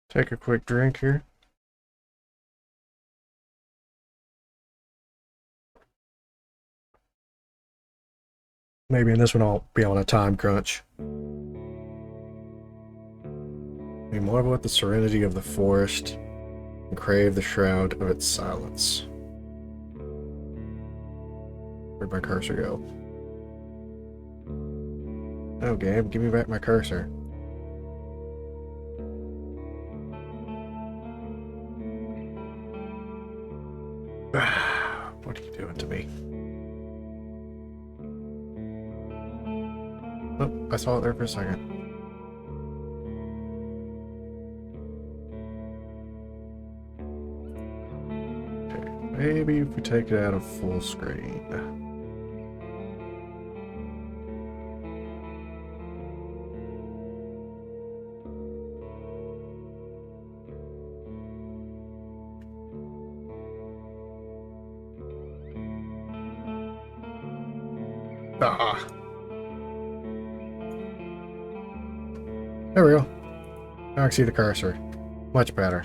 Take a quick drink here. Maybe in this one I'll be on a time crunch. We marvel at the serenity of the forest and crave the shroud of its silence. Where'd my cursor go? Oh, game, give me back my cursor. What are you doing to me? Oh, I saw it there for a second. Okay, maybe if we take it out of full screen. Ah. There we go. Now I can see the cursor. Much better.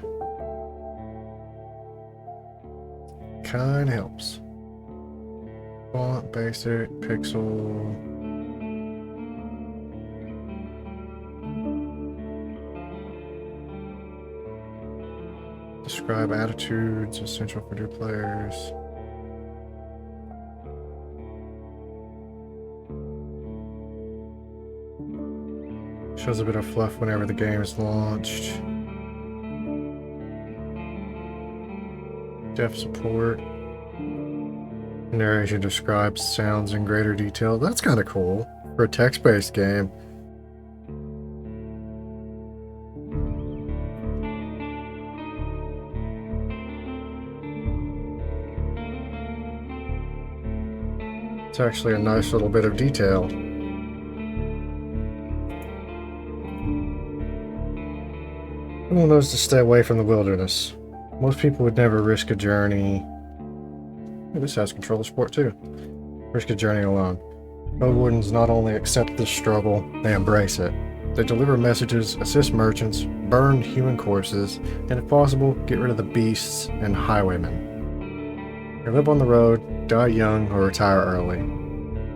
Kinda helps. Font, basic, pixel. Describe attitudes, essential for new players. Shows a bit of fluff whenever the game is launched. Deaf support. Narration describes sounds in greater detail. That's kind of cool for a text-based game. It's actually a nice little bit of detail. Everyone knows to stay away from the wilderness. Most people would never risk a journey. This has controller support too. Risk a journey alone. Roadwardens not only accept this struggle, they embrace it. They deliver messages, assist merchants, burn human corpses, and if possible, get rid of the beasts and highwaymen. They live on the road, die young, or retire early.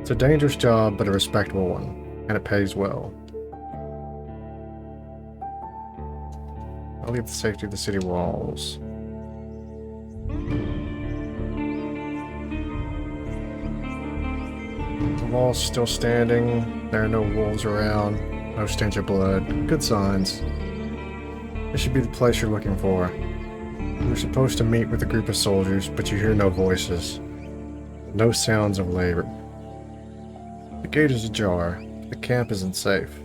It's a dangerous job, but a respectable one, and it pays well. I'll leave the safety of the city walls. The wall's still standing. There are no wolves around. No stench of blood. Good signs. This should be the place you're looking for. You're supposed to meet with a group of soldiers, but you hear no voices. No sounds of labor. The gate is ajar. The camp isn't safe.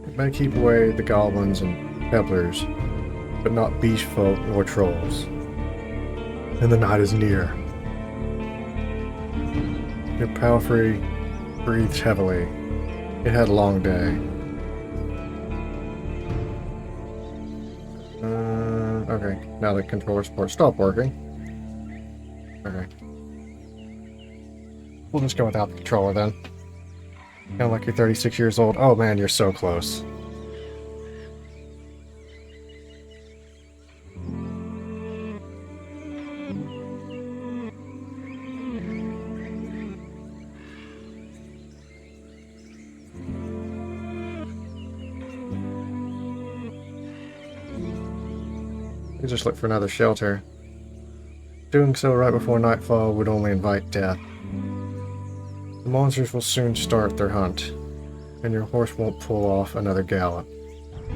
It may keep away the goblins and pebblers, but not beast folk or trolls. And the night is near. Your palfrey breathed heavily. It had a long day. Okay, now the controller support stopped working. Okay. We'll just go without the controller then. Kind of like you're 36 years old. Oh man, you're so close. You just look for another shelter. Doing so right before nightfall would only invite death. The monsters will soon start their hunt, and your horse won't pull off another gallop.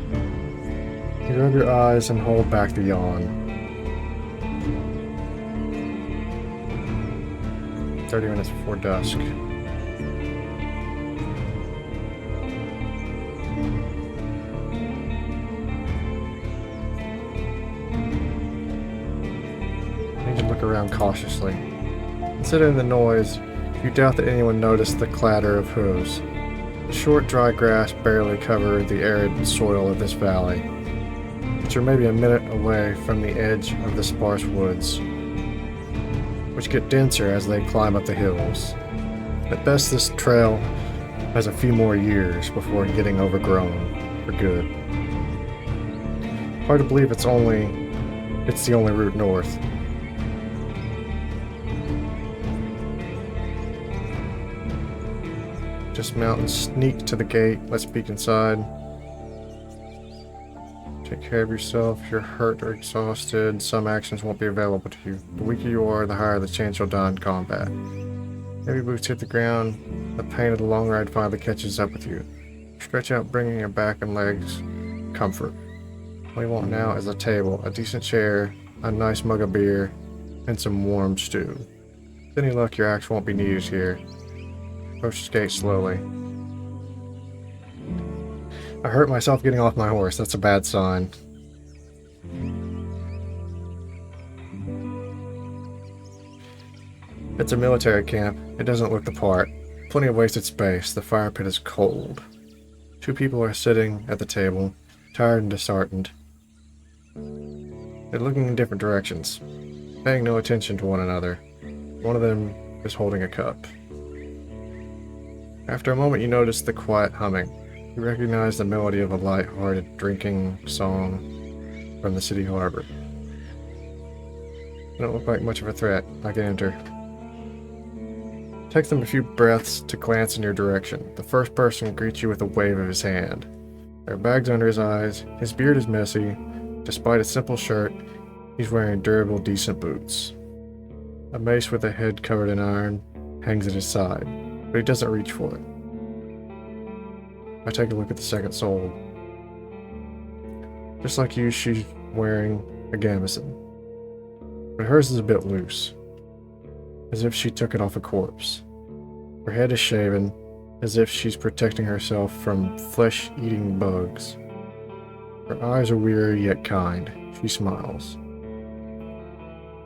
You rub your eyes and hold back the yawn. 30 minutes before dusk. Look around cautiously. Considering the noise, you doubt that anyone noticed the clatter of hooves. The short, dry grass barely covered the arid soil of this valley, but you're maybe a minute away from the edge of the sparse woods, which get denser as they climb up the hills. At best, this trail has a few more years before getting overgrown for good. Hard to believe it's the only route north. Dismount and sneak to the gate. Let's peek inside. Take care of yourself. If you're hurt or exhausted, some actions won't be available to you. The weaker you are, the higher the chance you'll die in combat. Heavy boots hit the ground. The pain of the long ride finally catches up with you. Stretch out, bringing your back and legs comfort. All you want now is a table, a decent chair, a nice mug of beer, and some warm stew. With any luck, your axe won't be needed here. Approach the gate slowly. I hurt myself getting off my horse. That's a bad sign. It's a military camp. It doesn't look the part. Plenty of wasted space. The fire pit is cold. 2 people are sitting at the table, tired and disheartened. They're looking in different directions, paying no attention to one another. One of them is holding a cup. After a moment, you notice the quiet humming. You recognize the melody of a light-hearted drinking song from the city harbor. They don't look like much of a threat. I can enter. It takes them a few breaths to glance in your direction. The first person greets you with a wave of his hand. There are bags under his eyes. His beard is messy. Despite a simple shirt, he's wearing durable, decent boots. A mace with a head covered in iron hangs at his side, but he doesn't reach for it. I take a look at the second soul. Just like you, she's wearing a gambeson, but hers is a bit loose, as if she took it off a corpse. Her head is shaven, as if she's protecting herself from flesh-eating bugs. Her eyes are weary yet kind. She smiles.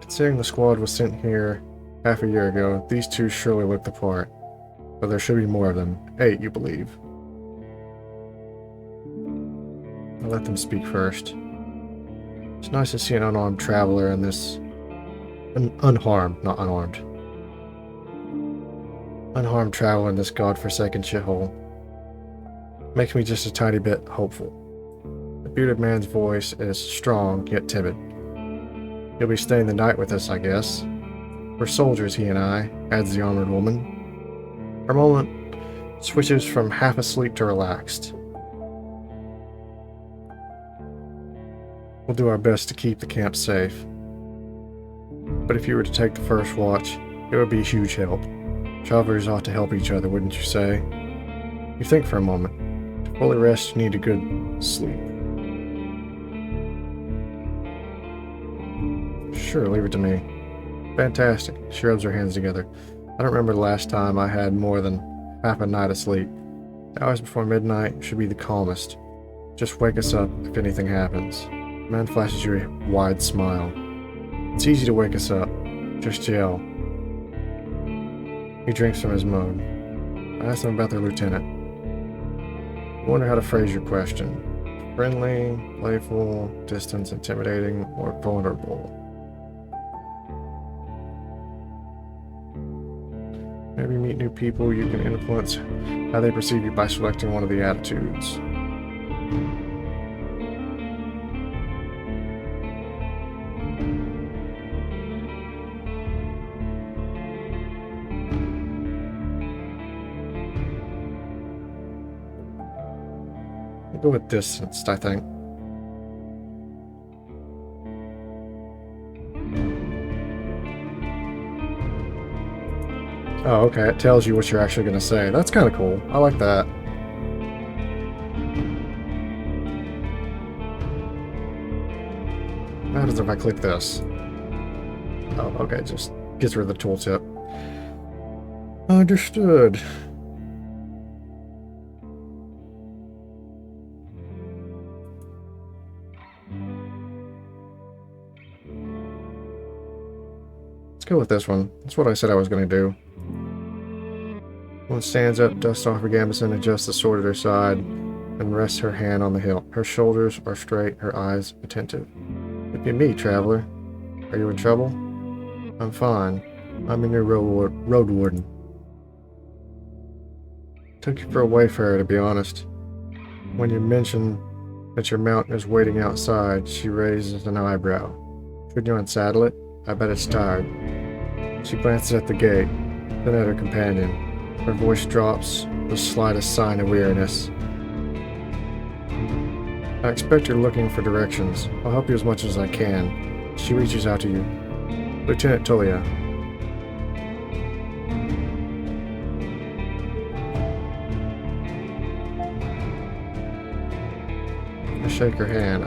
Considering the squad was sent here half a year ago, these 2 surely look the part, but there should be more of them. 8, you believe. I'll let them speak first. It's nice to see an unarmed traveler in this... unharmed, not unarmed. Unharmed traveler in this godforsaken shithole. Makes me just a tiny bit hopeful. The bearded man's voice is strong, yet timid. You'll be staying the night with us, I guess. We're soldiers, he and I, adds the armored woman. Her moment switches from half asleep to relaxed. We'll do our best to keep the camp safe. But if you were to take the first watch, it would be a huge help. Travelers ought to help each other, wouldn't you say? You think for a moment. To fully rest, you need a good sleep. Sure, leave it to me. Fantastic. She rubs her hands together. I don't remember the last time I had more than half a night of sleep. The hours before midnight should be the calmest. Just wake us up if anything happens. The man flashes you a wide smile. It's easy to wake us up. Just yell. He drinks from his mug. I asked him about their lieutenant. I wonder how to phrase your question. Friendly, playful, distant, intimidating, or vulnerable. Maybe meet new people, you can influence how they perceive you by selecting one of the attitudes. Go with distance, I think. Oh, okay, it tells you what you're actually going to say. That's kind of cool. I like that. What happens if I click this? Oh, okay, just gets rid of the tooltip. Understood. Let's go with this one. That's what I said I was going to do. One stands up, dusts off her gambeson, adjusts the sword at her side, and rests her hand on the hilt. Her shoulders are straight, her eyes attentive. Look at me, traveler. Are you in trouble? I'm fine. I'm a new road warden. Took you for a wayfarer, to be honest. When you mentioned that your mount is waiting outside, she raises an eyebrow. Should you unsaddle it? I bet it's tired. She glances at the gate, then at her companion. Her voice drops the slightest sign of weariness. I expect you're looking for directions. I'll help you as much as I can. She reaches out to you. Lieutenant Tulia. I shake her hand.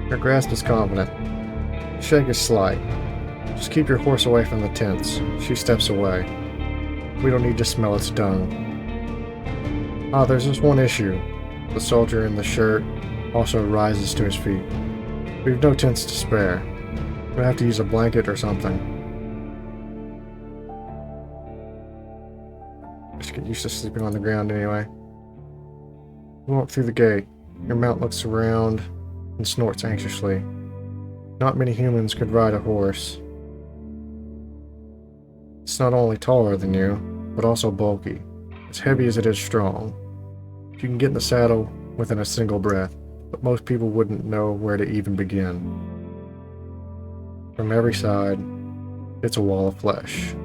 Her grasp is confident. Shake is slight. Just keep your horse away from the tents. She steps away. We don't need to smell its dung. Ah, there's just one issue. The soldier in the shirt also rises to his feet. We've no tents to spare. We'll have to use a blanket or something. Just get used to sleeping on the ground anyway. We walk through the gate. Your mount looks around and snorts anxiously. Not many humans could ride a horse. It's not only taller than you, but also bulky. As heavy as it is strong. You can get in the saddle within a single breath, but most people wouldn't know where to even begin. From every side, it's a wall of flesh.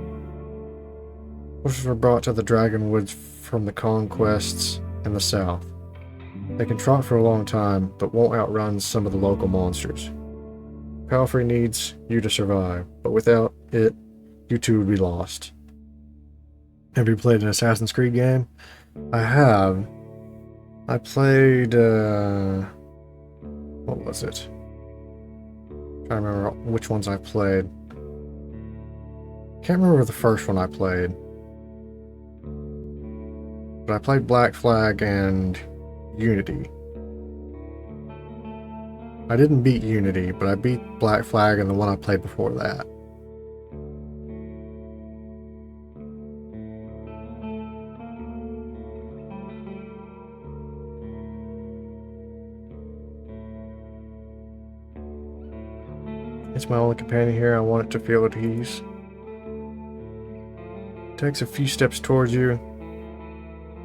Horses were brought to the Dragonwoods from the conquests in the south. They can trot for a long time, but won't outrun some of the local monsters. Palfrey needs you to survive, but without it, you two would be lost. Have you played an Assassin's Creed game? I have. I played, what was it? I'm trying to remember which ones I played. Can't remember the first one I played. But I played Black Flag and Unity. I didn't beat Unity, but I beat Black Flag and the one I played before that. It's my only companion here. I want it to feel at ease. Takes a few steps towards you,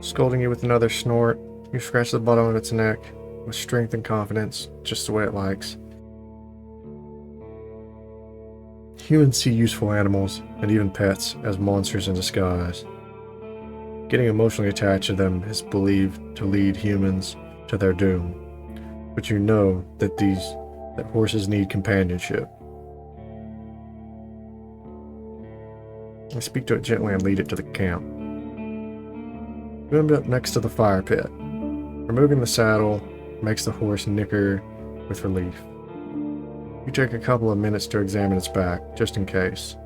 scolding you with another snort. You scratch the bottom of its neck with strength and confidence, just the way it likes. Humans see useful animals, and even pets, as monsters in disguise. Getting emotionally attached to them is believed to lead humans to their doom. But you know that horses need companionship. I speak to it gently and lead it to the camp. You end up next to the fire pit. Removing the saddle makes the horse nicker with relief. You take a couple of minutes to examine its back, just in case.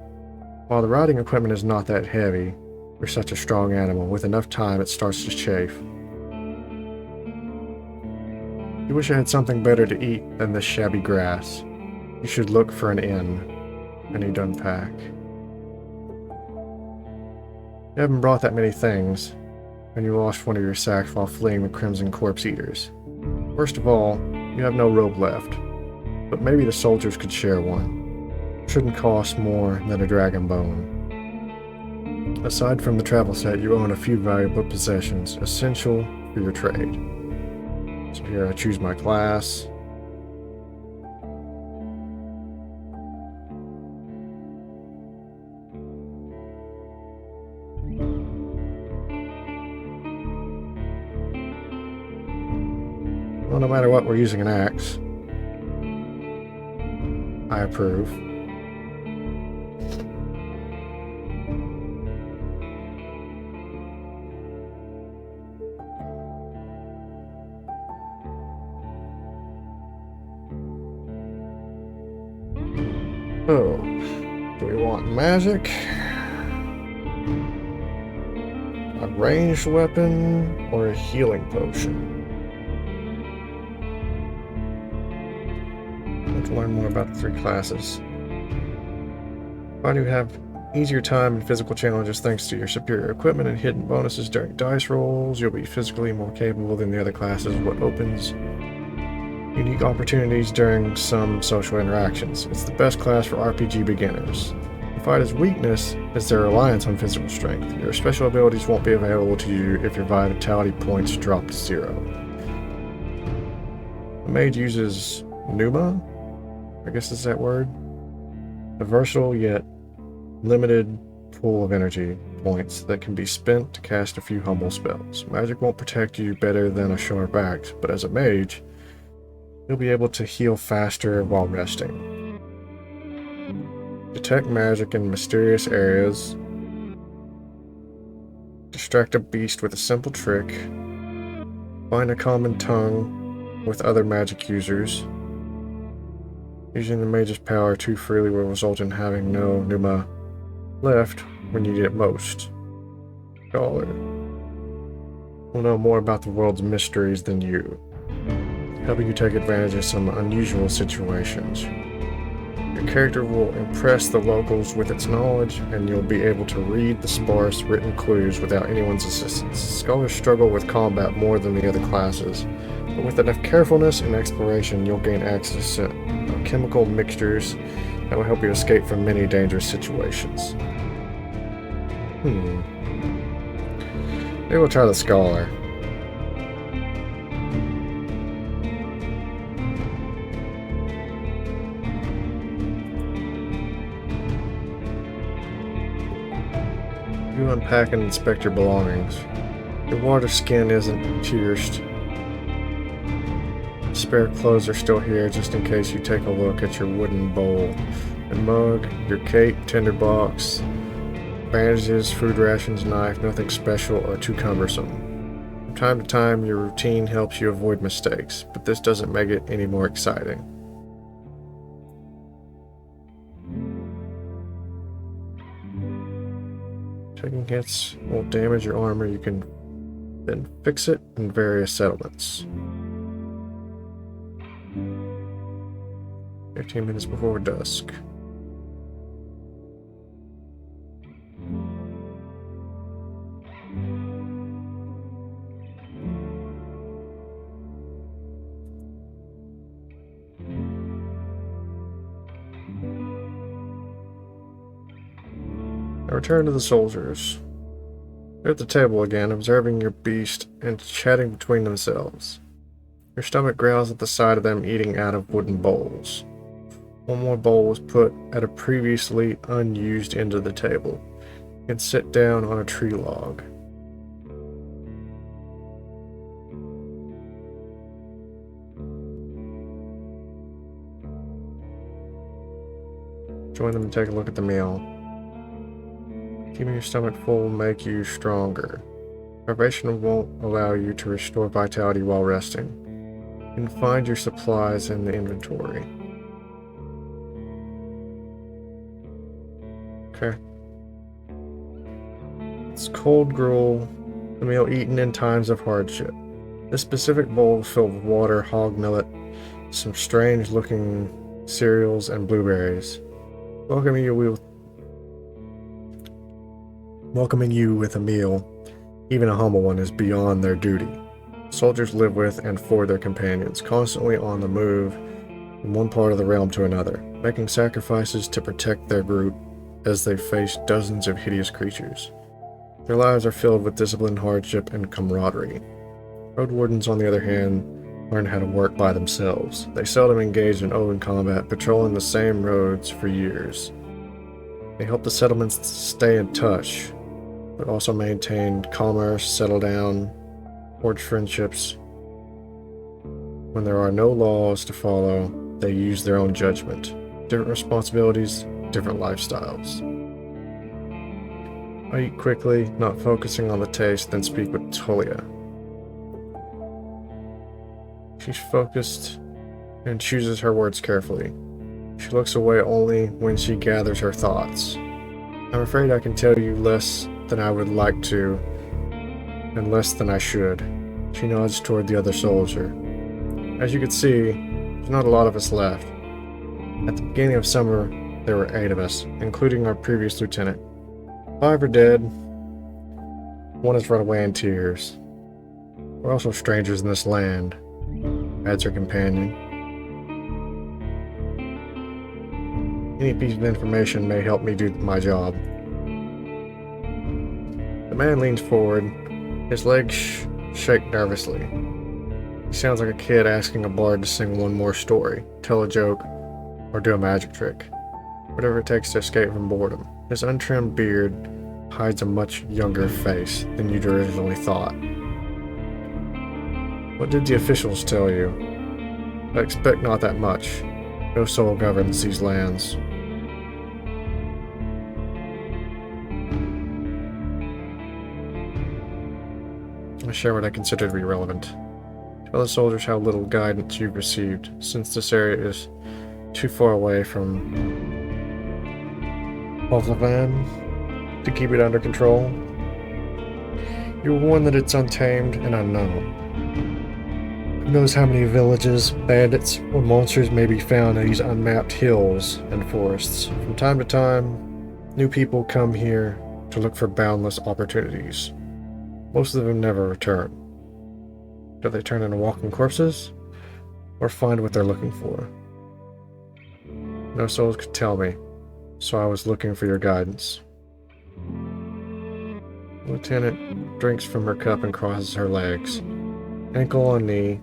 While the riding equipment is not that heavy for such a strong animal, with enough time it starts to chafe. You wish I had something better to eat than this shabby grass. You should look for an inn. I need to unpack. You haven't brought that many things, and you lost one of your sacks while fleeing the Crimson Corpse Eaters. First of all, you have no rope left, but maybe the soldiers could share one. Shouldn't cost more than a dragon bone. Aside from the travel set, you own a few valuable possessions, essential for your trade. So here I choose my class. Well, no matter what, we're using an axe. I approve. Oh, do we want magic? A ranged weapon or a healing potion? To learn more about the three classes. Find you have easier time in physical challenges thanks to your superior equipment and hidden bonuses during dice rolls. You'll be physically more capable than the other classes, what opens Unique opportunities during some social interactions. It's the best class for RPG beginners. Vita's weakness is their reliance on physical strength. Your special abilities won't be available to you if your vitality points drop to 0. The mage uses Pneuma, I guess is that word? A versatile yet limited pool of energy points that can be spent to cast a few humble spells. Magic won't protect you better than a sharp axe, but as a mage, you'll be able to heal faster while resting. Detect magic in mysterious areas. Distract a beast with a simple trick. Find a common tongue with other magic users. Using the mage's power too freely will result in having no Pneuma left when you need it most. Scholar will know more about the world's mysteries than you, helping you take advantage of some unusual situations. Your character will impress the locals with its knowledge, and you'll be able to read the sparse written clues without anyone's assistance. Scholars struggle with combat more than the other classes, but with enough carefulness and exploration, you'll gain access to chemical mixtures that will help you escape from many dangerous situations. Maybe we'll try the Scholar. You unpack and inspect your belongings. Your water skin isn't pierced. Spare clothes are still here just in case you take a look at your wooden bowl. Your mug, your cape, tinderbox, bandages, food rations, knife, nothing special or too cumbersome. From time to time, your routine helps you avoid mistakes, but this doesn't make it any more exciting. Taking hits won't damage your armor. You can then fix it in various settlements. 15 minutes before dusk. I return to the soldiers. They're at the table again, observing your beast and chatting between themselves. Your stomach growls at the sight of them eating out of wooden bowls. One more bowl was put at a previously unused end of the table. You can sit down on a tree log. Join them and take a look at the meal. Keeping your stomach full will make you stronger. Privation won't allow you to restore vitality while resting. You can find your supplies in the inventory. Okay. It's cold gruel, the meal eaten in times of hardship. This specific bowl is filled with water, hog millet, some strange looking cereals, and blueberries. Welcoming you with a meal, even a humble one, is beyond their duty. Soldiers live with and for their companions, constantly on the move from one part of the realm to another, making sacrifices to protect their group as they face dozens of hideous creatures. Their lives are filled with discipline, hardship, and camaraderie. Roadwardens, on the other hand, learn how to work by themselves. They seldom engage in open combat, patrolling the same roads for years. They help the settlements stay in touch, but also maintain commerce, settle down, forge friendships. When there are no laws to follow, they use their own judgment. Different responsibilities, different lifestyles. I eat quickly, not focusing on the taste, then speak with Tulia. She's focused and chooses her words carefully. She looks away only when she gathers her thoughts. I'm afraid I can tell you less than I would like to, and less than I should. She nods toward the other soldier. As you can see, there's not a lot of us left. At the beginning of summer, there were 8 of us, including our previous lieutenant. 5 are dead. 1 has run away in tears. We're also strangers in this land, adds her companion. Any piece of information may help me do my job. The man leans forward. His legs shake nervously. He sounds like a kid asking a bard to sing one more story, tell a joke, or do a magic trick. Whatever it takes to escape from boredom. His untrimmed beard hides a much younger face than you'd originally thought. What did the officials tell you? I expect not that much. No soul governs these lands. I share what I consider to be relevant. Tell the soldiers how little guidance you've received, since this area is too far away from Ovlavan to keep it under control. You're warned that it's untamed and unknown. Who knows how many villages, bandits, or monsters may be found in these unmapped hills and forests. From time to time, new people come here to look for boundless opportunities. Most of them never return. Do they turn into walking corpses? Or find what they're looking for? No souls could tell me, so I was looking for your guidance. The lieutenant drinks from her cup and crosses her legs, ankle on knee.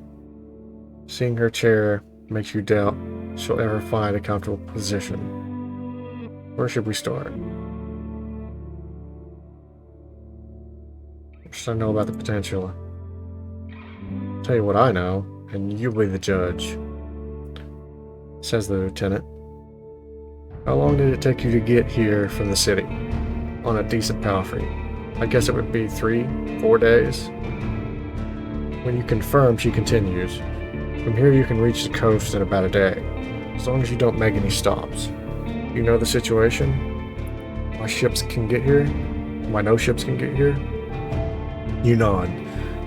Seeing her chair makes you doubt she'll ever find a comfortable position. Where should we start? What should I know about the potential? Tell you what I know, and you'll be the judge, says the lieutenant. How long did it take you to get here from the city? On a decent palfrey. I guess it would be 3-4 days. When you confirm, she continues. From here you can reach the coast in about a day, as long as you don't make any stops. You know the situation? My ships can get here? My no ships can get here? You nod.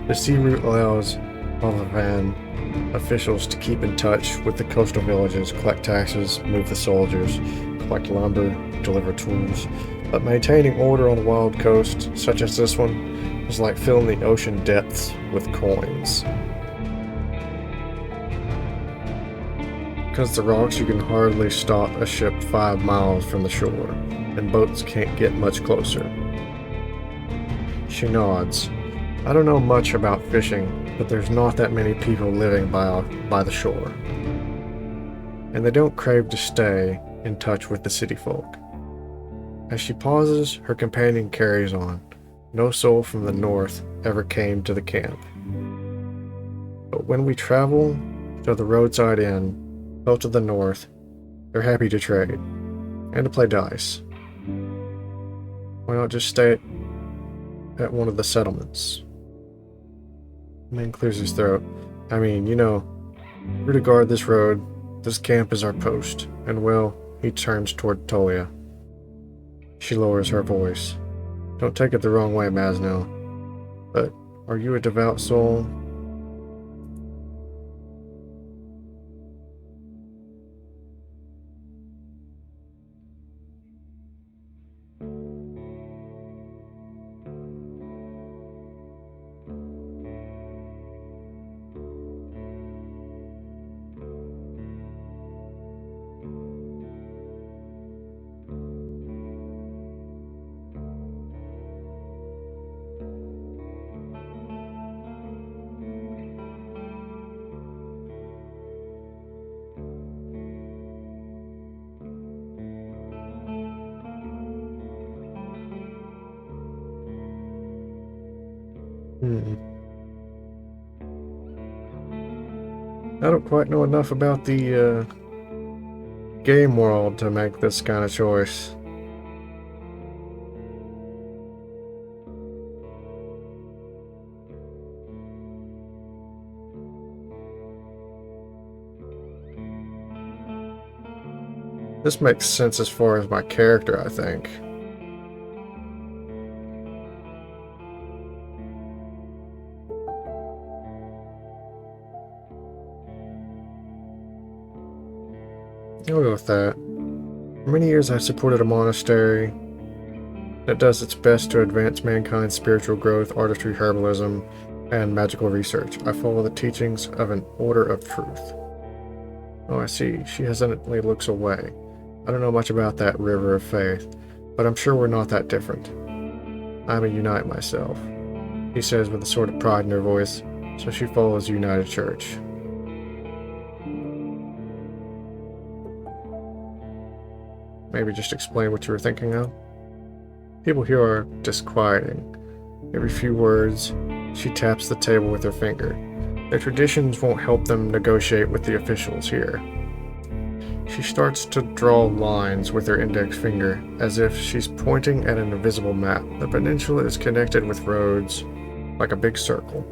The sea route allows Ovlavan officials to keep in touch with the coastal villages, collect taxes, move the soldiers, collect lumber, deliver tools. But maintaining order on the wild coast, such as this one, is like filling the ocean depths with coins. Because the rocks, you can hardly stop a ship 5 miles from the shore, and boats can't get much closer. She nods. I don't know much about fishing, but there's not that many people living by the shore. And they don't crave to stay in touch with the city folk. As she pauses, her companion carries on. No soul from the north ever came to the camp. But when we travel to the roadside inn, built to the north, they're happy to trade, and to play dice. Why not just stay at one of the settlements? The man clears his throat. I mean, you know, we're to guard this road. This camp is our post. And well, he turns toward Tolia. She lowers her voice. Don't take it the wrong way, Masno. But are you a devout soul? I don't quite know enough about the game world to make this kind of choice. This makes sense as far as my character, I think. I'll go with that. For many years I've supported a monastery that does its best to advance mankind's spiritual growth, artistry, herbalism, and magical research. I follow the teachings of an order of truth. Oh, I see. She hesitantly looks away. I don't know much about that river of faith, but I'm sure we're not that different. I'm a Unite myself, he says with a sort of pride in her voice, so she follows the United Church. Maybe just explain what you were thinking of? People here are disquieting. Every few words, she taps the table with her finger. Their traditions won't help them negotiate with the officials here. She starts to draw lines with her index finger, as if she's pointing at an invisible map. The peninsula is connected with roads like a big circle.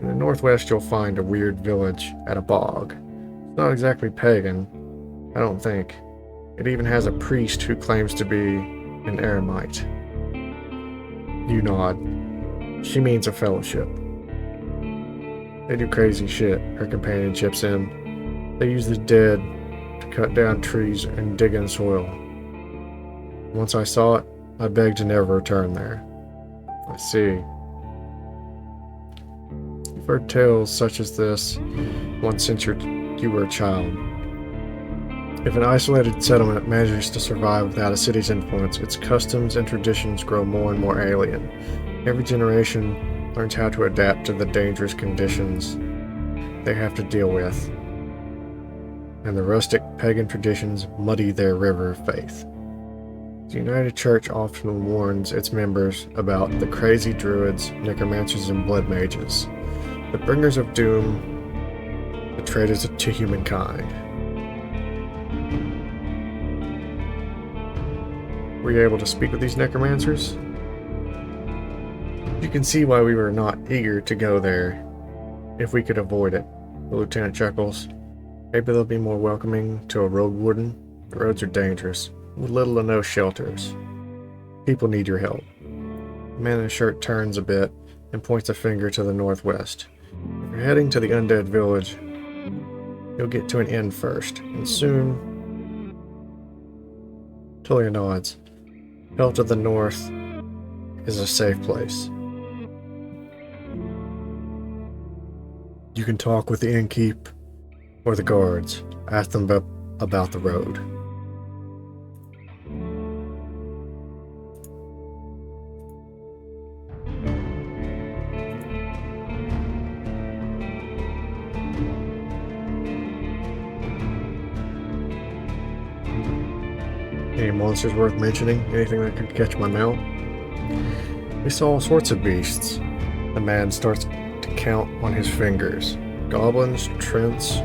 In the northwest, you'll find a weird village at a bog. It's not exactly pagan, I don't think. It even has a priest who claims to be an eremite. You nod. She means a fellowship. They do crazy shit, her companion chips in. They use the dead to cut down trees and dig in soil. Once I saw it, I begged to never return there. I see. You've heard tales such as this once since you were a child. If an isolated settlement manages to survive without a city's influence, its customs and traditions grow more and more alien. Every generation learns how to adapt to the dangerous conditions they have to deal with, and the rustic pagan traditions muddy their river of faith. The United Church often warns its members about the crazy druids, necromancers, and blood mages, the bringers of doom, the traitors to humankind. Were you able to speak with these necromancers? You can see why we were not eager to go there, if we could avoid it. The lieutenant chuckles. Maybe they'll be more welcoming to a road warden. The roads are dangerous, with little to no shelters. People need your help. The man in the shirt turns a bit and points a finger to the northwest. If you're heading to the undead village, you'll get to an inn first, and soon... Tulia nods. Hell to the north is a safe place. You can talk with the innkeep or the guards. Ask them about the road. Any monsters worth mentioning? Anything that could catch my mount? We saw all sorts of beasts. The man starts to count on his fingers. Goblins, trents,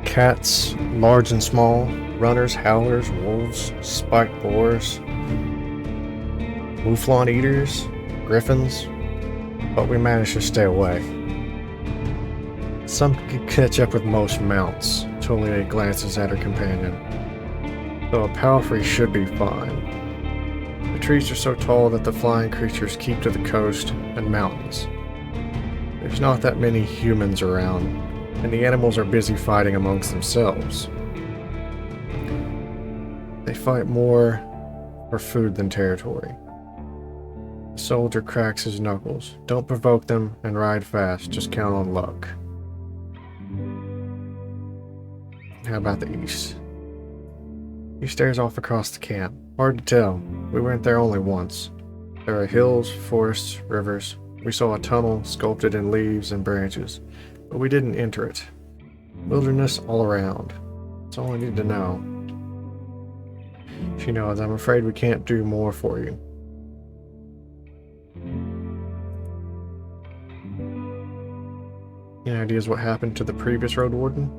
cats, large and small, runners, howlers, wolves, spiked boars, mouflon eaters, griffins, but we managed to stay away. Some could catch up with most mounts. Tulia glances at her companion. Though a palfrey should be fine. The trees are so tall that the flying creatures keep to the coast and mountains. There's not that many humans around, and the animals are busy fighting amongst themselves. They fight more for food than territory. The soldier cracks his knuckles. Don't provoke them and ride fast, just count on luck. How about the east? He stares off across the camp. Hard to tell. We went there only once. There are hills, forests, rivers. We saw a tunnel sculpted in leaves and branches, but we didn't enter it. Wilderness all around. That's all I need to know. She nods. I'm afraid we can't do more for you. Any ideas what happened to the previous road warden?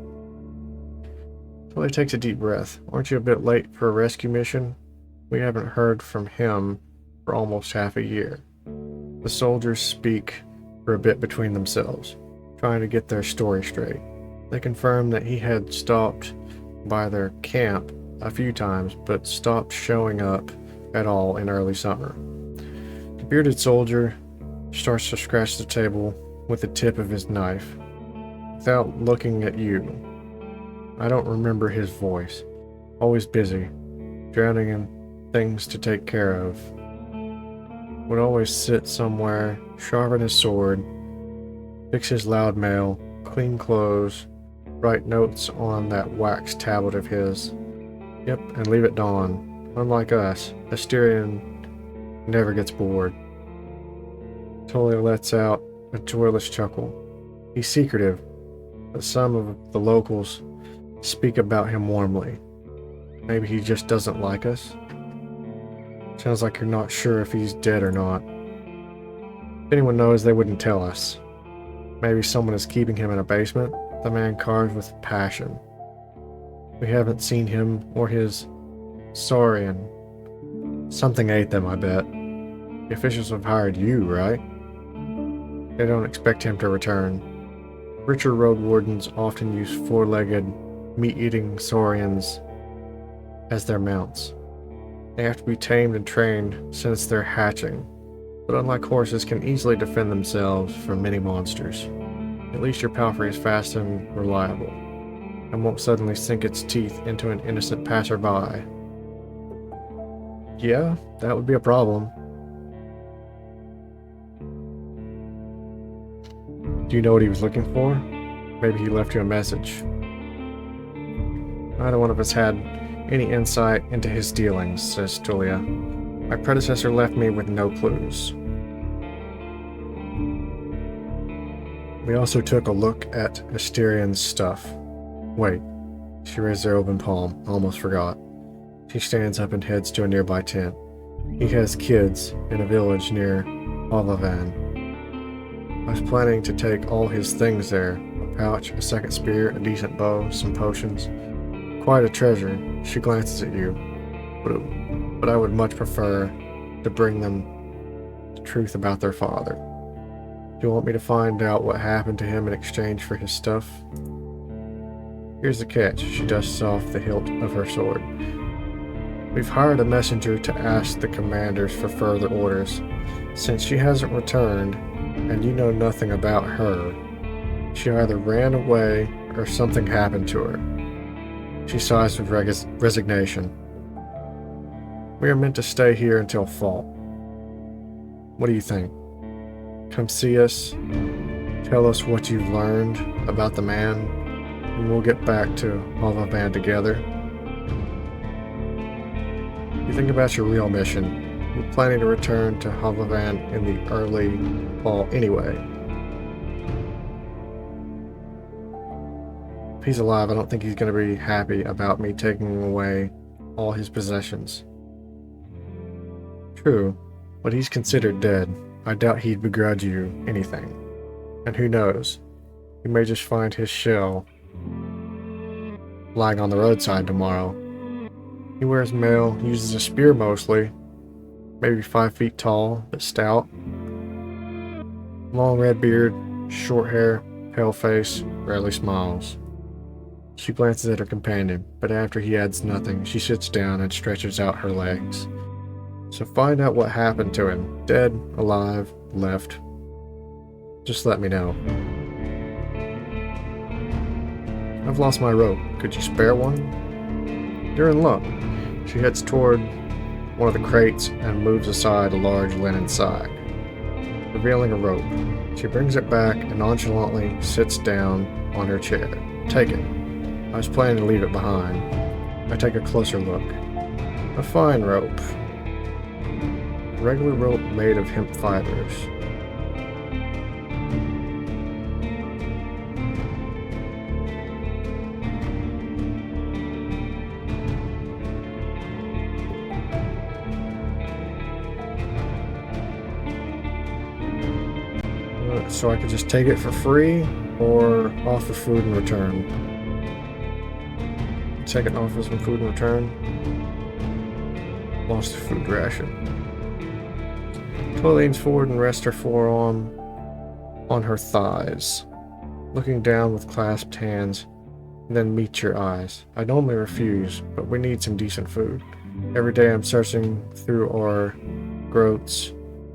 Tulia takes a deep breath. Aren't you a bit late for a rescue mission? We haven't heard from him for almost half a year. The soldiers speak for a bit between themselves, trying to get their story straight. They confirm that he had stopped by their camp a few times, but stopped showing up at all in early summer. The bearded soldier starts to scratch the table with the tip of his knife, without looking at you. I don't remember his voice. Always busy, drowning in things to take care of. Would always sit somewhere, sharpen his sword, fix his loud mail, clean clothes, write notes on that wax tablet of his. Yep, and leave it dawn. Unlike us, Asterion never gets bored. Tolia lets out a joyless chuckle. He's secretive, but some of the locals speak about him warmly. Maybe he just doesn't like us? Sounds like you're not sure if he's dead or not. If anyone knows, they wouldn't tell us. Maybe someone is keeping him in a basement. The man carves with passion. We haven't seen him or his saurian. Something ate them, I bet. The officials have hired you, right? They don't expect him to return. Richer road wardens often use four-legged, meat-eating saurians as their mounts. They have to be tamed and trained since they're hatching, but unlike horses, can easily defend themselves from many monsters. At least your palfrey is fast and reliable, and won't suddenly sink its teeth into an innocent passerby. Yeah, that would be a problem. Do you know what he was looking for? Maybe he left you a message. Neither one of us had any insight into his dealings, says Tulia. My predecessor left me with no clues. We also took a look at Asterion's stuff. Wait, she raised her open palm. Almost forgot. She stands up and heads to a nearby tent. He has kids in a village near Alavan. I was planning to take all his things there. A pouch, a second spear, a decent bow, some potions. Quite a treasure. She glances at you. But I would much prefer to bring them the truth about their father. Do you want me to find out what happened to him in exchange for his stuff? Here's the catch. She dusts off the hilt of her sword. We've hired a messenger to ask the commanders for further orders. Since she hasn't returned, and you know nothing about her, she either ran away or something happened to her. She sighs with resignation. We are meant to stay here until fall. What do you think? Come see us, tell us what you've learned about the man, and we'll get back to Alavan together. You think about your real mission. We're planning to return to Alavan in the early fall anyway. If he's alive, I don't think he's going to be happy about me taking away all his possessions. True, but he's considered dead. I doubt he'd begrudge you anything. And who knows, you may just find his shell lying on the roadside tomorrow. He wears mail, uses a spear mostly, maybe 5 feet tall, but stout. Long red beard, short hair, pale face, rarely smiles. She glances at her companion, but after he adds nothing, she sits down and stretches out her legs. So find out what happened to him. Dead, alive, left. Just let me know. I've lost my rope. Could you spare one? You're in luck. She heads toward one of the crates and moves aside a large linen sack, revealing a rope. She brings it back and nonchalantly sits down on her chair. Take it. I was planning to leave it behind. I take a closer look. A fine rope. Regular rope made of hemp fibers. So I could just take it for free or offer food in return. Second offer some food in return. Lost a food ration. Toy leans forward and rests her forearm on her thighs, looking down with clasped hands, and then meets your eyes. I normally refuse, but we need some decent food. Every day I'm searching through our groats,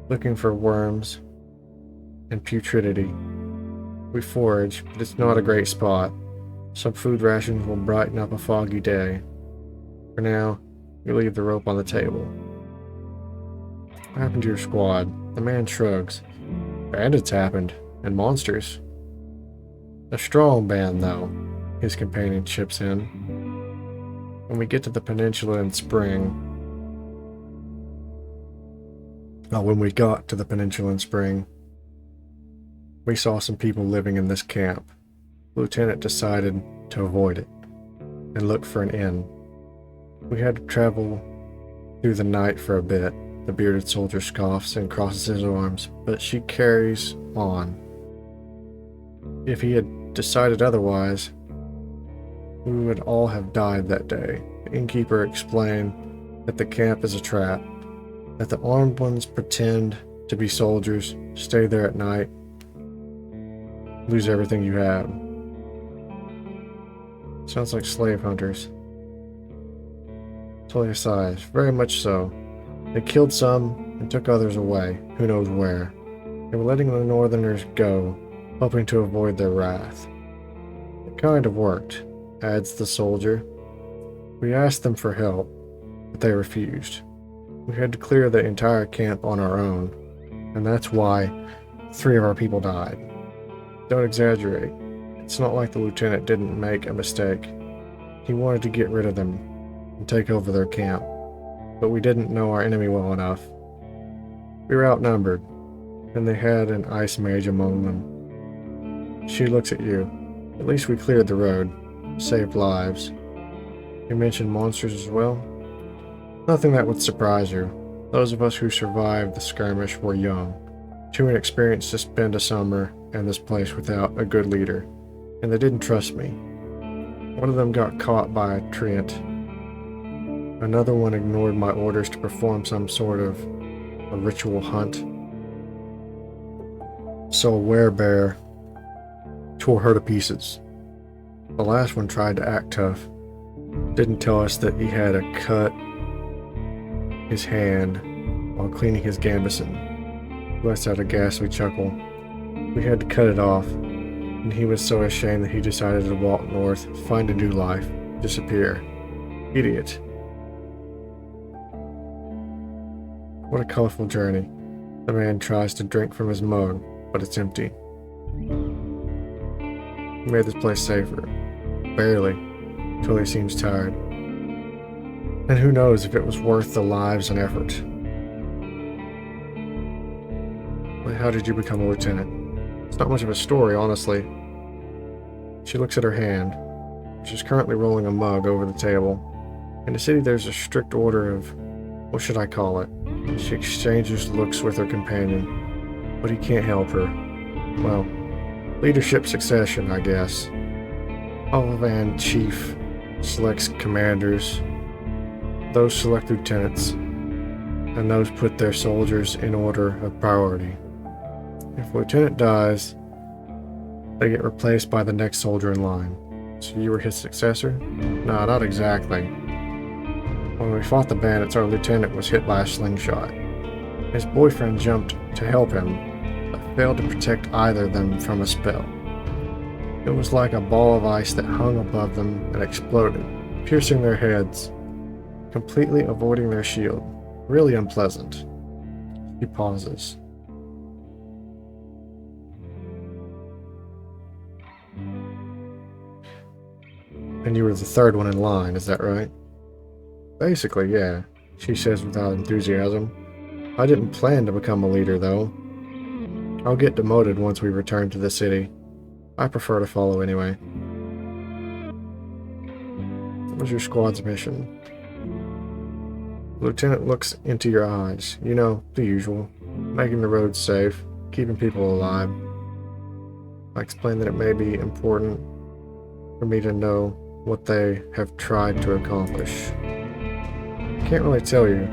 looking for worms and putridity. We forage, but it's not a great spot. Some food rations will brighten up a foggy day. For now, you leave the rope on the table. What happened to your squad? The man shrugs. Bandits happened, and monsters. A strong band, though. his companion chips in. When we get to the peninsula in spring... when we got to the peninsula in spring, we saw some people living in this camp. The lieutenant decided to avoid it and look for an inn. We had to travel through the night for a bit. The bearded soldier scoffs and crosses his arms, but she carries on. If he had decided otherwise, we would all have died that day. The innkeeper explained that the camp is a trap, that the armed ones pretend to be soldiers, stay there at night, lose everything you have. Sounds like slave hunters. Tolia sighs. Very much so. They killed some and took others away, who knows where. They were letting the northerners go, hoping to avoid their wrath. It kind of worked, adds the soldier. We asked them for help, but they refused. We had to clear the entire camp on our own, and that's why 3 of our people died. Don't exaggerate. It's not like the lieutenant didn't make a mistake. He wanted to get rid of them and take over their camp, but we didn't know our enemy well enough. We were outnumbered, and they had an ice mage among them. She looks at you. At least we cleared the road, saved lives. You mentioned monsters as well? Nothing that would surprise you. Those of us who survived the skirmish were young, too inexperienced to spend a summer in this place without a good leader, and they didn't trust me. One of them got caught by a treant. Another one ignored my orders to perform some sort of a ritual hunt. So a werebear tore her to pieces. The last one tried to act tough. Didn't tell us that he had a cut his hand while cleaning his gambeson. Lets out a ghastly chuckle. We had to cut it off, and he was so ashamed that he decided to walk north, find a new life, disappear. Idiot. What a colorful journey. The man tries to drink from his mug, but it's empty. He made this place safer. Barely, till he seems tired. And who knows if it was worth the lives and effort. But how did you become a lieutenant? It's not much of a story, honestly. She looks at her hand. She's currently rolling a mug over the table. In the city there's a strict order of, what should I call it? She exchanges looks with her companion, but he can't help her. Well, leadership succession, I guess. Olivan Chief selects commanders, those select lieutenants, and those put their soldiers in order of priority. If a lieutenant dies, they get replaced by the next soldier in line. So you were his successor? No, not exactly. When we fought the bandits, our lieutenant was hit by a slingshot. His boyfriend jumped to help him, but failed to protect either of them from a spell. It was like a ball of ice that hung above them and exploded, piercing their heads, completely avoiding their shield. Really unpleasant. He pauses. And you were the third one in line, is that right? Basically, yeah, she says without enthusiasm. I didn't plan to become a leader, though. I'll get demoted once we return to the city. I prefer to follow anyway. What was your squad's mission? The lieutenant looks into your eyes. You know, the usual. Making the roads safe, keeping people alive. I explained that it may be important for me to know what they have tried to accomplish. Can't really tell you.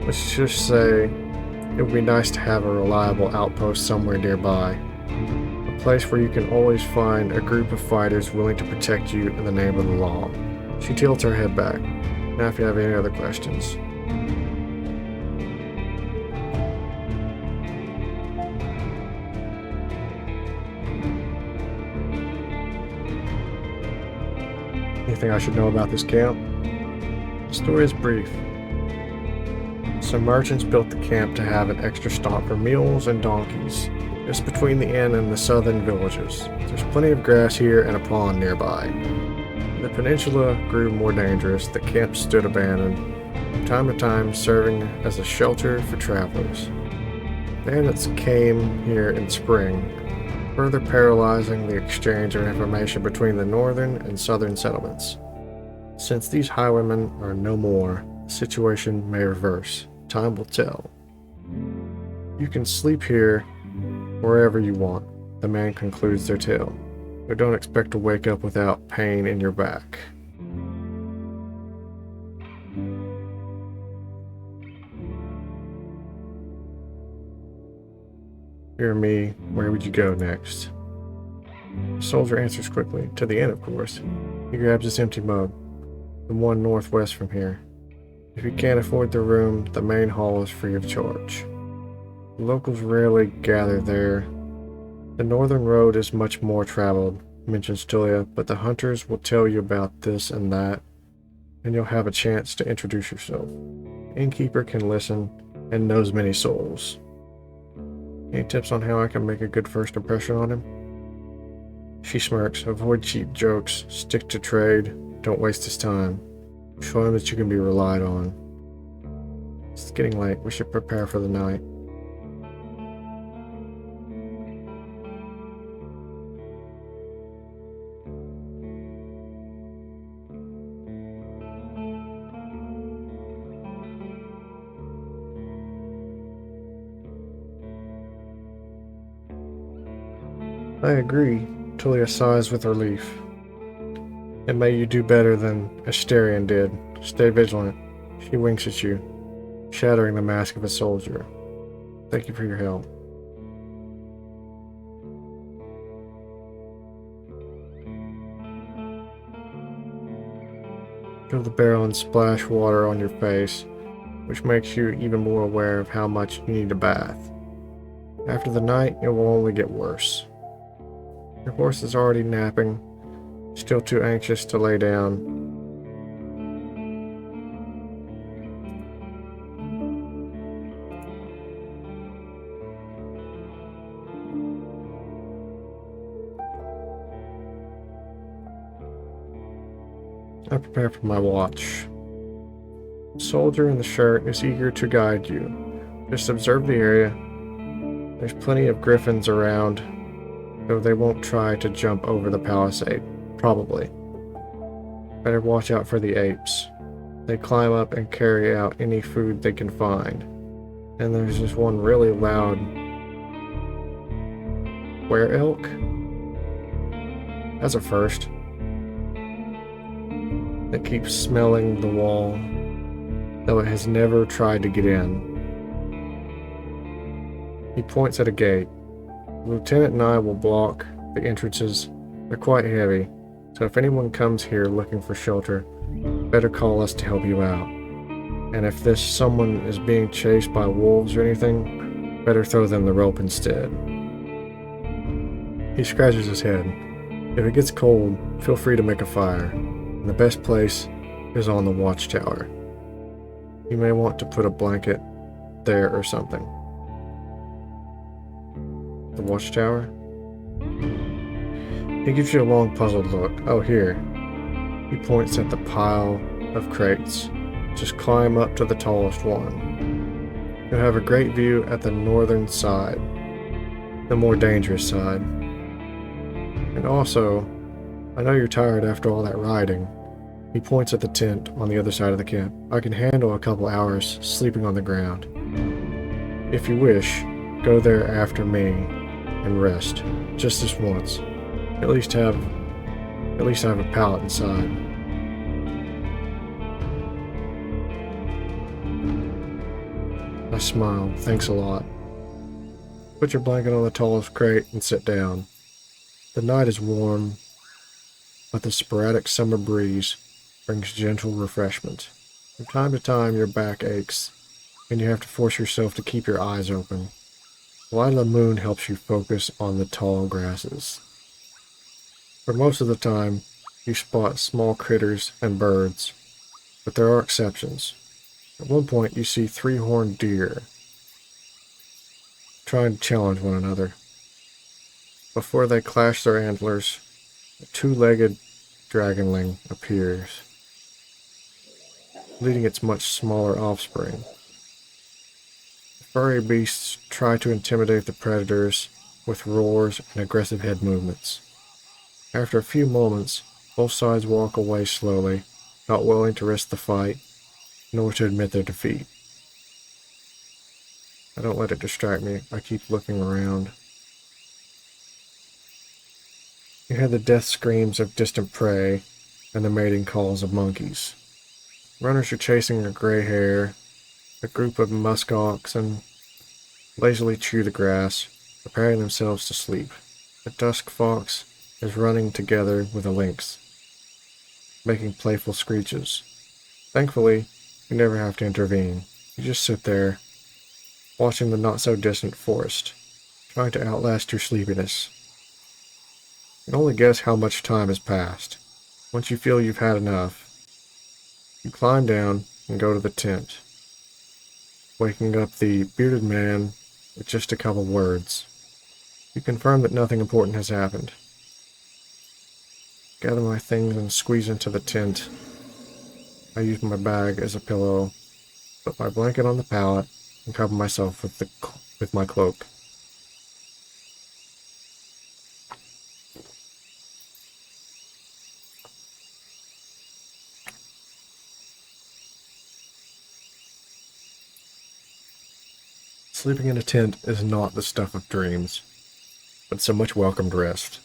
Let's just say it would be nice to have a reliable outpost somewhere nearby. A place where you can always find a group of fighters willing to protect you in the name of the law. She tilts her head back. Now if you have any other questions. Anything I should know about this camp? The story is brief. Some merchants built the camp to have an extra stop for mules and donkeys. just between the inn and the southern villages. There's plenty of grass here and a pond nearby. The peninsula grew more dangerous. The camp stood abandoned, from time to time serving as a shelter for travelers. Bandits came here in spring, further paralyzing the exchange of information between the northern and southern settlements. Since these highwaymen are no more, the situation may reverse. Time will tell. You can sleep here wherever you want, the man concludes their tale. But don't expect to wake up without pain in your back. Hear me, where would you go next? The soldier answers quickly. To the inn, of course. He grabs his empty mug, the one northwest from here. If you can't afford the room, the main hall is free of charge. The locals rarely gather there. The northern road is much more traveled, mentions Julia, but the hunters will tell you about this and that, and you'll have a chance to introduce yourself. The innkeeper can listen and knows many souls. Any tips on how I can make a good first impression on him? She smirks. Avoid cheap jokes. Stick to trade. Don't waste his time. Show him that you can be relied on. It's getting late. We should prepare for the night. I agree, Tulia sighs with relief. And may you do better than Asterion did. Stay vigilant. She winks at you, shattering the mask of a soldier. Thank you for your help. Fill the barrel and splash water on your face, which makes you even more aware of how much you need a bath. After the night, it will only get worse. Your horse is already napping, still too anxious to lay down. I prepare for my watch. The soldier in the shirt is eager to guide you. Just observe the area. There's plenty of griffins around, though they won't try to jump over the palisade, probably. Better watch out for the apes. They climb up and carry out any food they can find. And there's this one really loud were-elk. That's a first. That keeps smelling the wall, though it has never tried to get in. He points at a gate. The lieutenant and I will block the entrances. They're quite heavy, so if anyone comes here looking for shelter, better call us to help you out. And if this someone is being chased by wolves or anything, better throw them the rope instead. He scratches his head. If it gets cold, feel free to make a fire. And the best place is on the watchtower. You may want to put a blanket there or something. The watchtower? He gives you a long puzzled look. Oh, here. He points at the pile of crates. Just climb up to the tallest one. You'll have a great view at the northern side, the more dangerous side. And also, I know you're tired after all that riding. He points at the tent on the other side of the camp. I can handle a couple hours sleeping on the ground. If you wish, go there after me and rest, just this once. At least have a pallet inside. I smile. Thanks a lot. Put your blanket on the tallest crate and sit down. The night is warm, but the sporadic summer breeze brings gentle refreshment. From time to time, your back aches, and you have to force yourself to keep your eyes open. The light of the moon helps you focus on the tall grasses. For most of the time, you spot small critters and birds, but there are exceptions. At one point, you see 3 horned deer trying to challenge one another. Before they clash their antlers, a two-legged dragonling appears, leading its much smaller offspring. The furry beasts try to intimidate the predators with roars and aggressive head movements. After a few moments, both sides walk away slowly, not willing to risk the fight, nor to admit their defeat. I don't let it distract me. I keep looking around. You hear the death screams of distant prey and the mating calls of monkeys. Runners are chasing a gray hare. A group of musk oxen lazily chew the grass, preparing themselves to sleep. A dusk fox is running together with a lynx, making playful screeches. Thankfully, you never have to intervene. You just sit there, watching the not-so-distant forest, trying to outlast your sleepiness. You can only guess how much time has passed. Once you feel you've had enough, you climb down and go to the tent, waking up the bearded man with just a couple words. You confirm that nothing important has happened. Gather my things and squeeze into the tent. I use my bag as a pillow, put my blanket on the pallet, and cover myself with my cloak. Sleeping in a tent is not the stuff of dreams, but it's a much welcomed rest.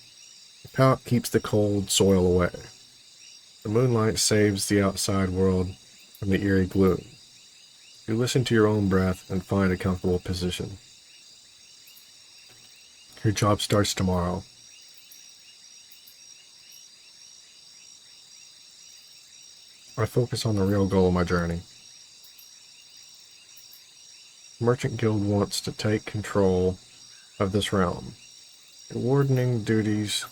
The pallet keeps the cold soil away. The moonlight saves the outside world from the eerie gloom. You listen to your own breath and find a comfortable position. Your job starts tomorrow. I focus on the real goal of my journey. The Merchant Guild wants to take control of this realm. Your wardening duties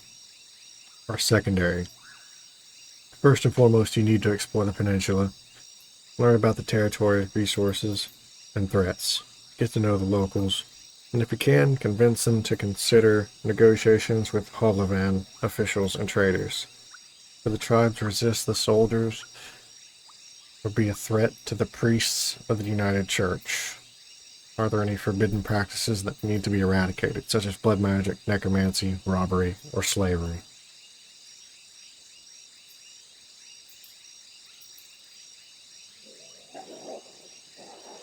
are secondary. First and foremost, you need to explore the peninsula, learn about the territory, resources, and threats. Get to know the locals, and if you can, convince them to consider negotiations with Hovlavan officials and traders. For the tribes resist the soldiers, or be a threat to the priests of the United Church. Are there any forbidden practices that need to be eradicated, such as blood magic, necromancy, robbery, or slavery?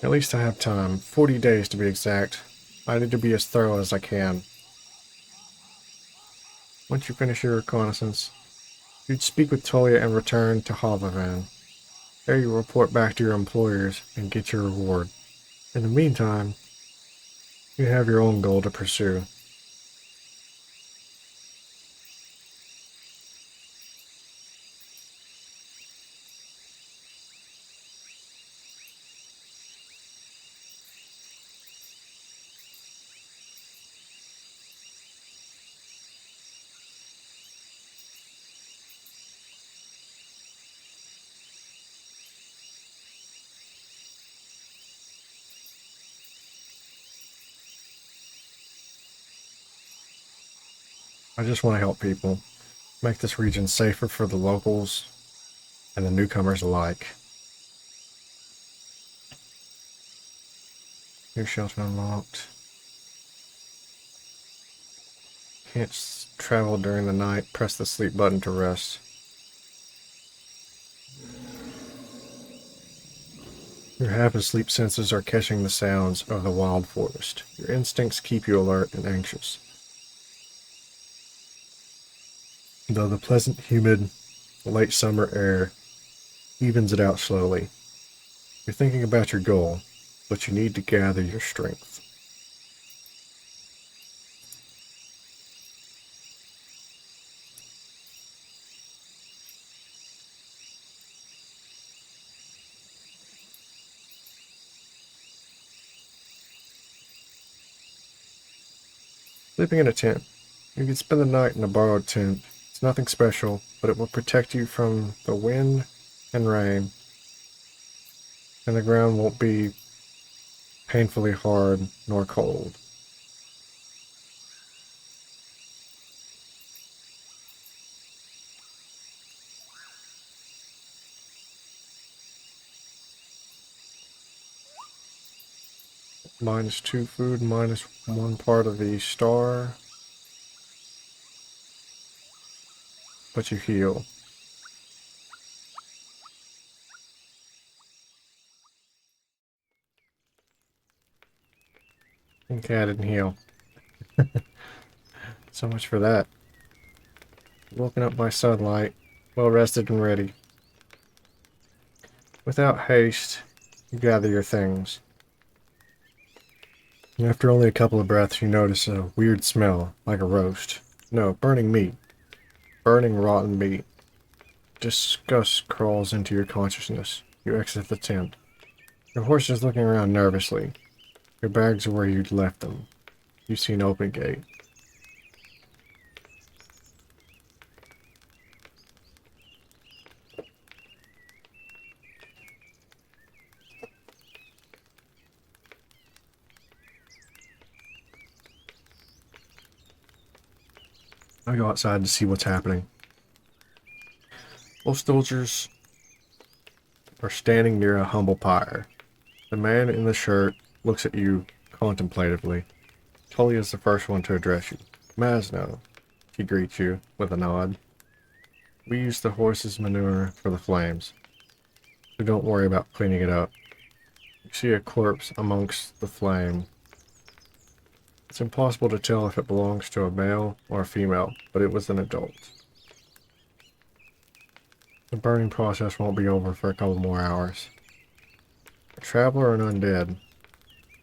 At least I have time, 40 days to be exact. I need to be as thorough as I can. Once you finish your reconnaissance, you'd speak with Tolia and return to Hovlavan. There you report back to your employers and get your reward. In the meantime, you have your own goal to pursue. I just want to help people, make this region safer for the locals and the newcomers alike. New shelter unlocked. Can't travel during the night. Press the sleep button to rest. Your habit sleep senses are catching the sounds of the wild forest. Your instincts keep you alert and anxious. Though the pleasant, humid, late summer air evens it out slowly. You're thinking about your goal, but you need to gather your strength. Sleeping in a tent. You can spend the night in a borrowed tent. It's nothing special, but it will protect you from the wind and rain, and the ground won't be painfully hard nor cold. -2 food, -1 part of the star. But you heal. Okay, I didn't heal. So much for that. Woken up by sunlight, well rested and ready. Without haste, you gather your things. And after only a couple of breaths, you notice a weird smell, like a roast. No, burning meat. Burning rotten meat. Disgust crawls into your consciousness. You exit the tent. Your horse is looking around nervously. Your bags are where you'd left them. You see an open gate. I go outside to see what's happening. Both soldiers are standing near a humble pyre. The man in the shirt looks at you contemplatively. Tully is the first one to address you. Masno, he greets you with a nod. We use the horse's manure for the flames, so don't worry about cleaning it up. You see a corpse amongst the flame. It's impossible to tell if it belongs to a male or a female, but it was an adult. The burning process won't be over for a couple more hours. A traveler or an undead?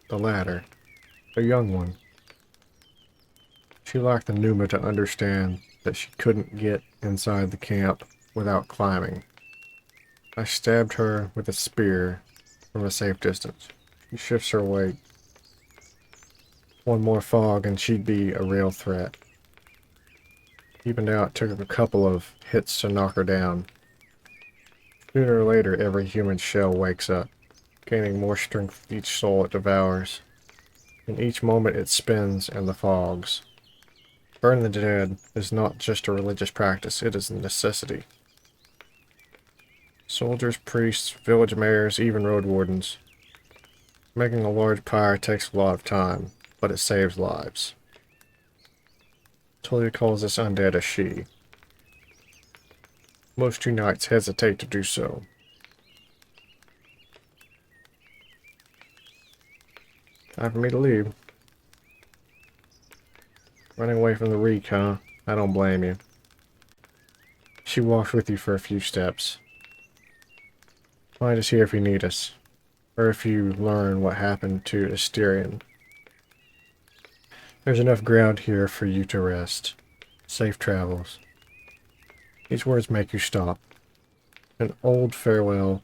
The latter. A young one. She lacked the pneuma to understand that she couldn't get inside the camp without climbing. I stabbed her with a spear from a safe distance. She shifts her weight. One more fog and she'd be a real threat. Even now it took a couple of hits to knock her down. Sooner or later every human shell wakes up, gaining more strength with each soul it devours. In each moment it spins and the fogs. Burning the dead is not just a religious practice, it is a necessity. Soldiers, priests, village mayors, even road wardens. Making a large pyre takes a lot of time, but it saves lives. Tulia calls this undead a she. Most true knights hesitate to do so. Time for me to leave. Running away from the reek, huh? I don't blame you. She walks with you for a few steps. Find us here if you need us, or if you learn what happened to Asterion. There's enough ground here for you to rest. Safe travels. These words make you stop. An old farewell,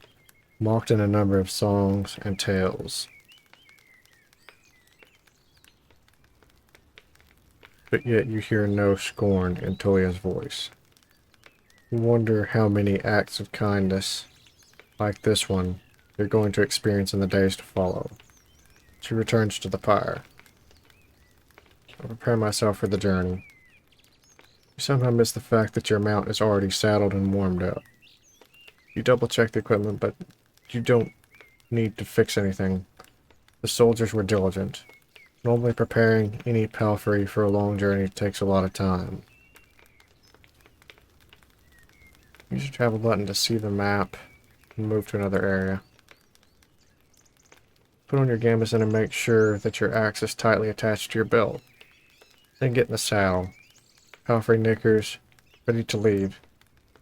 mocked in a number of songs and tales. But yet you hear no scorn in Tulia's voice. You wonder how many acts of kindness, like this one, you're going to experience in the days to follow. She returns to the pyre. I prepare myself for the journey. You somehow miss the fact that your mount is already saddled and warmed up. You double check the equipment, but you don't need to fix anything. The soldiers were diligent. Normally preparing any palfrey for a long journey takes a lot of time. Use your travel button to see the map and move to another area. Put on your gambeson and make sure that your axe is tightly attached to your belt. Then get in the saddle. Palfrey knickers, ready to leave.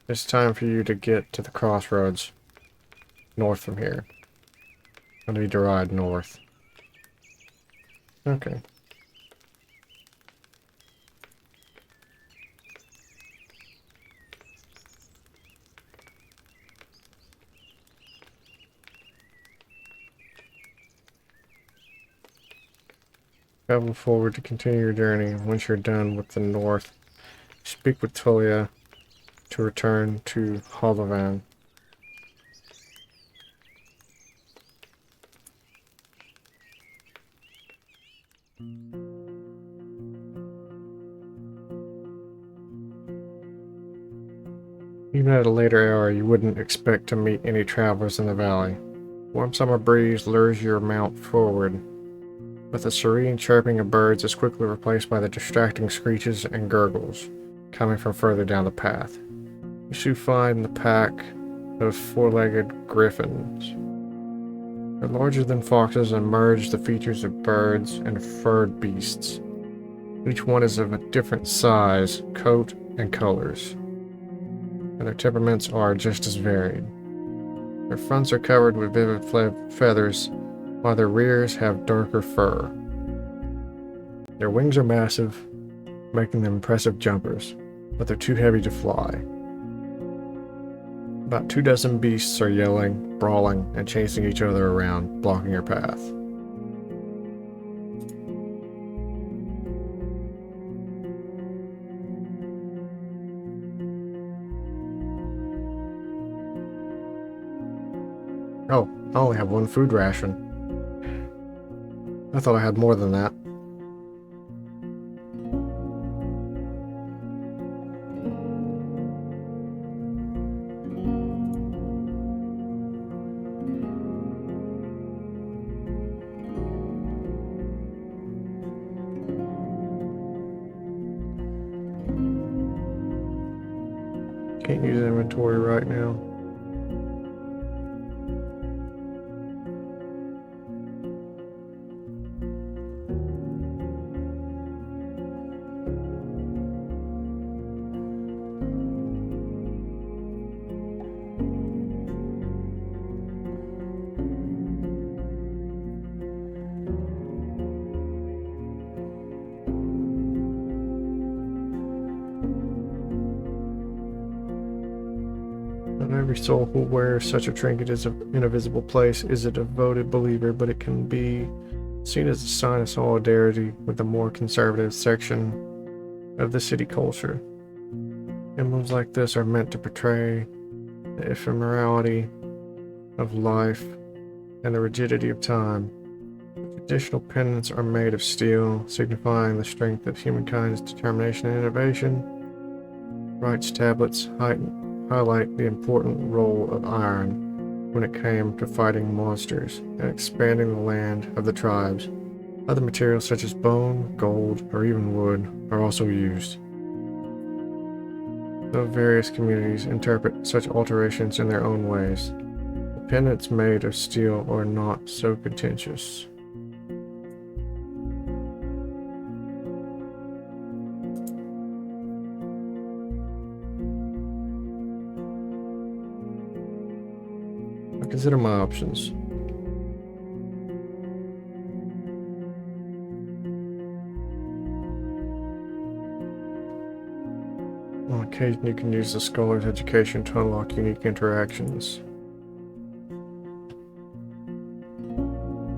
It's time for you to get to the crossroads. North from here. I need to ride north. Okay. Travel forward to continue your journey. Once you're done with the north, speak with Tulia to return to Holovan. Even at a later hour, you wouldn't expect to meet any travelers in the valley. Warm summer breeze lures your mount forward. but the serene chirping of birds is quickly replaced by the distracting screeches and gurgles coming from further down the path. You soon find the pack of four-legged griffins. They're larger than foxes and merge the features of birds and furred beasts. Each one is of a different size, coat, and colors, and their temperaments are just as varied. Their fronts are covered with vivid feathers, while their rears have darker fur. Their wings are massive, making them impressive jumpers, but they're too heavy to fly. About 24 beasts are yelling, brawling, and chasing each other around, blocking your path. Oh, I only have one food ration. I thought I had more than that. Can't use inventory right now. Not every soul who wears such a trinket in a visible place is a devoted believer, but it can be seen as a sign of solidarity with the more conservative section of the city culture. Emblems like this are meant to portray the ephemerality of life and the rigidity of time. The traditional pendants are made of steel, signifying the strength of humankind's determination and innovation. Rites tablets highlight the important role of iron when it came to fighting monsters and expanding the land of the tribes. Other materials such as bone, gold, or even wood are also used. Though various communities interpret such alterations in their own ways, the pendants made of steel are not so contentious. Consider my options. On occasion, you can use the Scholar's Education to unlock unique interactions.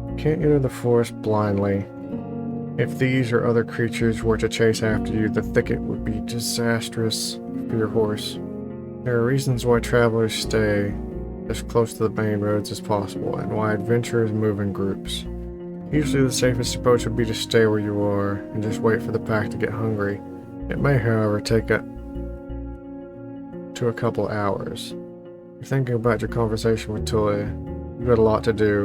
You can't enter the forest blindly. If these or other creatures were to chase after you, the thicket would be disastrous for your horse. There are reasons why travelers stay as close to the main roads as possible, and why adventurers move in groups. Usually the safest approach would be to stay where you are and just wait for the pack to get hungry. It may, however, take up to a couple hours. If you're thinking about your conversation with Toya, you've got a lot to do,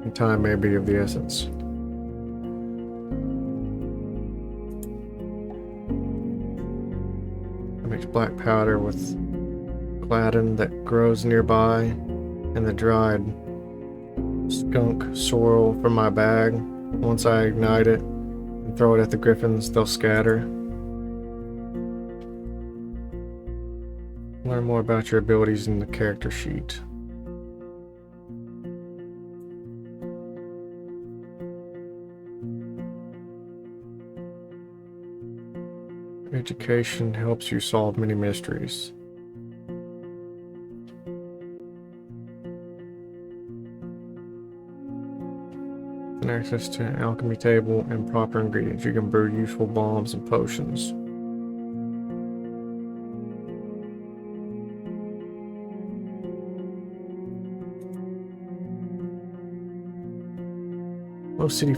and time may be of the essence. I mix black powder with gladden that grows nearby, and the dried skunk sorrel from my bag. Once I ignite it and throw it at the griffins, they'll scatter. Learn more about your abilities in the character sheet. Education helps you solve many mysteries. Access to an alchemy table and proper ingredients, you can brew useful bombs and potions. Most city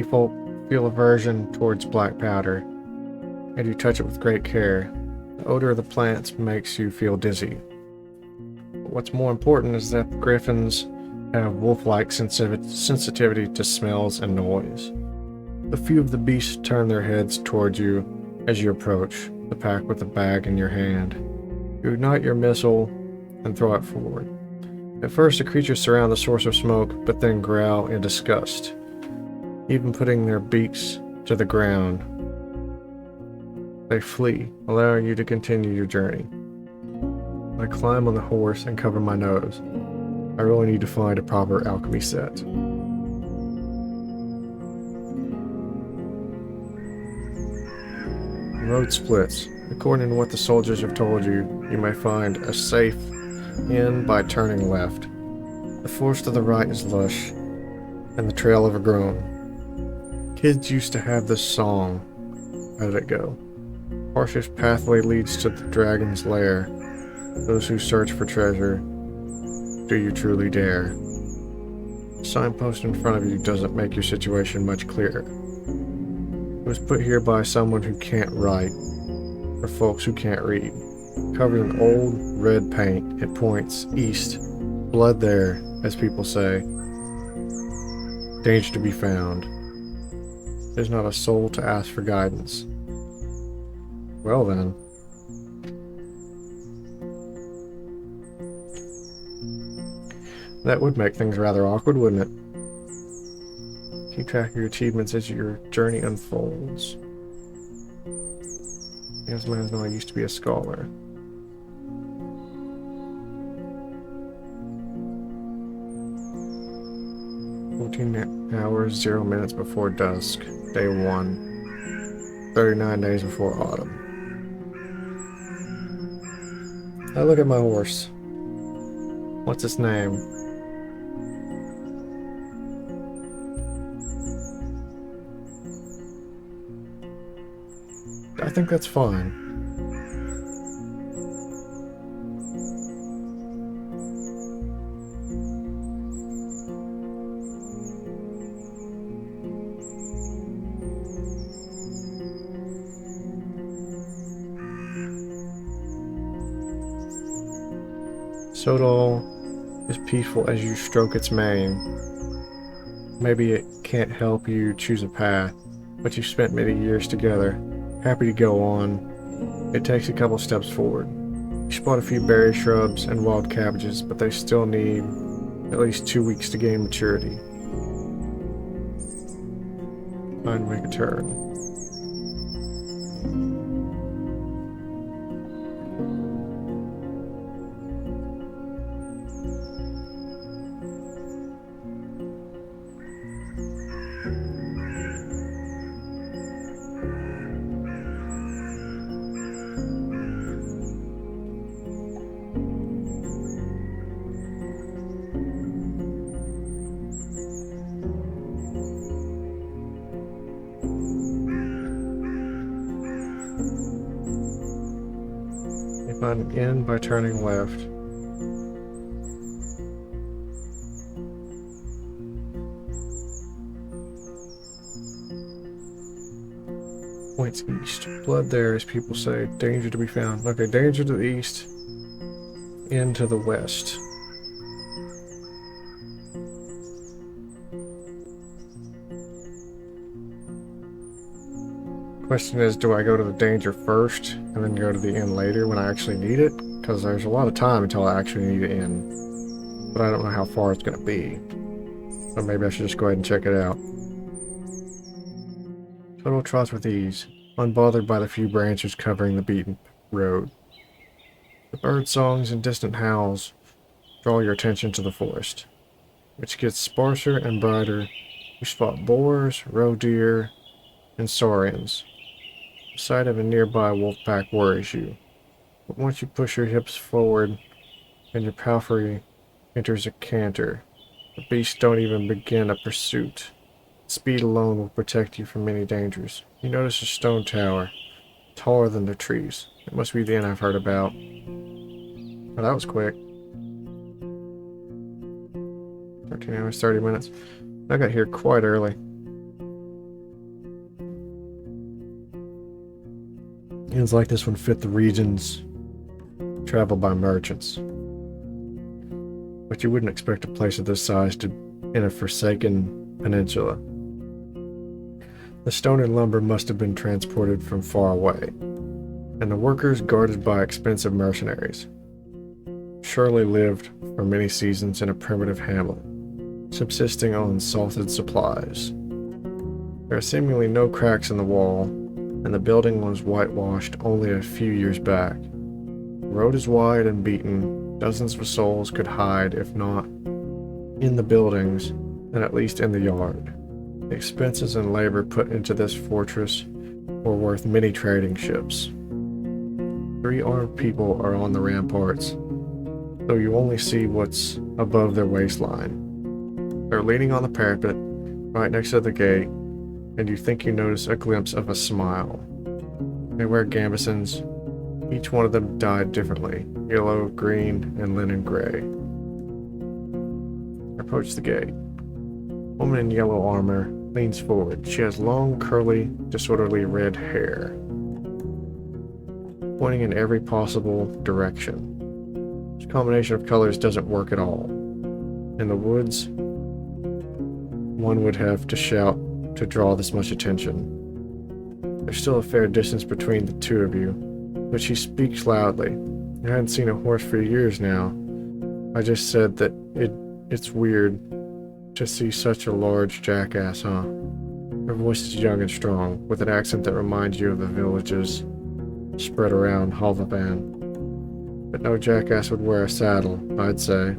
folk feel aversion towards black powder, and you touch it with great care. The odor of the plants makes you feel dizzy. But what's more important is that the griffins have wolf-like sensitivity to smells and noise. A few of the beasts turn their heads towards you as you approach, the pack with the bag in your hand. You ignite your missile and throw it forward. At first, the creatures surround the source of smoke, but then growl in disgust, even putting their beaks to the ground. They flee, allowing you to continue your journey. I climb on the horse and cover my nose. I really need to find a proper alchemy set. The road splits. According to what the soldiers have told you, you may find a safe inn by turning left. The forest to the right is lush, and the trail overgrown. Kids used to have this song. How did it go? Harshest pathway leads to the dragon's lair. Those who search for treasure, do you truly dare? The signpost in front of you doesn't make your situation much clearer. It was put here by someone who can't write, for folks who can't read. Covered in old red paint, it points east. Blood there, as people say. Danger to be found. There's not a soul to ask for guidance. Well then. That would make things rather awkward, wouldn't it? Keep track of your achievements as your journey unfolds. Yes, Masno, I used to be a scholar. Hours, 0 minutes before dusk. Day 1. 39 days before autumn. Now look at my horse. What's its name? I think that's fine. Sodal is peaceful as you stroke its mane. Maybe it can't help you choose a path, but you've spent many years together. Happy to go on. It takes a couple steps forward. You spot a few berry shrubs and wild cabbages, but they still need at least 2 weeks to gain maturity. Time to make a turn. Find an inn by turning left. Points east. Blood there, as people say. Danger to be found. Okay, danger to the east. Inn to the west. Question is, do I go to the danger first and then go to the inn later when I actually need it? Because there's a lot of time until I actually need an inn. But I don't know how far it's going to be. So maybe I should just go ahead and check it out. Total trots with ease, unbothered by the few branches covering the beaten road. The bird songs and distant howls draw your attention to the forest, which gets sparser and brighter. You spot boars, roe deer, and saurians. The sight of a nearby wolf pack worries you, but once you push your hips forward and your palfrey enters a canter, the beasts don't even begin a pursuit. Speed alone will protect you from many dangers. You notice a stone tower, taller than the trees. It must be the inn I've heard about. Oh, that was quick. 13 hours, 30 minutes. I got here quite early. Inns like this one fit the regions traveled by merchants. but you wouldn't expect a place of this size in a forsaken peninsula. The stone and lumber must have been transported from far away, and the workers guarded by expensive mercenaries surely lived for many seasons in a primitive hamlet, subsisting on salted supplies. There are seemingly no cracks in the wall, and the building was whitewashed only a few years back. The road is wide and beaten. Dozens of souls could hide, if not in the buildings, then at least in the yard. The expenses and labor put into this fortress were worth many trading ships. 3 armed people are on the ramparts, though you only see what's above their waistline. They're leaning on the parapet, right next to the gate, and you think you notice a glimpse of a smile. They wear gambesons. Each one of them dyed differently, yellow, green, and linen gray. Approach the gate. A woman in yellow armor leans forward. She has long, curly, disorderly red hair, pointing in every possible direction. This combination of colors doesn't work at all. In the woods, one would have to shout to draw this much attention. There's still a fair distance between the two of you, but she speaks loudly. I hadn't seen a horse for years now. I just said that it's weird to see such a large jackass, huh? Her voice is young and strong, with an accent that reminds you of the villages spread around Halvaban. But no jackass would wear a saddle, I'd say.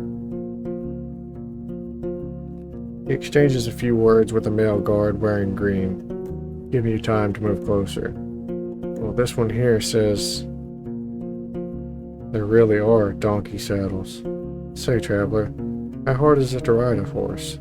He exchanges a few words with a male guard wearing green, giving you time to move closer. Well, this one here says there really are donkey saddles. Say, traveler, how hard is it to ride a horse?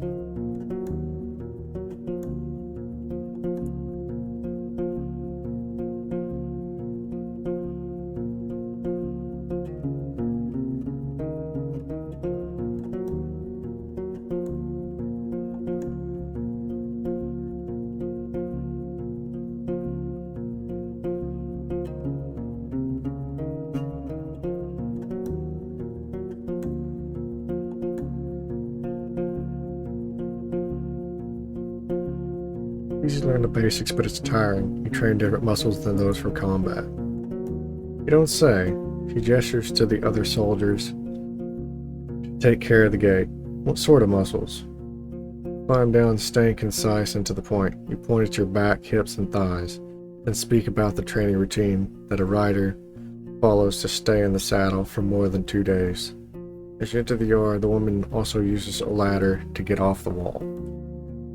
Easy to learn the basics, but it's tiring. You train different muscles than those for combat. You don't say. She gestures to the other soldiers to take care of the gate. What sort of muscles? Climb down, staying concise and to the point. You point at your back, hips, and thighs, then speak about the training routine that a rider follows to stay in the saddle for more than 2 days. As you enter the yard, the woman also uses a ladder to get off the wall,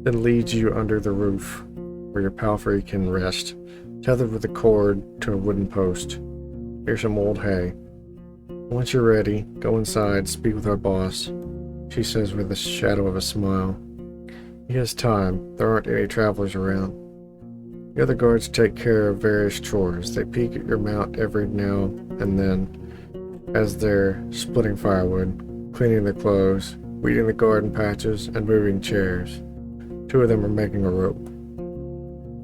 then leads you under the roof, where your palfrey can rest, tethered with a cord to a wooden post. Here's some old hay. Once you're ready, go inside, speak with our boss, she says with a shadow of a smile. He has time. There aren't any travelers around. The other guards take care of various chores. They peek at your mount every now and then as they're splitting firewood, cleaning their clothes, weeding the garden patches, and moving chairs. 2 of them are making a rope.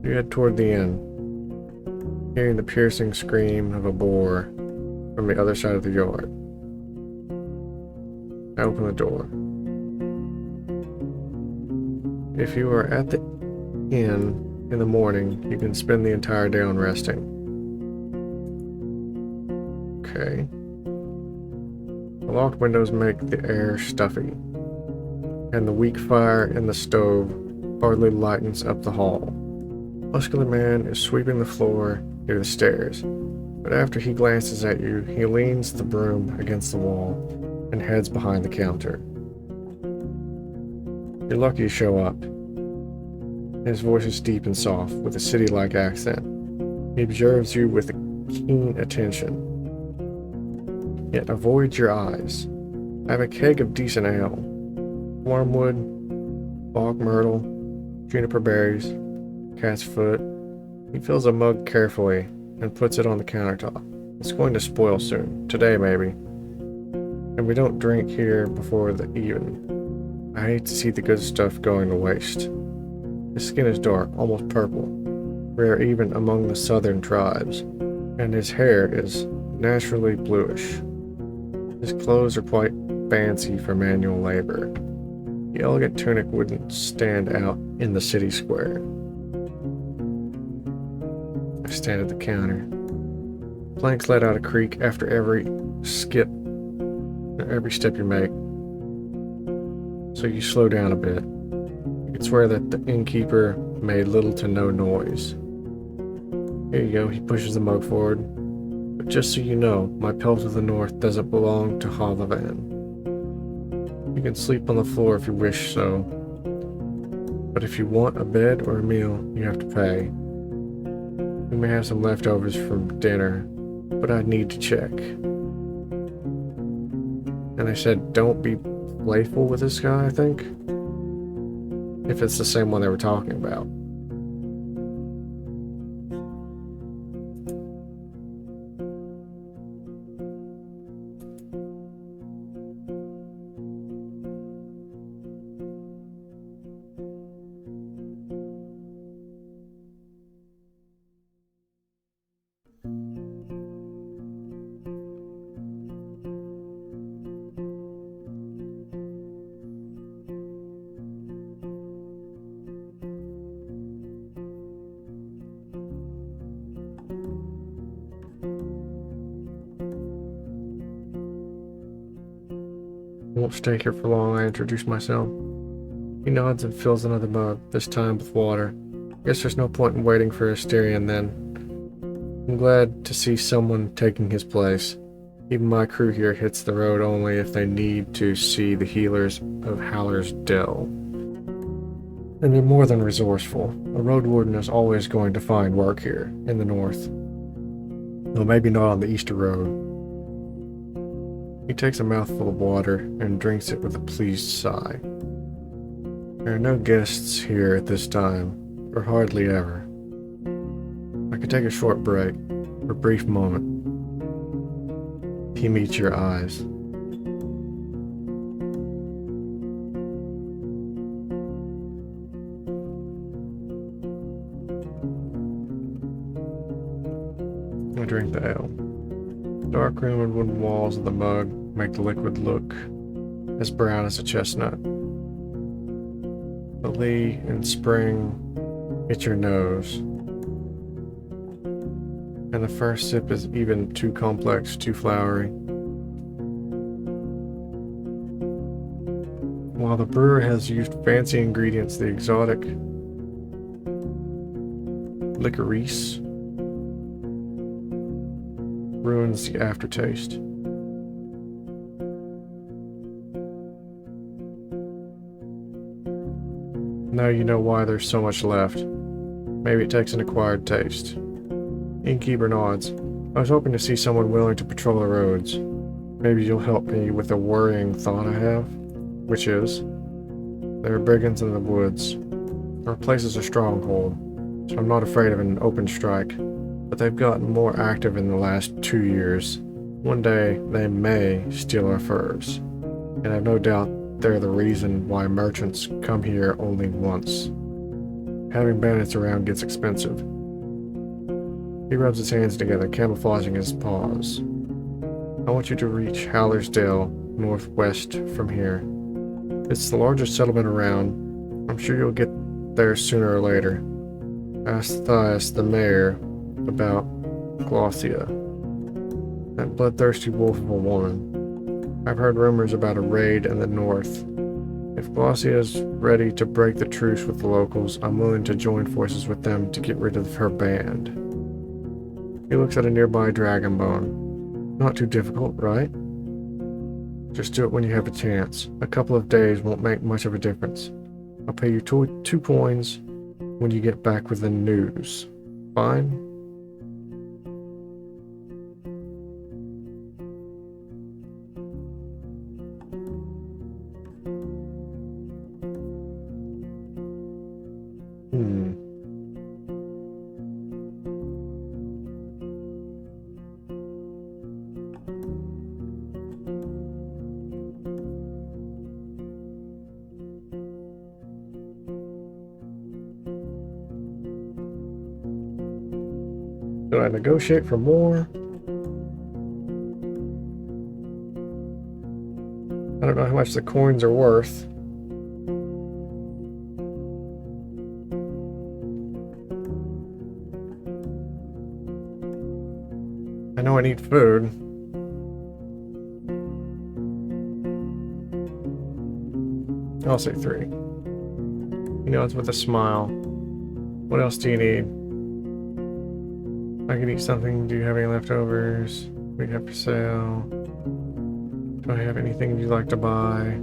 You head toward the inn, hearing the piercing scream of a boar from the other side of the yard. I open the door. If you are at the inn in the morning, you can spend the entire day on resting. Okay. The locked windows make the air stuffy, and the weak fire in the stove hardly lightens up the hall. Muscular man is sweeping the floor near the stairs, but after he glances at you, he leans the broom against the wall and heads behind the counter. You're lucky to show up. His voice is deep and soft, with a city-like accent. He observes you with keen attention, yet avoids your eyes. I have a keg of decent ale. Wormwood, bog myrtle, juniper berries, cat's foot. He fills a mug carefully and puts it on the countertop. It's going to spoil soon. Today, maybe. And we don't drink here before the even. I hate to see the good stuff going to waste. His skin is dark, almost purple, rare even among the southern tribes, and his hair is naturally bluish. His clothes are quite fancy for manual labor. The elegant tunic wouldn't stand out in the city square. I stand at the counter. Planks let out a creak after every step you make. So you slow down a bit. You can swear that the innkeeper made little to no noise. Here you go, he pushes the mug forward. But just so you know, my Pelt of the North doesn't belong to Halavan. You can sleep on the floor if you wish so. But if you want a bed or a meal, you have to pay. We may have some leftovers from dinner, but I'd need to check. And I said, don't be playful with this guy, I think. If it's the same one they were talking about. I won't stay here for long, I introduce myself. He nods and fills another mug, this time with water. Guess there's no point in waiting for Asterion then. I'm glad to see someone taking his place. Even my crew here hits the road only if they need to see the healers of Haller's Dell. And they're more than resourceful. A road warden is always going to find work here, in the north. Though maybe not on the Easter Road. He takes a mouthful of water and drinks it with a pleased sigh. There are no guests here at this time, or hardly ever. I could take a short break, for a brief moment. He meets your eyes. I drink the ale. Dark room and wooden walls of the mug make the liquid look as brown as a chestnut. The Lee in spring hits your nose. And the first sip is even too complex, too flowery. While the brewer has used fancy ingredients, the exotic licorice ruins the aftertaste. Now you know why there's so much left. Maybe it takes an acquired taste. Innkeeper nods. I was hoping to see someone willing to patrol the roads. Maybe you'll help me with a worrying thought I have, which is, there are brigands in the woods. Our place is a stronghold, so I'm not afraid of an open strike. But they've gotten more active in the last 2 years. One day, they may steal our furs. And I've no doubt they're the reason why merchants come here only once. Having bandits around gets expensive. He rubs his hands together, camouflaging his paws. I want you to reach Haller's Dale, northwest from here. It's the largest settlement around. I'm sure you'll get there sooner or later. Ask Thias, the mayor, about Glossia, that bloodthirsty wolf of a woman. I've heard rumors about a raid in the north. If Glossia is ready to break the truce with the locals, I'm willing to join forces with them to get rid of her band. He looks at a nearby dragon bone. Not too difficult, right? Just do it when you have a chance. A couple of days won't make much of a difference. I'll pay you two coins when you get back with the news. Fine? Do I negotiate for more? I don't know how much the coins are worth. I know I need food. I'll say 3. You know, it's with a smile. What else do you need? I can eat something. Do you have any leftovers? We have for sale. Do I have anything you'd like to buy?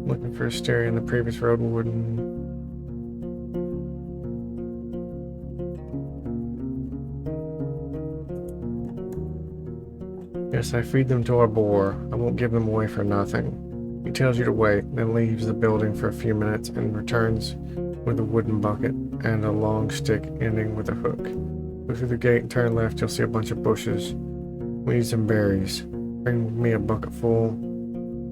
Looking for a stereo in the previous Roadwarden. Yes, I feed them to our boar. I won't give them away for nothing. He tells you to wait, then leaves the building for a few minutes and returns with a wooden bucket and a long stick ending with a hook. Go through the gate and turn left, you'll see a bunch of bushes. We need some berries. Bring me a bucket full.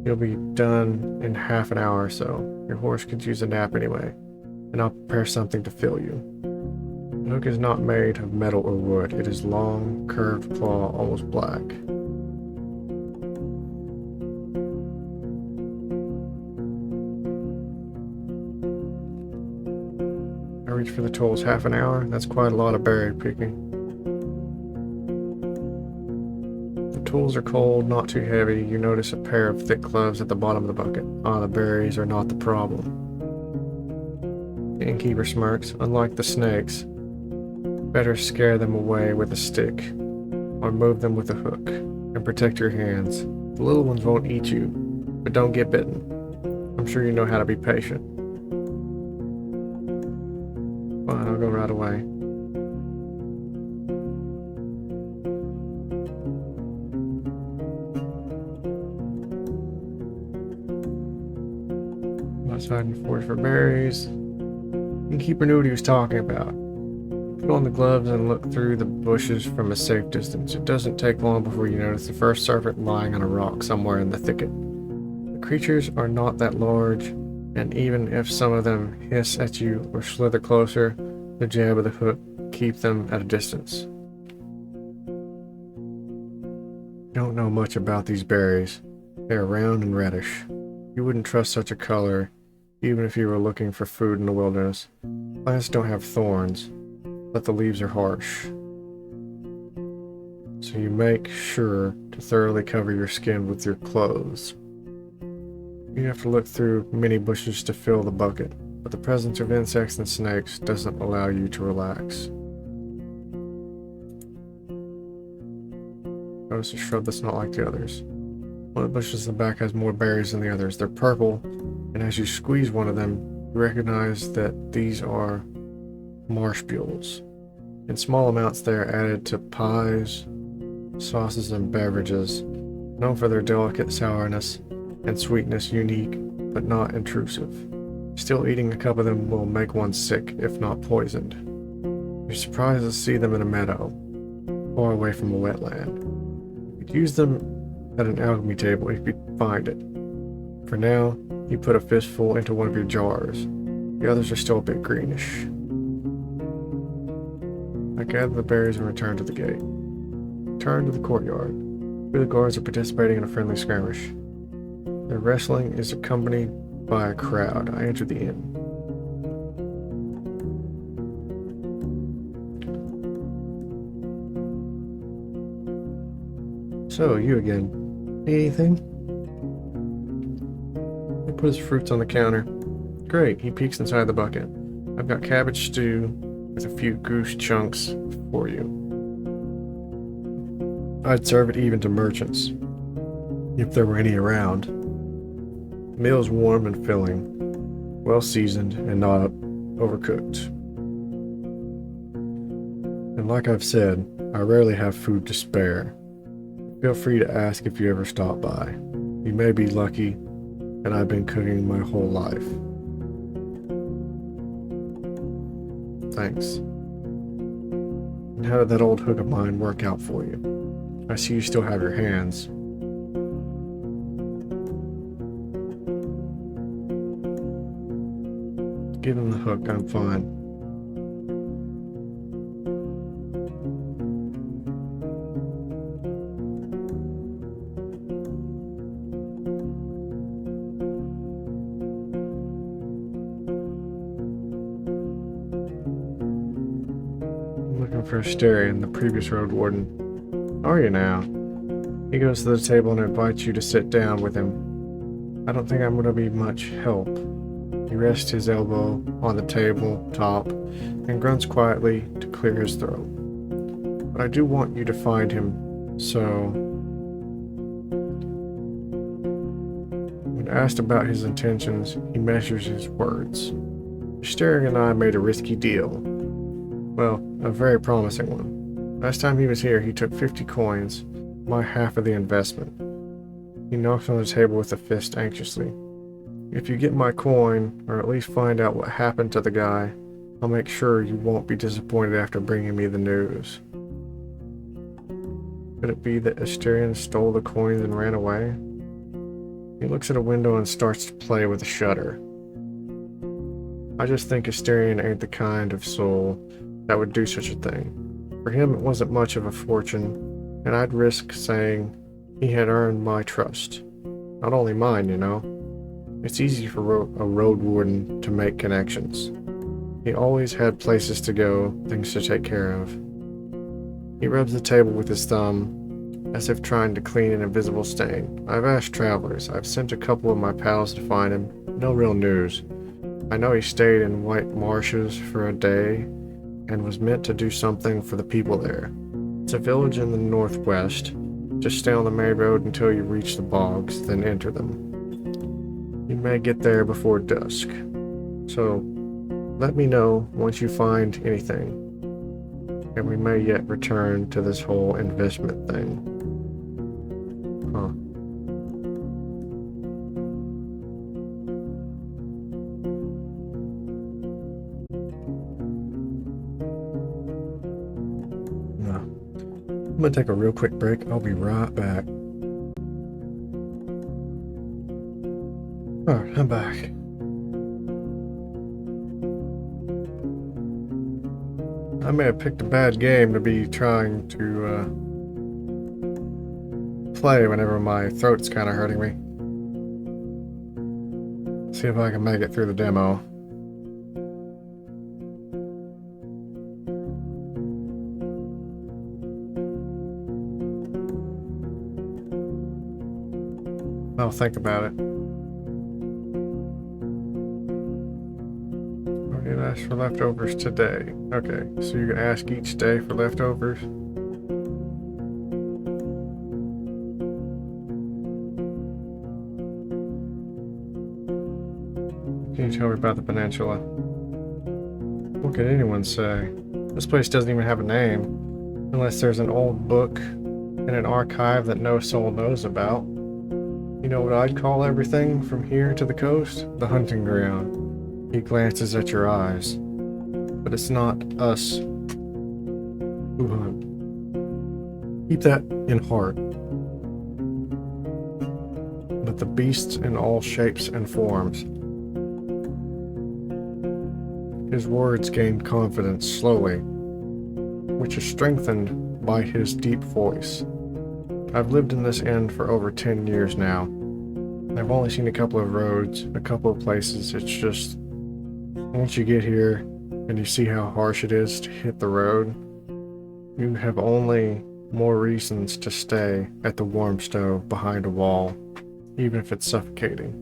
You'll be done in half an hour or so. Your horse could use a nap anyway, and I'll prepare something to fill you. The hook is not made of metal or wood. It is long, curved claw, almost black. I reach for the tools. Half an hour? That's quite a lot of berry picking. The tools are cold, not too heavy. You notice a pair of thick gloves at the bottom of the bucket. Ah, the berries are not the problem. The innkeeper smirks. Unlike the snakes, better scare them away with a stick, or move them with a hook, and protect your hands. The little ones won't eat you, but don't get bitten. I'm sure you know how to be patient. Fine, I'll go right away. Outside and forage for berries. Innkeeper knew what he was talking about. Put on the gloves and look through the bushes from a safe distance. It doesn't take long before you notice the first serpent lying on a rock somewhere in the thicket. The creatures are not that large, and even if some of them hiss at you or slither closer, the jab of the hook keep them at a distance. You don't know much about these berries. They are round and reddish. You wouldn't trust such a color, even if you were looking for food in the wilderness. Plants don't have thorns, but the leaves are harsh. So you make sure to thoroughly cover your skin with your clothes. You have to look through many bushes to fill the bucket, but the presence of insects and snakes doesn't allow you to relax. Notice a shrub that's not like the others. One of the bushes in the back has more berries than the others. They're purple, and as you squeeze one of them, you recognize that these are marshmallows. In small amounts, they are added to pies, sauces, and beverages, known for their delicate sourness and sweetness, unique but not intrusive. Still, eating a cup of them will make one sick, if not poisoned. You're surprised to see them in a meadow, far away from a wetland. You could use them at an alchemy table if you find it. For now, you put a fistful into one of your jars. The others are still a bit greenish. I gather the berries and return to the gate. Turn to the courtyard. Two of the guards are participating in a friendly skirmish. Their wrestling is accompanied by a crowd. I enter the inn. So, you again. Need anything? He puts his fruits on the counter. Great, he peeks inside the bucket. I've got cabbage stew with a few goose chunks for you. I'd serve it even to merchants, if there were any around. The meal is warm and filling, well seasoned and not overcooked. And like I've said, I rarely have food to spare. Feel free to ask if you ever stop by. You may be lucky, and I've been cooking my whole life. Thanks. And how did that old hook of mine work out for you? I see you still have your hands. Give him the hook, I'm fine. looking for Asterion, the previous road warden. Are you now? He goes to the table and invites you to sit down with him. I don't think I'm going to be much help. He rests his elbow on the table top and grunts quietly to clear his throat. But I do want you to find him, so... When asked about his intentions, he measures his words. Asterion and I made a risky deal. Well, a very promising one. Last time he was here, he took 50 coins, my half of the investment. He knocks on the table with a fist anxiously. If you get my coin, or at least find out what happened to the guy, I'll make sure you won't be disappointed after bringing me the news. Could it be that Asterion stole the coins and ran away? He looks at a window and starts to play with a shutter. I just think Asterion ain't the kind of soul that would do such a thing. For him, it wasn't much of a fortune, and I'd risk saying he had earned my trust. Not only mine, you know. It's easy for a road warden to make connections. He always had places to go, things to take care of. He rubs the table with his thumb, as if trying to clean an invisible stain. I've asked travelers. I've sent a couple of my pals to find him. No real news. I know he stayed in White Marshes for a day and was meant to do something for the people there. It's a village in the northwest. Just stay on the main road until you reach the bogs, then enter them. You may get there before dusk. So, let me know once you find anything. And we may yet return to this whole investment thing. Huh. No. I'm gonna take a real quick break. I'll be right back. Alright, I'm back. I may have picked a bad game to be trying to play whenever my throat's kind of hurting me. See if I can make it through the demo. I'll think about it. Ask for leftovers today. Okay, so you can ask each day for leftovers. Can you tell me about the peninsula? What could anyone say? This place doesn't even have a name, unless there's an old book in an archive that no soul knows about. You know what I'd call everything from here to the coast? The hunting ground. He glances at your eyes. But it's not us who hunt. Keep that in heart. But the beasts in all shapes and forms. His words gained confidence slowly, which is strengthened by his deep voice. I've lived in this inn for over 10 years now. I've only seen a couple of roads, a couple of places. It's just... once you get here, and you see how harsh it is to hit the road, you have only more reasons to stay at the warm stove behind a wall, even if it's suffocating.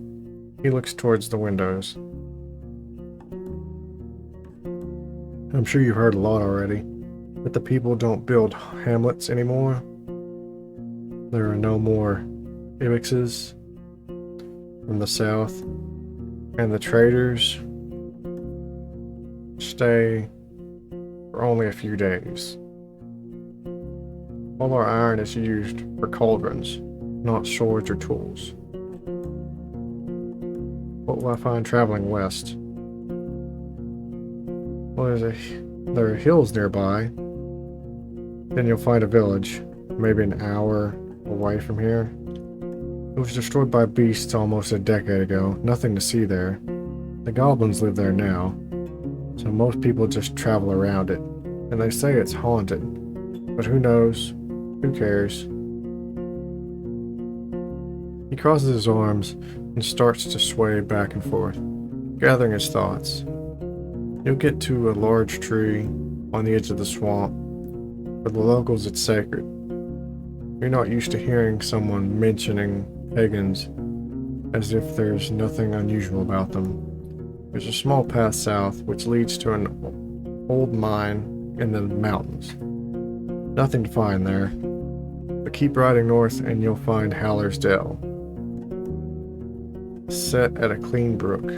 He looks towards the windows. I'm sure you've heard a lot already, that the people don't build hamlets anymore. There are no more Emyrises from the south, and the traders stay for only a few days. All our iron is used for cauldrons, not swords or tools. What will I find traveling west? Well, there are hills nearby. Then you'll find a village, maybe an hour away from here. It was destroyed by beasts almost a decade ago. Nothing to see there. The goblins live there now. So most people just travel around it, and they say it's haunted. But who knows? Who cares? He crosses his arms and starts to sway back and forth, gathering his thoughts. You'll get to a large tree on the edge of the swamp, For the locals, it's sacred. You're not used to hearing someone mentioning pagans as if there's nothing unusual about them. There's a small path south which leads to an old mine in the mountains. Nothing to find there, but keep riding north and you'll find Howler's Dell, set at a clean brook.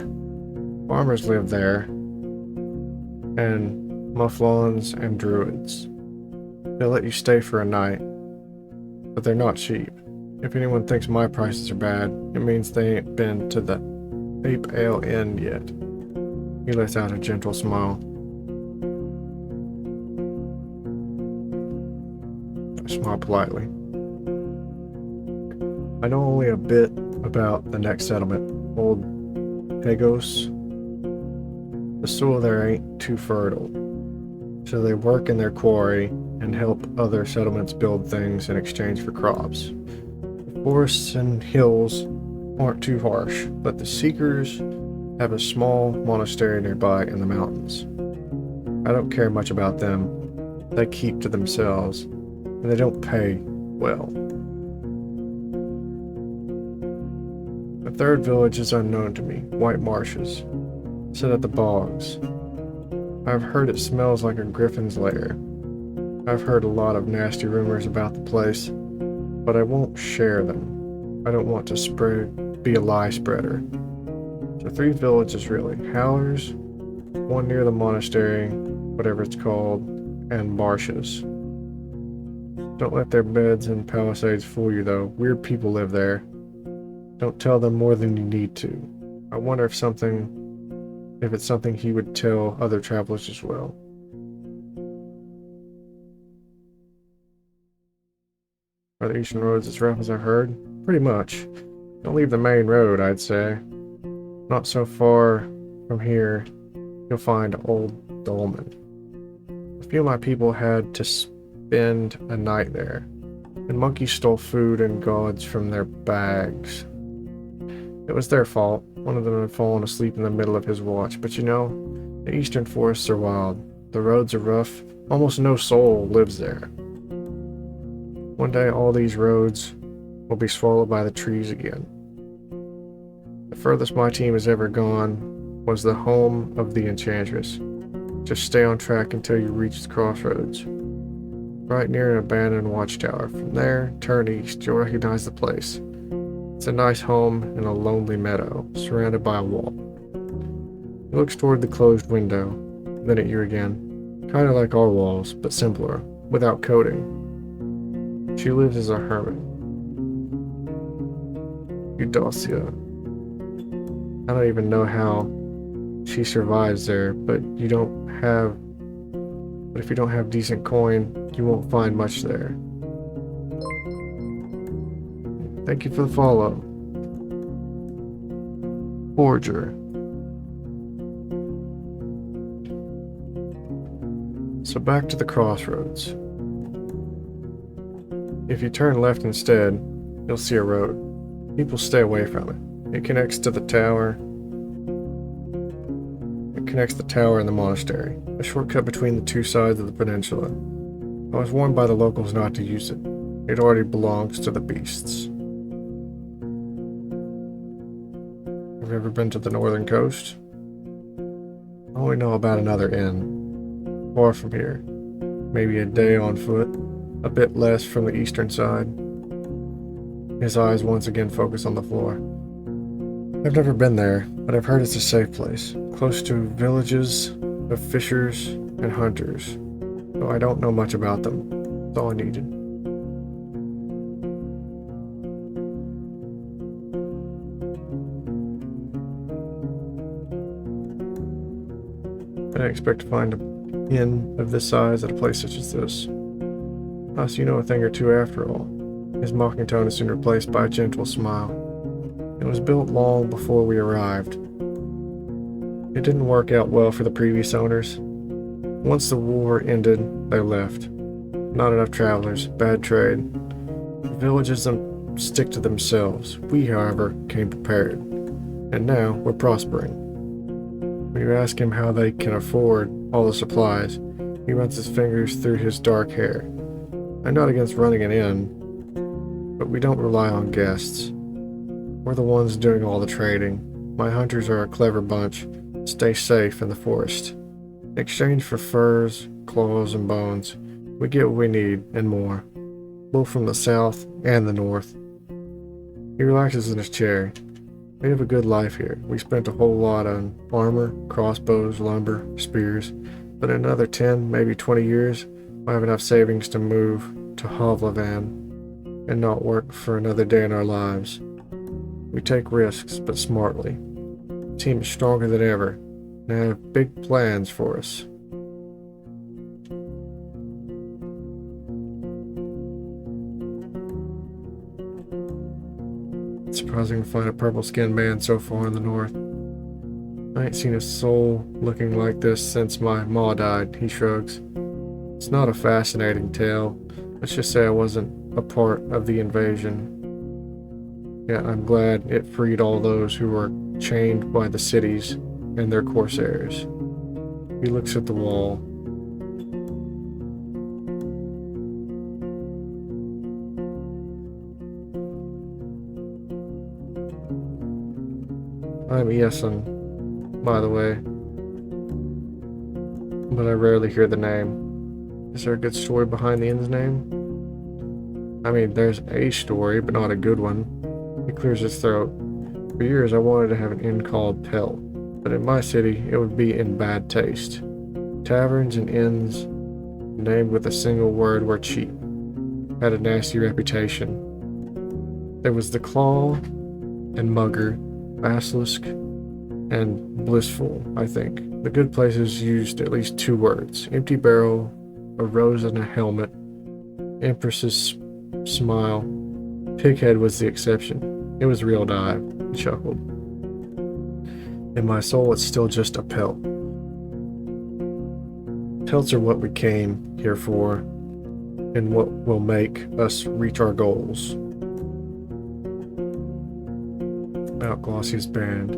Farmers live there, and Mufflons and druids. They'll let you stay for a night, but they're not cheap. If anyone thinks my prices are bad, it means they ain't been to the Ape Ale Inn yet. He lets out a gentle smile. I smile politely. I know only a bit about the next settlement, Old Pagos. The soil there ain't too fertile, so they work in their quarry and help other settlements build things in exchange for crops. The forests and hills aren't too harsh, but the Seekers have a small monastery nearby in the mountains. I don't care much about them. They keep to themselves, and they don't pay well. The third village is unknown to me, White Marshes, set at the bogs. I've heard it smells like a griffin's lair. I've heard a lot of nasty rumors about the place, but I won't share them. I don't want to be a lie spreader. So 3 villages really. Howler's, one near the monastery, whatever it's called, and Marshes. Don't let their beds and palisades fool you though. Weird people live there. Don't tell them more than you need to. I wonder if it's something he would tell other travelers as well. Are the eastern roads as rough as I've heard? Pretty much. Don't leave the main road, I'd say. Not so far from here, you'll find Old Dolmen. A few of my people had to spend a night there, and monkeys stole food and gods from their bags. It was their fault. One of them had fallen asleep in the middle of his watch, but you know, the eastern forests are wild. The roads are rough. Almost no soul lives there. One day all these roads will be swallowed by the trees again. The furthest my team has ever gone was the home of the Enchantress. Just stay on track until you reach the crossroads. Right near an abandoned watchtower. From there, turn east. You'll recognize the place. It's a nice home in a lonely meadow, surrounded by a wall. He looks toward the closed window, then at you again. Kinda like our walls, but simpler, without coating. She lives as a hermit. Eudocia. I don't even know how she survives there, but if you don't have decent coin, you won't find much there. Thank you for the follow. Forger. So back to the crossroads. If you turn left instead, you'll see a road. People stay away from it. It connects the tower and the monastery, a shortcut between the two sides of the peninsula. I was warned by the locals not to use it. It already belongs to the beasts. Have you ever been to the northern coast? I only know about another inn, far from here. Maybe a day on foot, a bit less from the eastern side. His eyes once again focus on the floor. I've never been there, but I've heard it's a safe place, close to villages of fishers and hunters, though I don't know much about them. That's all I needed. I didn't expect to find an inn of this size at a place such as this. So you know a thing or two after all. His mocking tone is soon replaced by a gentle smile. It was built long before we arrived. It didn't work out well for the previous owners. Once the war ended, they left. Not enough travelers, bad trade. The villages stick to themselves. We, however, came prepared. And now we're prospering. When you ask him how they can afford all the supplies, he runs his fingers through his dark hair. I'm not against running an inn, but we don't rely on guests. We're the ones doing all the trading. My hunters are a clever bunch. Stay safe in the forest. In exchange for furs, claws, and bones, we get what we need and more, both from the south and the north. He relaxes in his chair. We have a good life here. We spent a whole lot on armor, crossbows, lumber, spears, but in another 10, maybe 20 years, we'll have enough savings to move to Hovlavan and not work for another day in our lives. We take risks, but smartly. The team is stronger than ever, and I have big plans for us. It's surprising to find a purple-skinned man so far in the north. I ain't seen a soul looking like this since my ma died, he shrugs. It's not a fascinating tale. Let's just say I wasn't a part of the invasion. Yet I'm glad it freed all those who were chained by the cities and their corsairs. He looks at the wall. I'm Iason, by the way, but I rarely hear the name. Is there a good story behind the inn's name? I mean, there's a story, but not a good one. He clears his throat. For years I wanted to have an inn called Pell, but in my city it would be in bad taste. Taverns and inns named with a single word were cheap, had a nasty reputation. There was the Claw and Mugger, Basilisk, and Blissful, I think. The good places used at least 2 words: empty barrel, a rose in a helmet, Empress's smile. Pighead was the exception. It was real dive, he chuckled. In my soul, it's still just a pelt. Pelts are what we came here for, and what will make us reach our goals. About Glossy's band.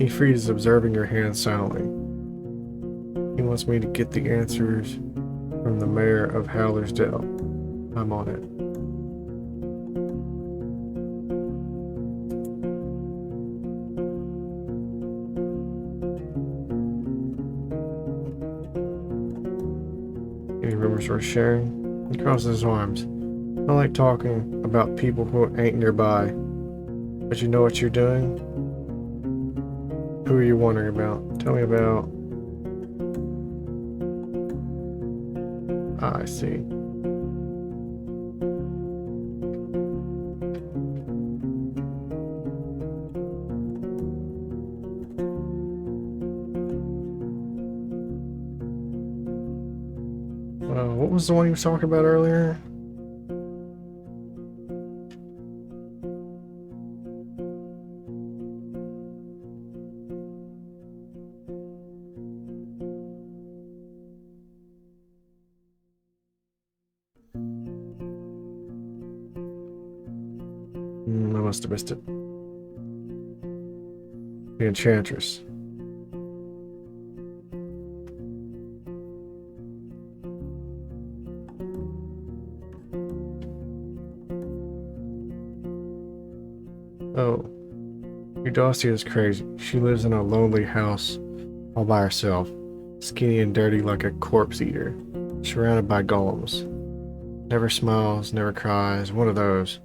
He freezes, observing your hand silently. He wants me to get the answers from the mayor of Howler's Dell. I'm on it. Any rumors worth sharing? He crosses his arms. I like talking about people who ain't nearby. But you know what you're doing? Who are you wondering about? Tell me about... I see. What was the one you was talking about earlier? I must have missed it. The Enchantress. Oh, Eudocia is crazy. She lives in a lonely house all by herself, skinny and dirty like a corpse eater, surrounded by golems. Never smiles, never cries, one of those.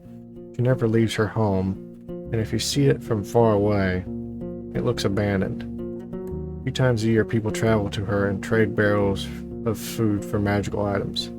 She never leaves her home, and if you see it from far away, it looks abandoned. A few times a year people travel to her and trade barrels of food for magical items.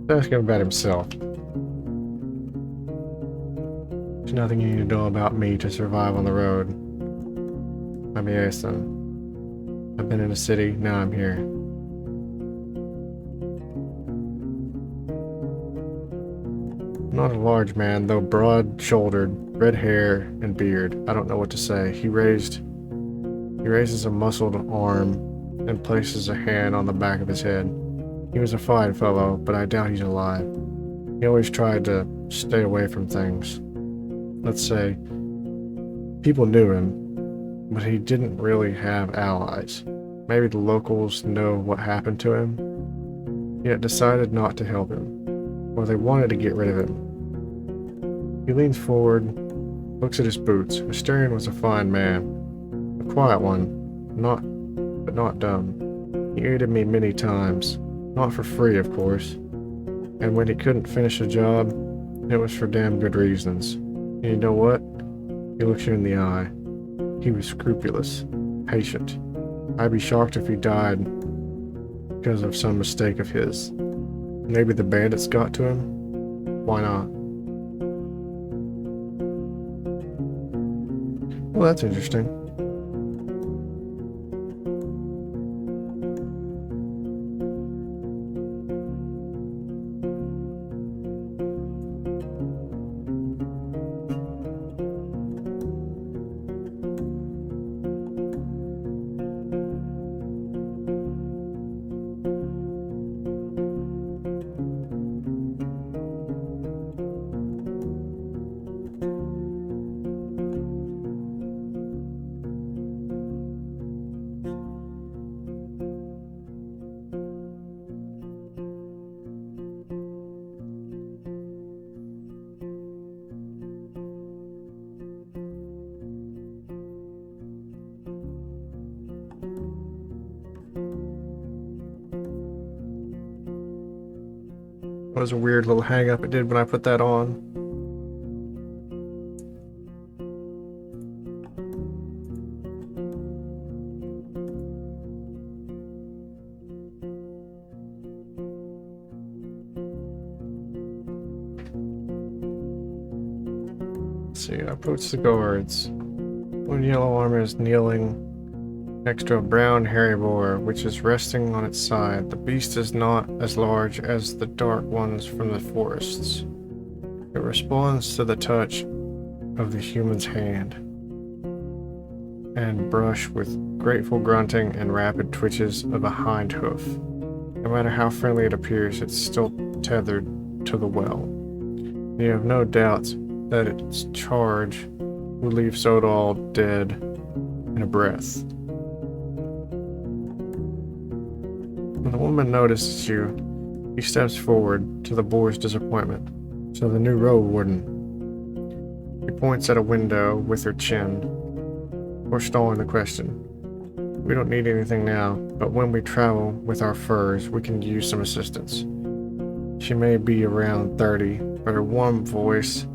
Ask him about himself. There's nothing you need to know about me to survive on the road. I'm Iason. I've been in a city, now I'm here. Not a large man, though broad-shouldered, red hair and beard. I don't know what to say. He raises a muscled arm and places a hand on the back of his head. He was a fine fellow, but I doubt he's alive. He always tried to stay away from things. Let's say, people knew him, but he didn't really have allies. Maybe the locals know what happened to him, yet decided not to help him, or they wanted to get rid of him. He leans forward, looks at his boots. Mysterion was a fine man, a quiet one, but not dumb. He aided me many times, not for free, of course, and when he couldn't finish a job, it was for damn good reasons. And you know what? He looks you in the eye. He was scrupulous, patient. I'd be shocked if he died because of some mistake of his. Maybe the bandits got to him? Why not? Well, that's interesting. That was a weird little hang up it did when I put that on. Let's see, I approach the guards. One yellow armor is kneeling next to a brown hairy boar, which is resting on its side. The beast is not as large as the dark ones from the forests. It responds to the touch of the human's hand and brush with grateful grunting and rapid twitches of a hind hoof. No matter how friendly it appears, it's still tethered to the well. You have no doubts that its charge will leave Sodal dead in a breath. When the woman notices you, he steps forward to the boar's disappointment. So the new Roadwarden. He points at a window with her chin, forestalling the question. We don't need anything now, but when we travel with our furs, we can use some assistance. She may be around 30, but her warm voice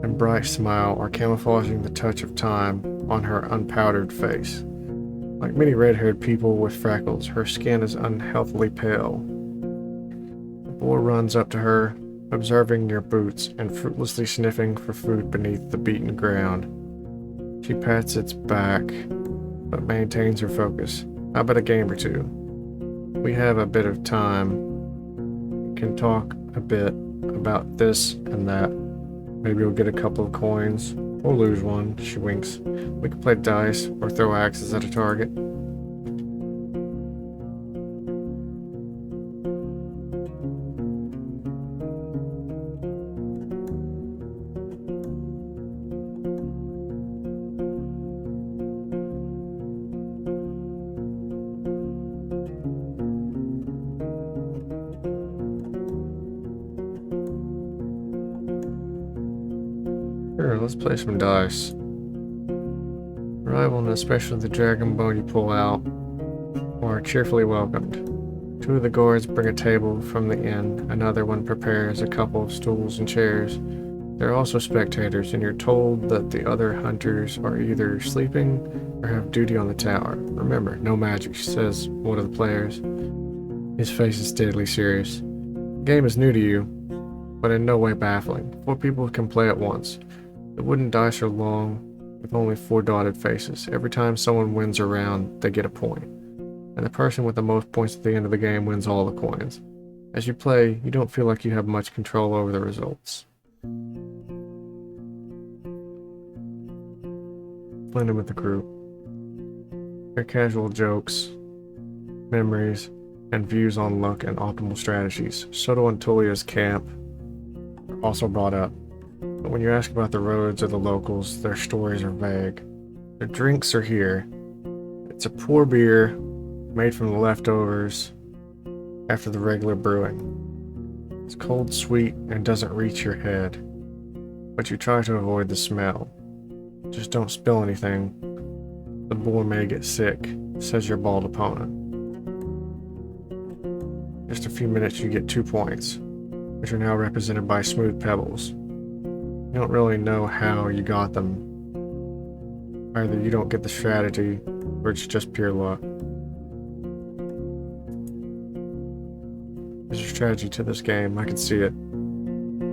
and bright smile are camouflaging the touch of time on her unpowdered face. Like many red-haired people with freckles, her skin is unhealthily pale. The boar runs up to her, observing your boots and fruitlessly sniffing for food beneath the beaten ground. She pats its back, but maintains her focus. How about a game or two? We have a bit of time. We can talk a bit about this and that. Maybe we'll get a couple of coins. Or lose one, she winks. We can play dice or throw axes at a target. Sure, let's play some dice. Arrival and especially the dragon bone you pull out are cheerfully welcomed. Two of the guards bring a table from the inn, another one prepares a couple of stools and chairs. There are also spectators, and you're told that the other hunters are either sleeping or have duty on the tower. Remember, no magic, says one of the players. His face is deadly serious. The game is new to you, but in no way baffling. 4 people can play at once. The wooden dice are long, with only 4 dotted faces. Every time someone wins a round, they get a point. And the person with the most points at the end of the game wins all the coins. As you play, you don't feel like you have much control over the results. blending with the group. Their casual jokes, memories, and views on luck and optimal strategies. Soto and Tullia's camp are also brought up, but when you ask about the roads or the locals, their stories are vague. Their drinks are here. It's a poor beer made from the leftovers after the regular brewing. It's cold, sweet, and doesn't reach your head, but you try to avoid the smell. Just don't spill anything. The boar may get sick, says your bald opponent. Just a few minutes you get 2 points, which are now represented by smooth pebbles. You don't really know how you got them. Either you don't get the strategy, or it's just pure luck. There's a strategy to this game, I can see it.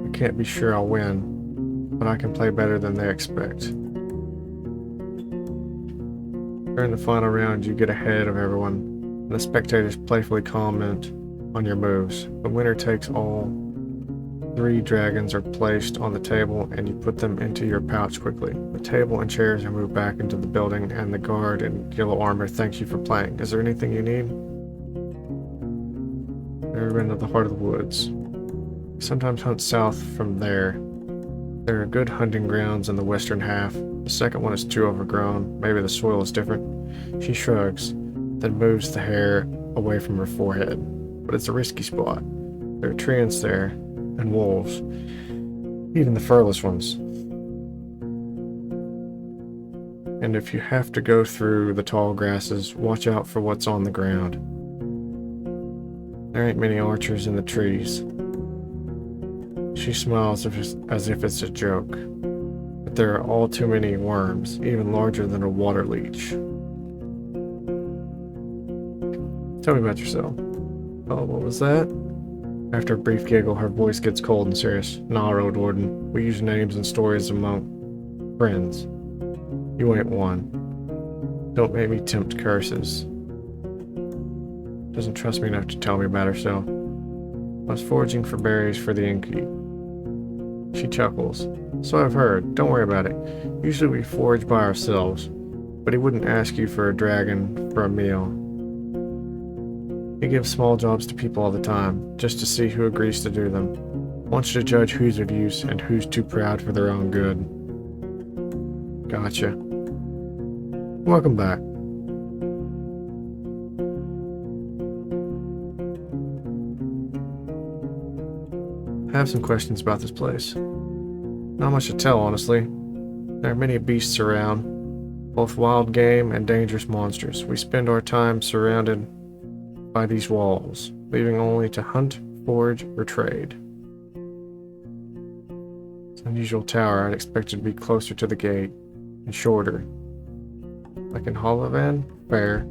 I can't be sure I'll win, but I can play better than they expect. During the final round, you get ahead of everyone, and the spectators playfully comment on your moves. The winner takes all. 3 dragons are placed on the table, and you put them into your pouch quickly. The table and chairs are moved back into the building, and the guard in yellow armor thanks you for playing. Is there anything you need? We're into the heart of the woods. We sometimes hunt south from there. There are good hunting grounds in the western half. The second one is too overgrown. Maybe the soil is different. She shrugs, then moves the hair away from her forehead. But it's a risky spot. There are treants there, and wolves. Even the furless ones. And if you have to go through the tall grasses, watch out for what's on the ground. There ain't many archers in the trees. She smiles as if it's a joke. But there are all too many worms, even larger than a water leech. Tell me about yourself. Oh, what was that? After a brief giggle, her voice gets cold and serious. Nah, Roadwarden. We use names and stories among friends. You ain't one. Don't make me tempt curses. Doesn't trust me enough to tell me about herself. I was foraging for berries for the innkeep. She chuckles. So I've heard. Don't worry about it. Usually we forage by ourselves, but he wouldn't ask you for a dragon for a meal. He gives small jobs to people all the time, just to see who agrees to do them. Wants you to judge who's of use and who's too proud for their own good. Gotcha. Welcome back. I have some questions about this place. Not much to tell, honestly. There are many beasts around, both wild game and dangerous monsters. We spend our time surrounded by these walls, leaving only to hunt, forage, or trade. It's an unusual tower. I'd expect it to be closer to the gate and shorter. Like in Holovan? Fair.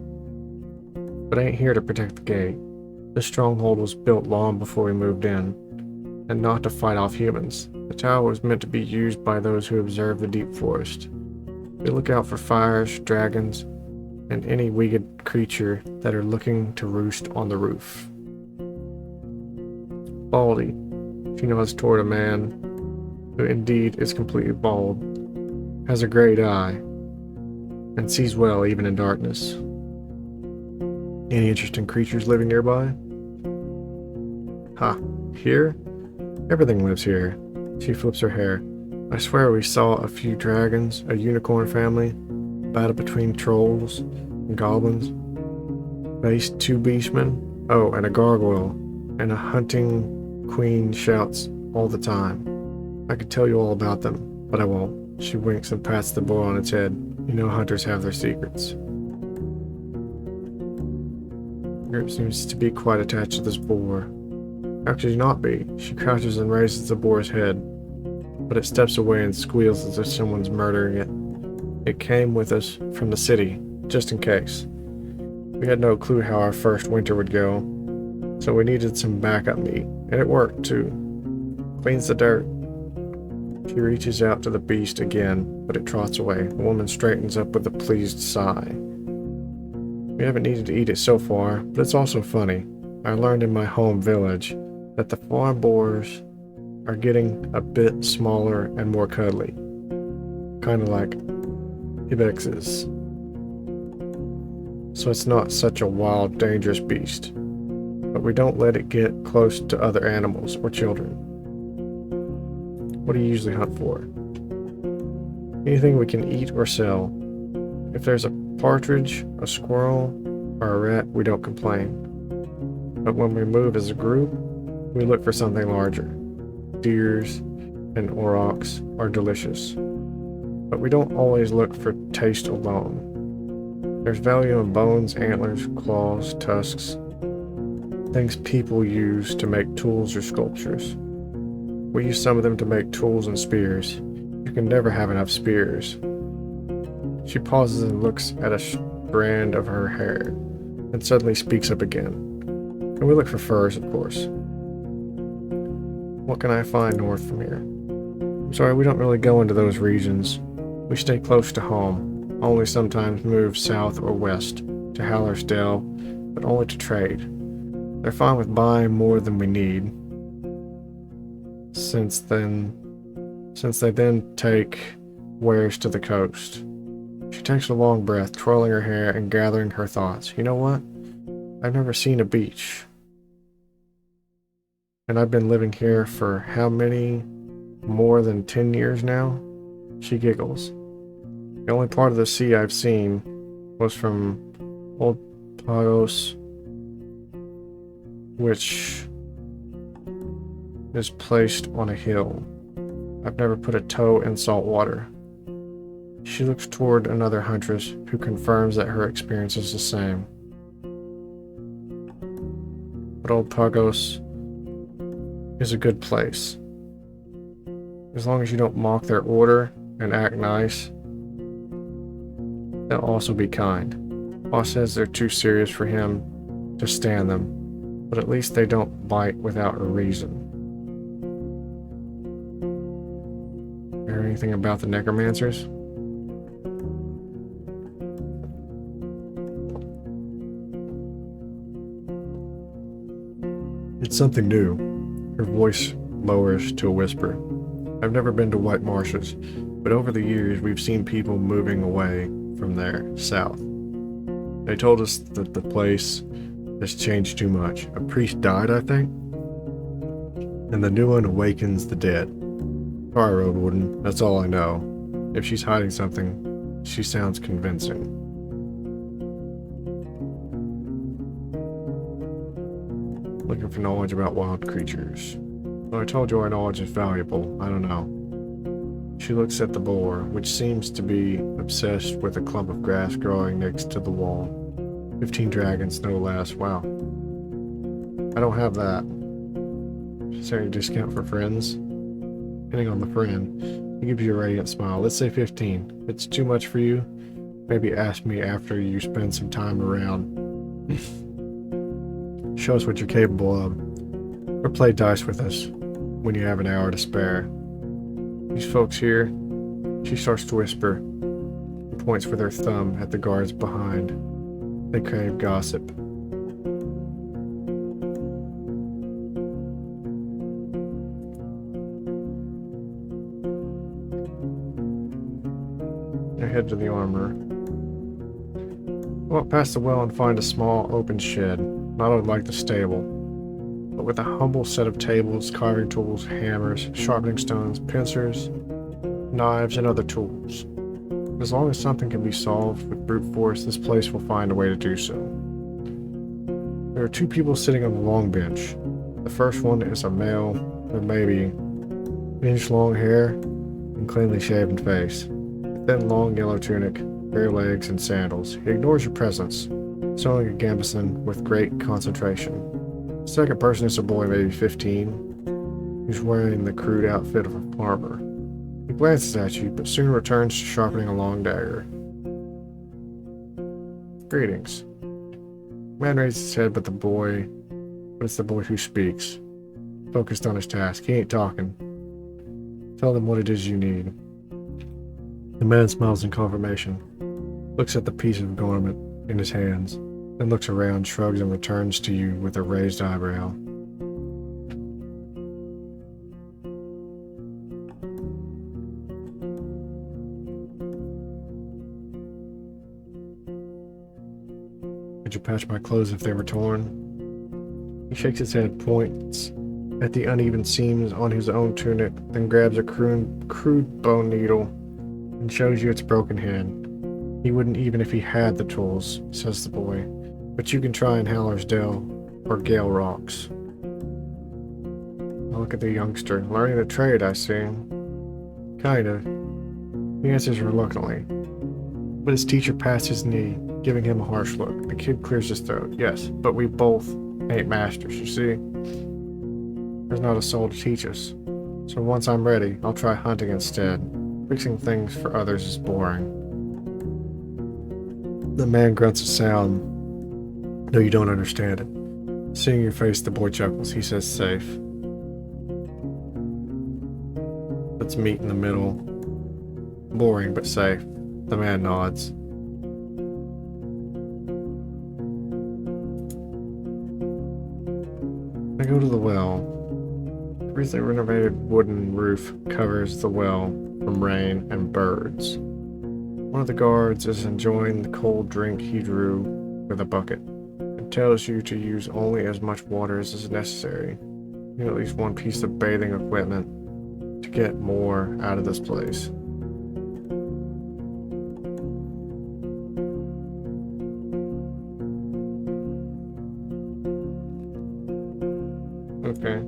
But I ain't here to protect the gate. This stronghold was built long before we moved in, and not to fight off humans. The tower was meant to be used by those who observe the deep forest. We look out for fires, dragons, and any winged creature that are looking to roost on the roof. Baldy. She nods toward a man who indeed is completely bald, has a great eye, and sees well even in darkness. Any interesting creatures living nearby? Ha, here? Everything lives here. She flips her hair. I swear we saw a few dragons, a unicorn family, battle between trolls and goblins, faced 2 beastmen, oh, and a gargoyle, and a hunting queen shouts all the time. I could tell you all about them, but I won't. She winks and pats the boar on its head. You know hunters have their secrets. The group seems to be quite attached to this boar. How could you not be? She crouches and raises the boar's head, but it steps away and squeals as if someone's murdering it. It came with us from the city, just in case. We had no clue how our first winter would go, so we needed some backup meat, and it worked too. Cleans the dirt. She reaches out to the beast again, but it trots away. The woman straightens up with a pleased sigh. We haven't needed to eat it so far, but it's also funny. I learned in my home village that the farm boars are getting a bit smaller and more cuddly. Kind of like Ibexes. So it's not such a wild, dangerous beast. But we don't let it get close to other animals or children. What do you usually hunt for? Anything we can eat or sell. If there's a partridge, a squirrel, or a rat, we don't complain. But when we move as a group, we look for something larger. Deers and aurochs are delicious. But we don't always look for taste alone. There's value in bones, antlers, claws, tusks, things people use to make tools or sculptures. We use some of them to make tools and spears. You can never have enough spears. She pauses and looks at a strand of her hair, and suddenly speaks up again. And we look for furs, of course. What can I find north from here? I'm sorry, we don't really go into those regions. We stay close to home, only sometimes move south or west to Hallersdale, but only to trade. They're fine with buying more than we need, since they then take wares to the coast. She takes a long breath, twirling her hair and gathering her thoughts. You know what? I've never seen a beach. And I've been living here for how many? More than 10 years now? She giggles. The only part of the sea I've seen was from Old Pagos, which is placed on a hill. I've never put a toe in salt water. She looks toward another huntress who confirms that her experience is the same. But Old Pagos is a good place. As long as you don't mock their order and act nice, they'll also be kind. Boss says they're too serious for him to stand them, but at least they don't bite without a reason. Hear anything about the necromancers? It's something new. Her voice lowers to a whisper. I've never been to White Marshes, but over the years we've seen people moving away from there, south. They told us that the place has changed too much. A priest died, I think? And the new one awakens the dead. Sorry, Roadwarden, that's all I know. If she's hiding something, she sounds convincing. Looking for knowledge about wild creatures. Well, I told you our knowledge is valuable. I don't know. She looks at the boar, which seems to be obsessed with a clump of grass growing next to the wall. 15 dragons, no less. Wow. I don't have that. Is there any discount for friends? Depending on the friend, he gives you a radiant smile. Let's say 15. If it's too much for you, maybe ask me after you spend some time around. Show us what you're capable of. Or play dice with us when you have an hour to spare. These folks here, she starts to whisper, and points with her thumb at the guards behind. They crave gossip. They head to the armorer. Walk past the well and find a small open shed, not unlike the stable, but with a humble set of tables, carving tools, hammers, sharpening stones, pincers, knives, and other tools. As long as something can be solved with brute force, this place will find a way to do so. There are two people sitting on the long bench. The first one is a male with maybe inch-long hair and cleanly shaven face, a thin, long yellow tunic, bare legs, and sandals. He ignores your presence, sewing a gambeson with great concentration. The second person is a boy, maybe 15, who's wearing the crude outfit of a farmer. He glances at you, but soon returns to sharpening a long dagger. Greetings. The man raises his head, but it's the boy who speaks, focused on his task. He ain't talking. Tell them what it is you need. The man smiles in confirmation, looks at the piece of garment in his hands, then looks around, shrugs, and returns to you with a raised eyebrow. Could you patch my clothes if they were torn? He shakes his head, points at the uneven seams on his own tunic, then grabs a crude bone needle and shows you its broken head. He wouldn't even if he had the tools, says the boy, but you can try in Hallersdale or Gale Rocks. I look at the youngster. Learning a trade, I see. Kind of. He answers reluctantly, but his teacher pats his knee, giving him a harsh look. The kid clears his throat. Yes, but we both ain't masters, you see? There's not a soul to teach us. So once I'm ready, I'll try hunting instead. Fixing things for others is boring. The man grunts a sound, though you don't understand it. Seeing your face, the boy chuckles. He says, safe. Let's meet in the middle. Boring, but safe. The man nods. I go to the well. The recently renovated wooden roof covers the well from rain and birds. One of the guards is enjoying the cold drink he drew with a bucket. It tells you to use only as much water as is necessary. You need at least one piece of bathing equipment to get more out of this place. Okay.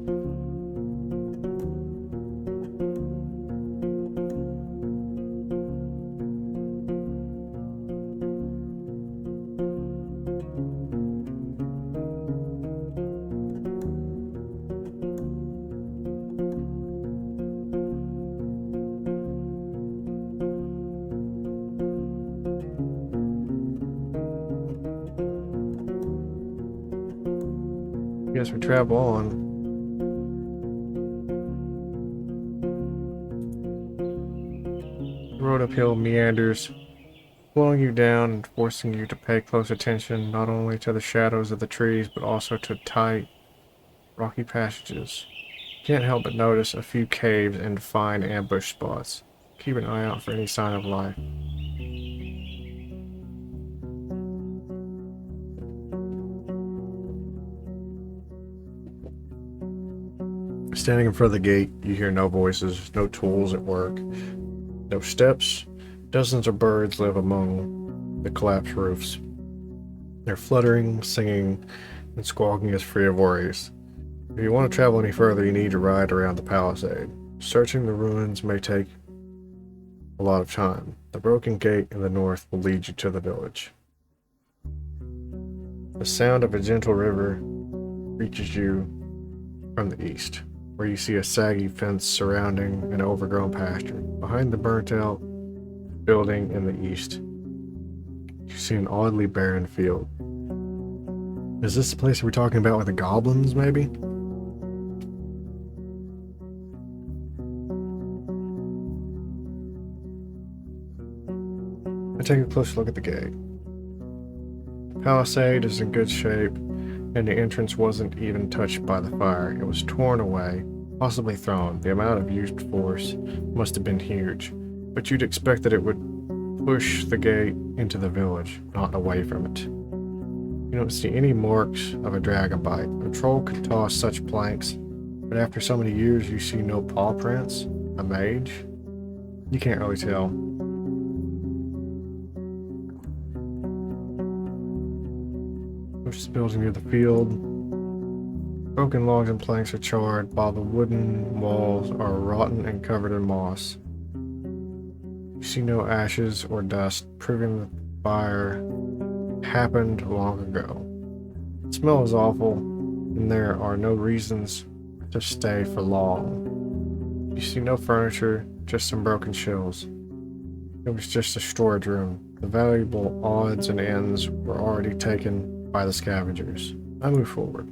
Guess we travel on. The road uphill meanders, slowing you down and forcing you to pay close attention not only to the shadows of the trees but also to tight, rocky passages. You can't help but notice a few caves and fine ambush spots. Keep an eye out for any sign of life. Standing in front of the gate, you hear no voices, no tools at work, no steps. Dozens of birds live among the collapsed roofs. They're fluttering, singing, and squawking as free of worries. If you want to travel any further, you need to ride around the palisade. Searching the ruins may take a lot of time. The broken gate in the north will lead you to the village. The sound of a gentle river reaches you from the east, where you see a saggy fence surrounding an overgrown pasture. Behind the burnt-out building in the east, you see an oddly barren field. Is this the place we're talking about with the goblins, maybe? I take a closer look at the gate. The palisade is in good shape, and the entrance wasn't even touched by the fire. It was torn away, possibly thrown. The amount of used force must have been huge, but you'd expect that it would push the gate into the village, not away from it. You don't see any marks of a dragon bite. A troll could toss such planks, but after so many years you see no paw prints. A mage? You can't really tell. Push the building near the field. Broken logs and planks are charred, while the wooden walls are rotten and covered in moss. You see no ashes or dust, proving that the fire happened long ago. The smell is awful, and there are no reasons to stay for long. You see no furniture, just some broken shelves. It was just a storage room. The valuable odds and ends were already taken by the scavengers. I move forward.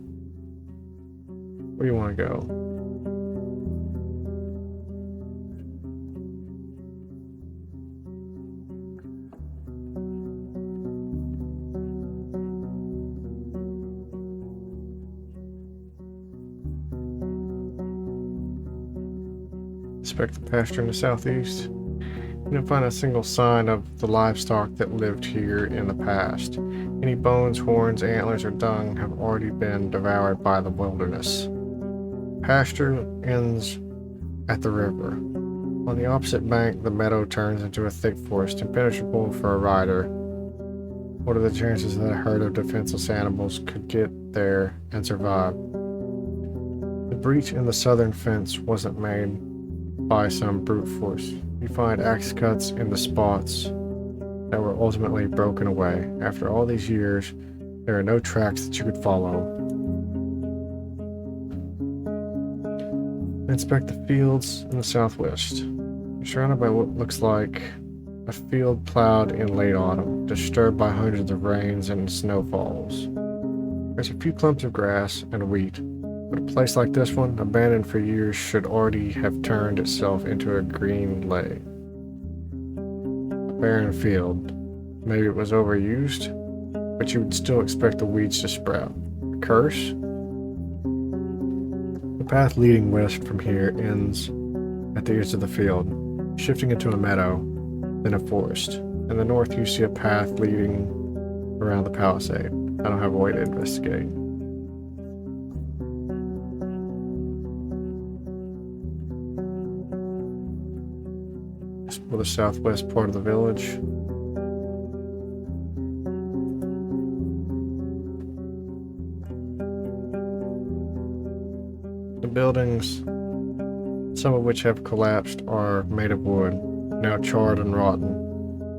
Where do you want to go? Inspect the pasture in the southeast. You didn't find a single sign of the livestock that lived here in the past. Any bones, horns, antlers, or dung have already been devoured by the wilderness. Pasture ends at the river. On the opposite bank, the meadow turns into a thick forest, impenetrable for a rider. What are the chances that a herd of defenseless animals could get there and survive? The breach in the southern fence wasn't made by some brute force. You find axe cuts in the spots that were ultimately broken away. After all these years, there are no tracks that you could follow. Inspect the fields in the southwest. You're surrounded by what looks like a field plowed in late autumn, disturbed by hundreds of rains and snowfalls. There's a few clumps of grass and wheat, but a place like this one, abandoned for years, should already have turned itself into a green lake. A barren field. Maybe it was overused, but you would still expect the weeds to sprout. A curse? The path leading west from here ends at the edge of the field, shifting into a meadow, then a forest. In the north, you see a path leading around the palisade. I don't have a way to investigate. Explore the southwest part of the village. The buildings, some of which have collapsed, are made of wood, now charred and rotten.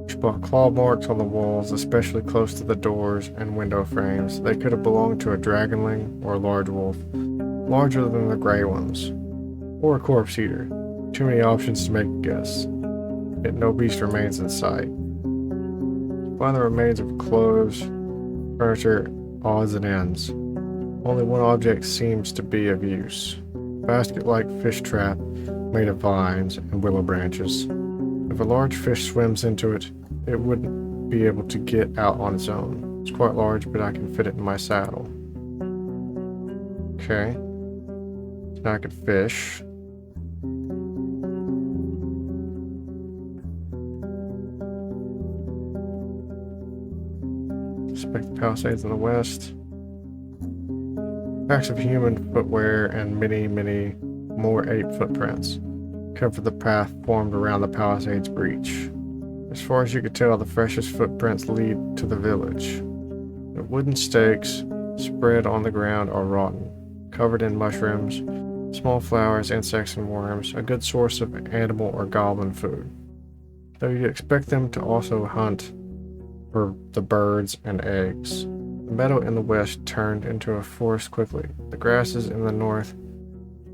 You spot claw marks on the walls, especially close to the doors and window frames. They could have belonged to a dragonling or a large wolf, larger than the gray ones, or a corpse eater. Too many options to make a guess. Yet no beast remains in sight. You find the remains of clothes, furniture, odds and ends. Only one object seems to be of use. A basket-like fish trap made of vines and willow branches. If a large fish swims into it, it wouldn't be able to get out on its own. It's quite large, but I can fit it in my saddle. Okay. So now I can fish. Inspect the palisades in the west. Tracks of human footwear and many, many more ape footprints cover the path formed around the palisade's breach. As far as you could tell, the freshest footprints lead to the village. The wooden stakes spread on the ground are rotten, covered in mushrooms, small flowers, insects, and worms, a good source of animal or goblin food. Though you'd expect them to also hunt for the birds and eggs. The meadow in the west turned into a forest quickly. The grasses in the north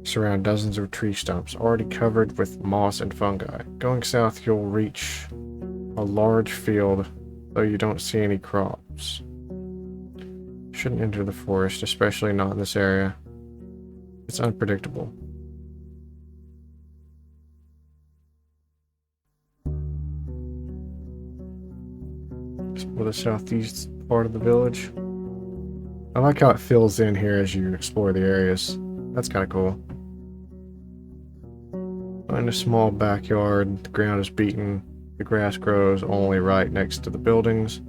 surround dozens of tree stumps, already covered with moss and fungi. Going south, you'll reach a large field, though you don't see any crops. Shouldn't enter the forest, especially not in this area. It's unpredictable. Explore the southeast part of the village. I like how it fills in here as you explore the areas. That's kind of cool. In a small backyard, the ground is beaten. The grass grows only right next to the buildings.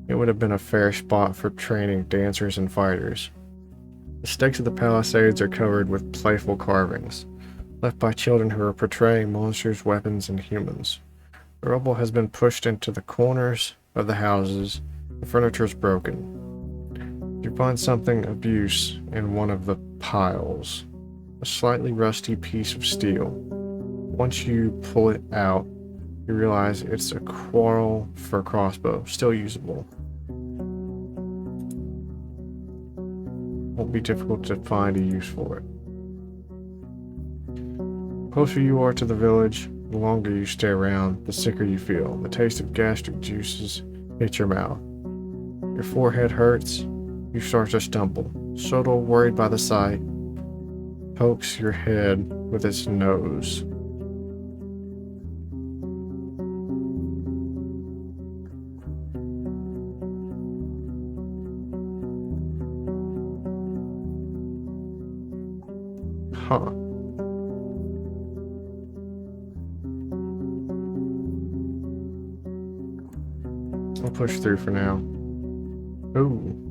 It would have been a fair spot for training dancers and fighters. The stakes of the palisades are covered with playful carvings, left by children who are portraying monsters, weapons, and humans. The rubble has been pushed into the corners of the houses. The furniture is broken. You find something of use in one of the piles, a slightly rusty piece of steel. Once you pull it out, you realize it's a quarrel for a crossbow, still usable. Won't be difficult to find a use for it. The closer you are to the village, the longer you stay around, the sicker you feel. The taste of gastric juices hits your mouth. Your forehead hurts. You start to stumble. Soto, worried by the sight, pokes your head with its nose. Huh. push through for now. Ooh.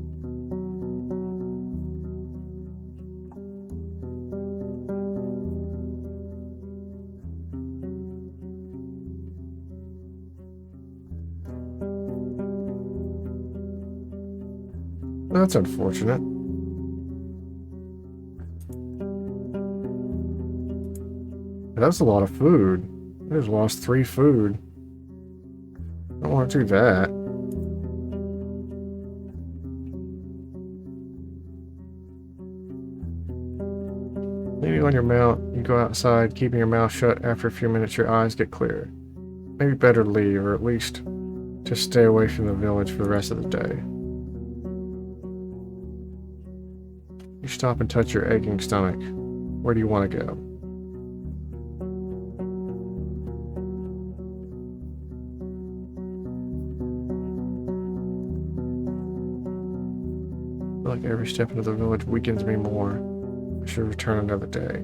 That's unfortunate. That was a lot of food. I just lost 3 food. I don't want to do that. Leaning on your mount, you go outside, keeping your mouth shut. After a few minutes, your eyes get clear. Maybe better to leave, or at least just stay away from the village for the rest of the day. You stop and touch your aching stomach. Where do you want to go? I feel like every step into the village weakens me more. I should return another day.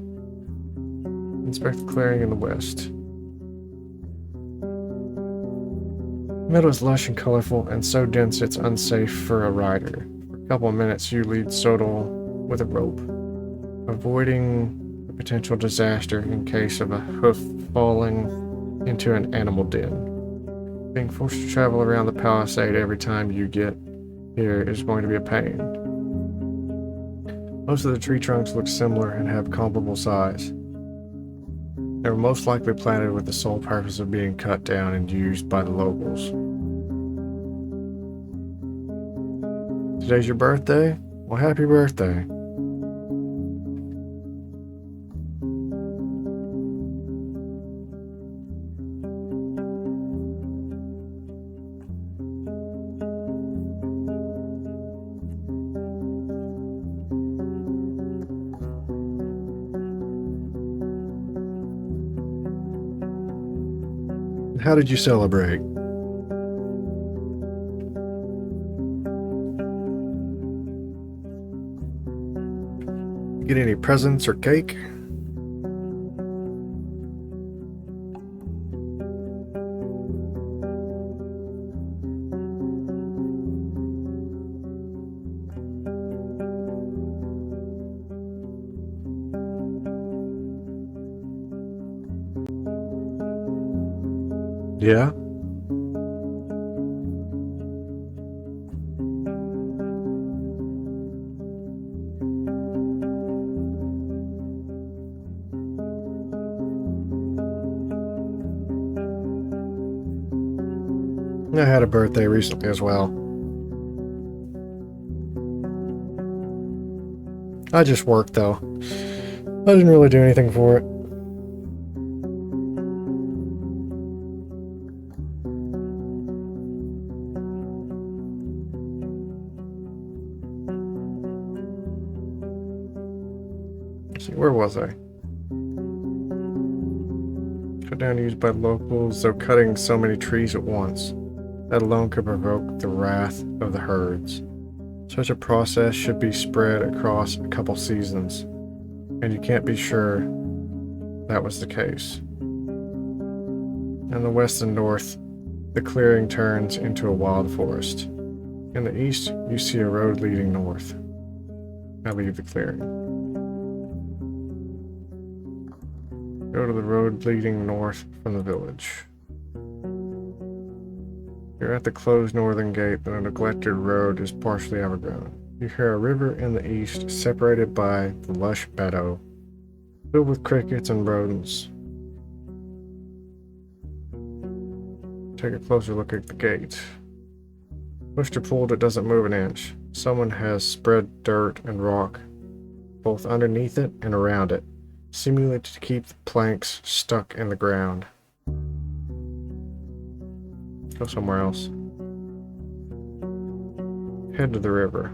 Inspect the clearing in the west. The meadow is lush and colorful, and so dense it's unsafe for a rider. For a couple of minutes, you lead Sodal with a rope, avoiding a potential disaster in case of a hoof falling into an animal den. Being forced to travel around the palisade every time you get here is going to be a pain. Most of the tree trunks look similar and have comparable size. They were most likely planted with the sole purpose of being cut down and used by the locals. Today's your birthday? Well, happy birthday. How did you celebrate? Get any presents or cake? Yeah? I had a birthday recently as well. I just worked though. I didn't really do anything for it. Let's see, where was I? Cut down used by locals, though cutting so many trees at once. That alone could provoke the wrath of the herds. Such a process should be spread across a couple seasons, and you can't be sure that was the case. In the west and north, the clearing turns into a wild forest. In the east, you see a road leading north. I leave the clearing. Go to the road leading north from the village. You're at the closed northern gate, but a neglected road is partially overgrown. You hear a river in the east, separated by the lush meadow, filled with crickets and rodents. Take a closer look at the gate. Pushed or pulled, it doesn't move an inch. Someone has spread dirt and rock, both underneath it and around it, seemingly to keep the planks stuck in the ground. Go somewhere else. Head to the river.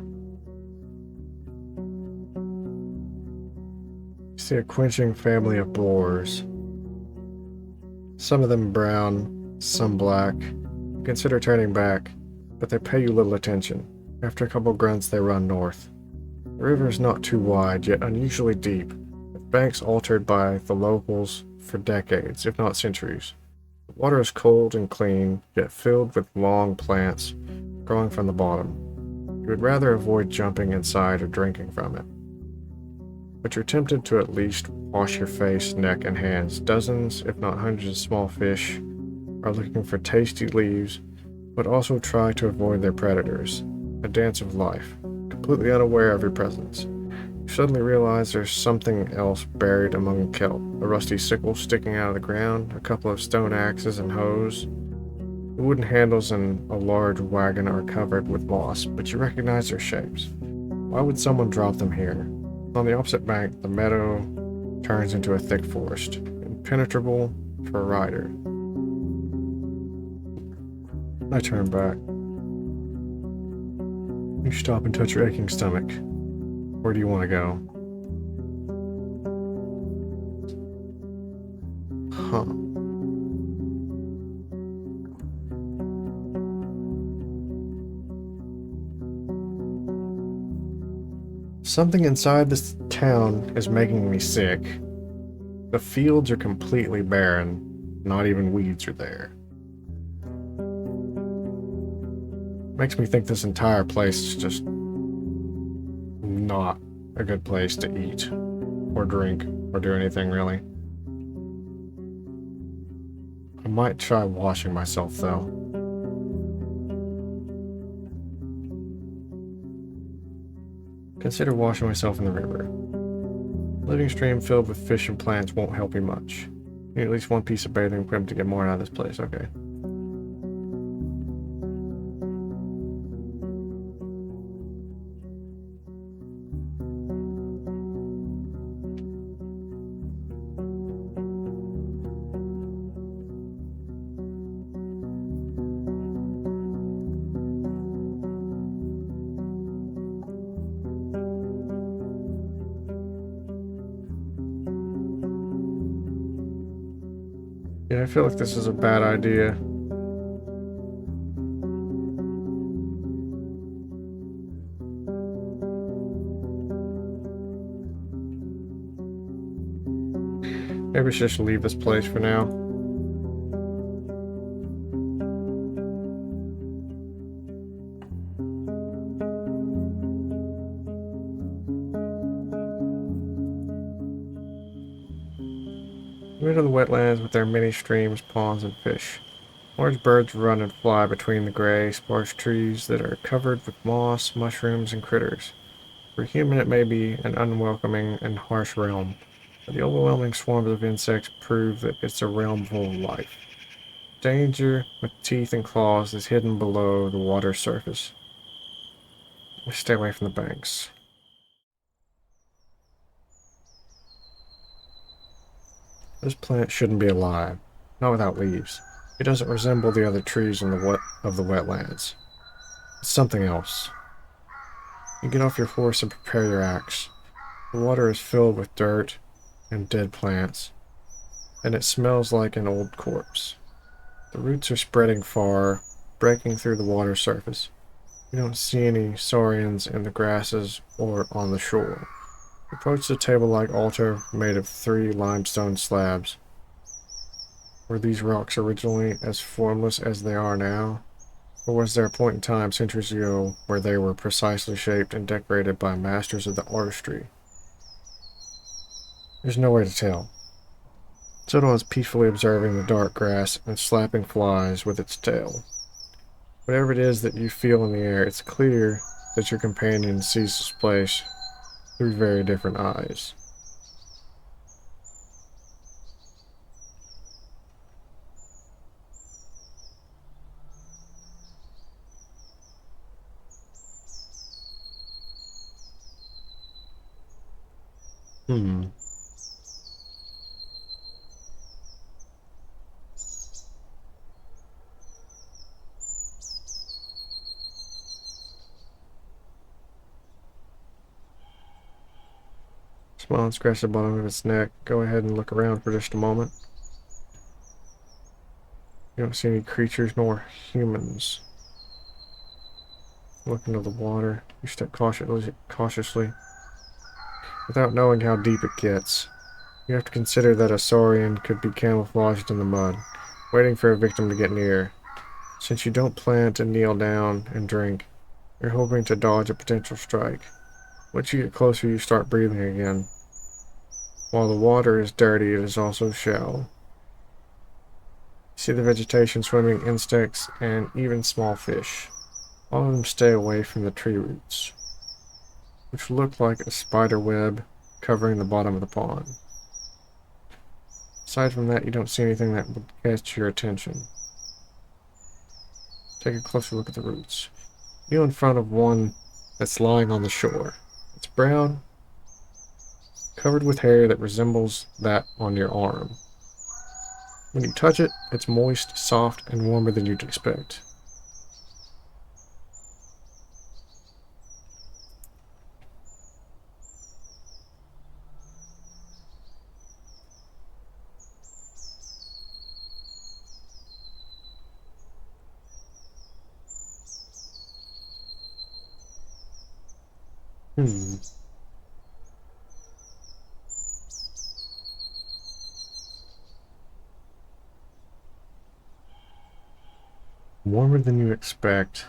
You see a quenching family of boars. Some of them brown, some black. You consider turning back, but they pay you little attention. After a couple grunts, they run north. The river is not too wide, yet unusually deep, with banks altered by the locals for decades, if not centuries. The water is cold and clean, yet filled with long plants growing from the bottom. You would rather avoid jumping inside or drinking from it. But you're tempted to at least wash your face, neck, and hands. Dozens, if not hundreds of small fish are looking for tasty leaves, but also try to avoid their predators. A dance of life, completely unaware of your presence. You suddenly realize there's something else buried among the kelp. A rusty sickle sticking out of the ground, a couple of stone axes and hoes. The wooden handles in a large wagon are covered with moss, but you recognize their shapes. Why would someone drop them here? On the opposite bank, the meadow turns into a thick forest, impenetrable for a rider. I turn back. You stop and touch your aching stomach. Where do you want to go? Huh. Something inside this town is making me sick. The fields are completely barren. Not even weeds are there. Makes me think this entire place is just not a good place to eat or drink or do anything really. I might try washing myself though. Consider washing myself in the river. A living stream filled with fish and plants won't help you much. You need at least one piece of bathing equipment to get more out of this place, okay. Yeah, I feel like this is a bad idea. Maybe we should just leave this place for now. Rid of the wetlands with their many streams, ponds, and fish. Large birds run and fly between the gray, sparse trees that are covered with moss, mushrooms, and critters. For a human, it may be an unwelcoming and harsh realm, but the overwhelming swarms of insects prove that it's a realm full of life. Danger, with teeth and claws, is hidden below the water's surface. Stay away from the banks. This plant shouldn't be alive, not without leaves. It doesn't resemble the other trees in of the wetlands. It's something else. You get off your horse and prepare your axe. The water is filled with dirt and dead plants, and it smells like an old corpse. The roots are spreading far, breaking through the water surface. You don't see any saurians in the grasses or on the shore. Approach the table-like altar made of 3 limestone slabs. Were these rocks originally as formless as they are now? Or was there a point in time centuries ago where they were precisely shaped and decorated by masters of the artistry? There's no way to tell. Soto is peacefully observing the dark grass and slapping flies with its tail. Whatever it is that you feel in the air, it's clear that your companion sees this place through very different eyes. Smile and scratch the bottom of its neck. Go ahead and look around for just a moment. You don't see any creatures nor humans. Look into the water. You step cautiously. Without knowing how deep it gets, you have to consider that a saurian could be camouflaged in the mud. waiting for a victim to get near. Since you don't plan to kneel down and drink, you're hoping to dodge a potential strike. Once you get closer, you start breathing again. While the water is dirty, it is also shallow. You see the vegetation, swimming insects, and even small fish. All of them stay away from the tree roots, which look like a spider web covering the bottom of the pond. Aside from that, you don't see anything that would catch your attention. Take a closer look at the roots. Kneel in front of one that's lying on the shore. It's brown, covered with hair that resembles that on your arm. When you touch it, it's moist, soft, and warmer than you'd expect. Warmer than you expect.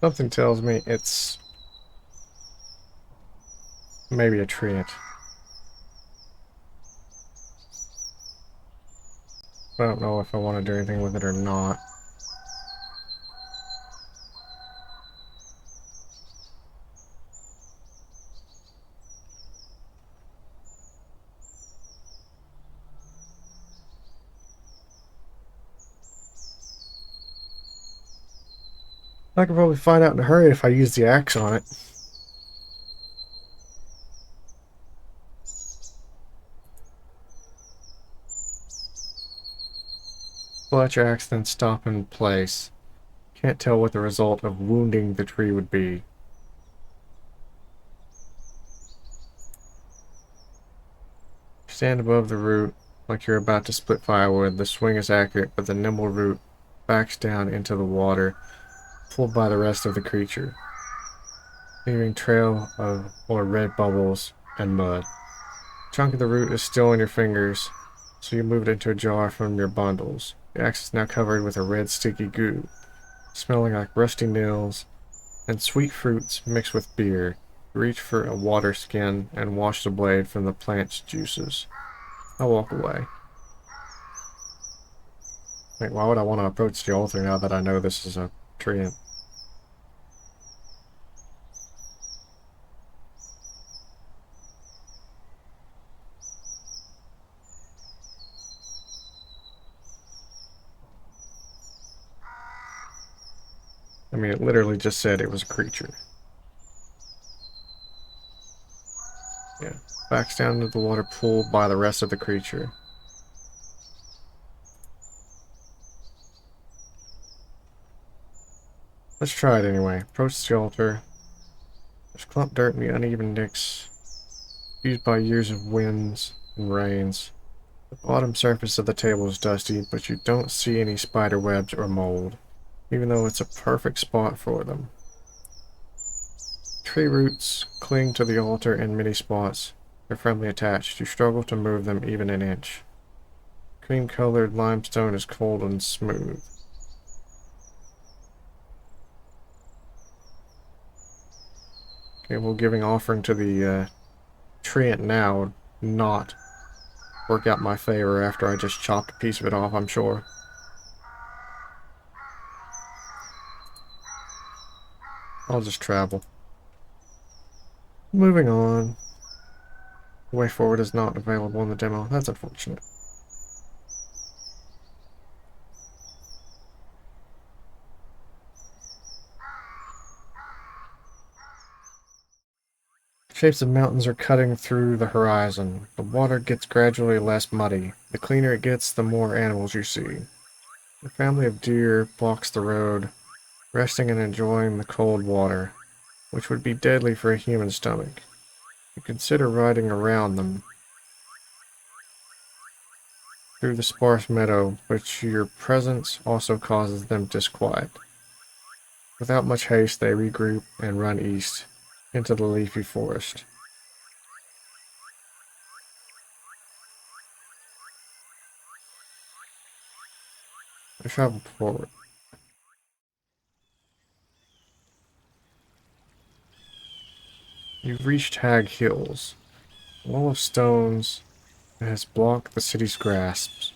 Something tells me it's maybe a treant. I don't know if I want to do anything with it or not. I could probably find out in a hurry if I use the axe on it. Pull out your axe, then stop in place. Can't tell what the result of wounding the tree would be. Stand above the root like you're about to split firewood. The swing is accurate, but the nimble root backs down into the water, pulled by the rest of the creature, leaving trail of red bubbles and mud. A chunk of the root is still in your fingers, so you move it into a jar from your bundles. The axe is now covered with a red sticky goo, smelling like rusty nails and sweet fruits mixed with beer. Reach for a water skin and wash the blade from the plant's juices. I walk away. Wait, why would I want to approach the altar now that I know this is a treant? I mean, it literally just said it was a creature. Yeah. Backs down into the water, pulled by the rest of the creature. Let's try it anyway. Approach the altar. There's clump dirt and the uneven nicks used by years of winds and rains. The bottom surface of the table is dusty, but you don't see any spider webs or mold, even though it's a perfect spot for them. Tree roots cling to the altar in many spots. They're firmly attached. You struggle to move them even an inch. Cream-colored limestone is cold and smooth. Okay, well, giving offering to the treant now would not work out in my favor after I just chopped a piece of it off, I'm sure. I'll just travel. Moving on. The way forward is not available in the demo. That's unfortunate. Shapes of mountains are cutting through the horizon. The water gets gradually less muddy. The cleaner it gets, the more animals you see. A family of deer blocks the road, resting and enjoying the cold water, which would be deadly for a human stomach. You consider riding around them through the sparse meadow, but your presence also causes them disquiet. Without much haste, they regroup and run east into the leafy forest. I travel forward. You've reached Hag Hills, a wall of stones that has blocked the city's grasp.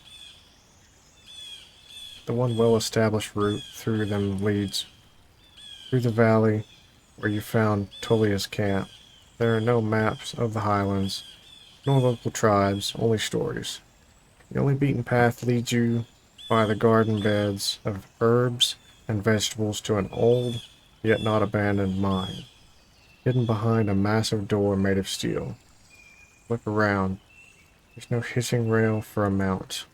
The one well-established route through them leads through the valley where you found Tullia's camp. There are no maps of the highlands, no local tribes, only stories. The only beaten path leads you by the garden beds of herbs and vegetables to an old, yet not abandoned mine, hidden behind a massive door made of steel. Look around. There's no hitching rail for a mount.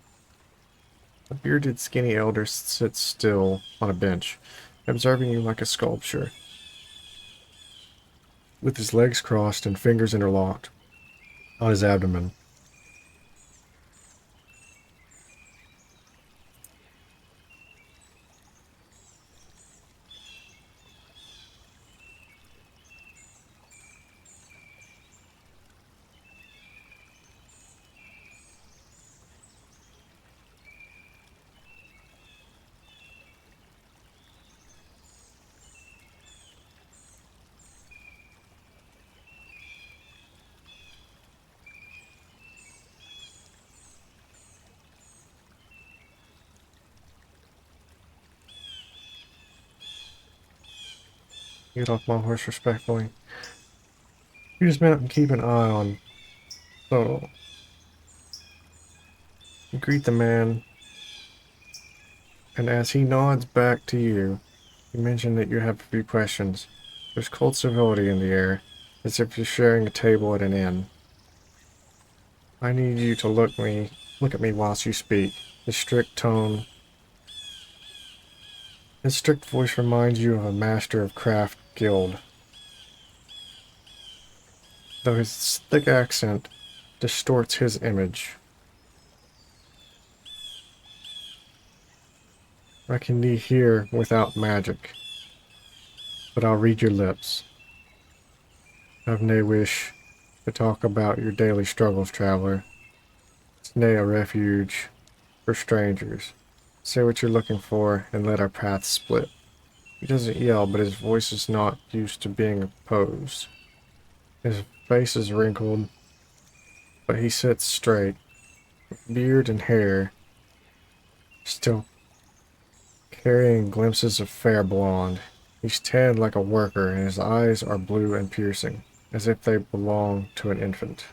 A bearded, skinny elder sits still on a bench, observing you like a sculpture, with his legs crossed and fingers interlocked on his abdomen. Get off my horse respectfully. You dismount and keep an eye on Soto. You greet the man, and as he nods back to you, you mention that you have a few questions. There's cold civility in the air, as if you're sharing a table at an inn. I need you to look at me whilst you speak. His strict tone, his strict voice reminds you of a master of craft guild, though his thick accent distorts his image. I can be here without magic, but I'll read your lips. I've nae wish to talk about your daily struggles, traveler. It's nae a refuge for strangers. Say what you're looking for and let our paths split. He doesn't yell, but his voice is not used to being opposed. His face is wrinkled, but he sits straight, beard and hair still carrying glimpses of fair blonde. He's tanned like a worker, and his eyes are blue and piercing, as if they belong to an infant.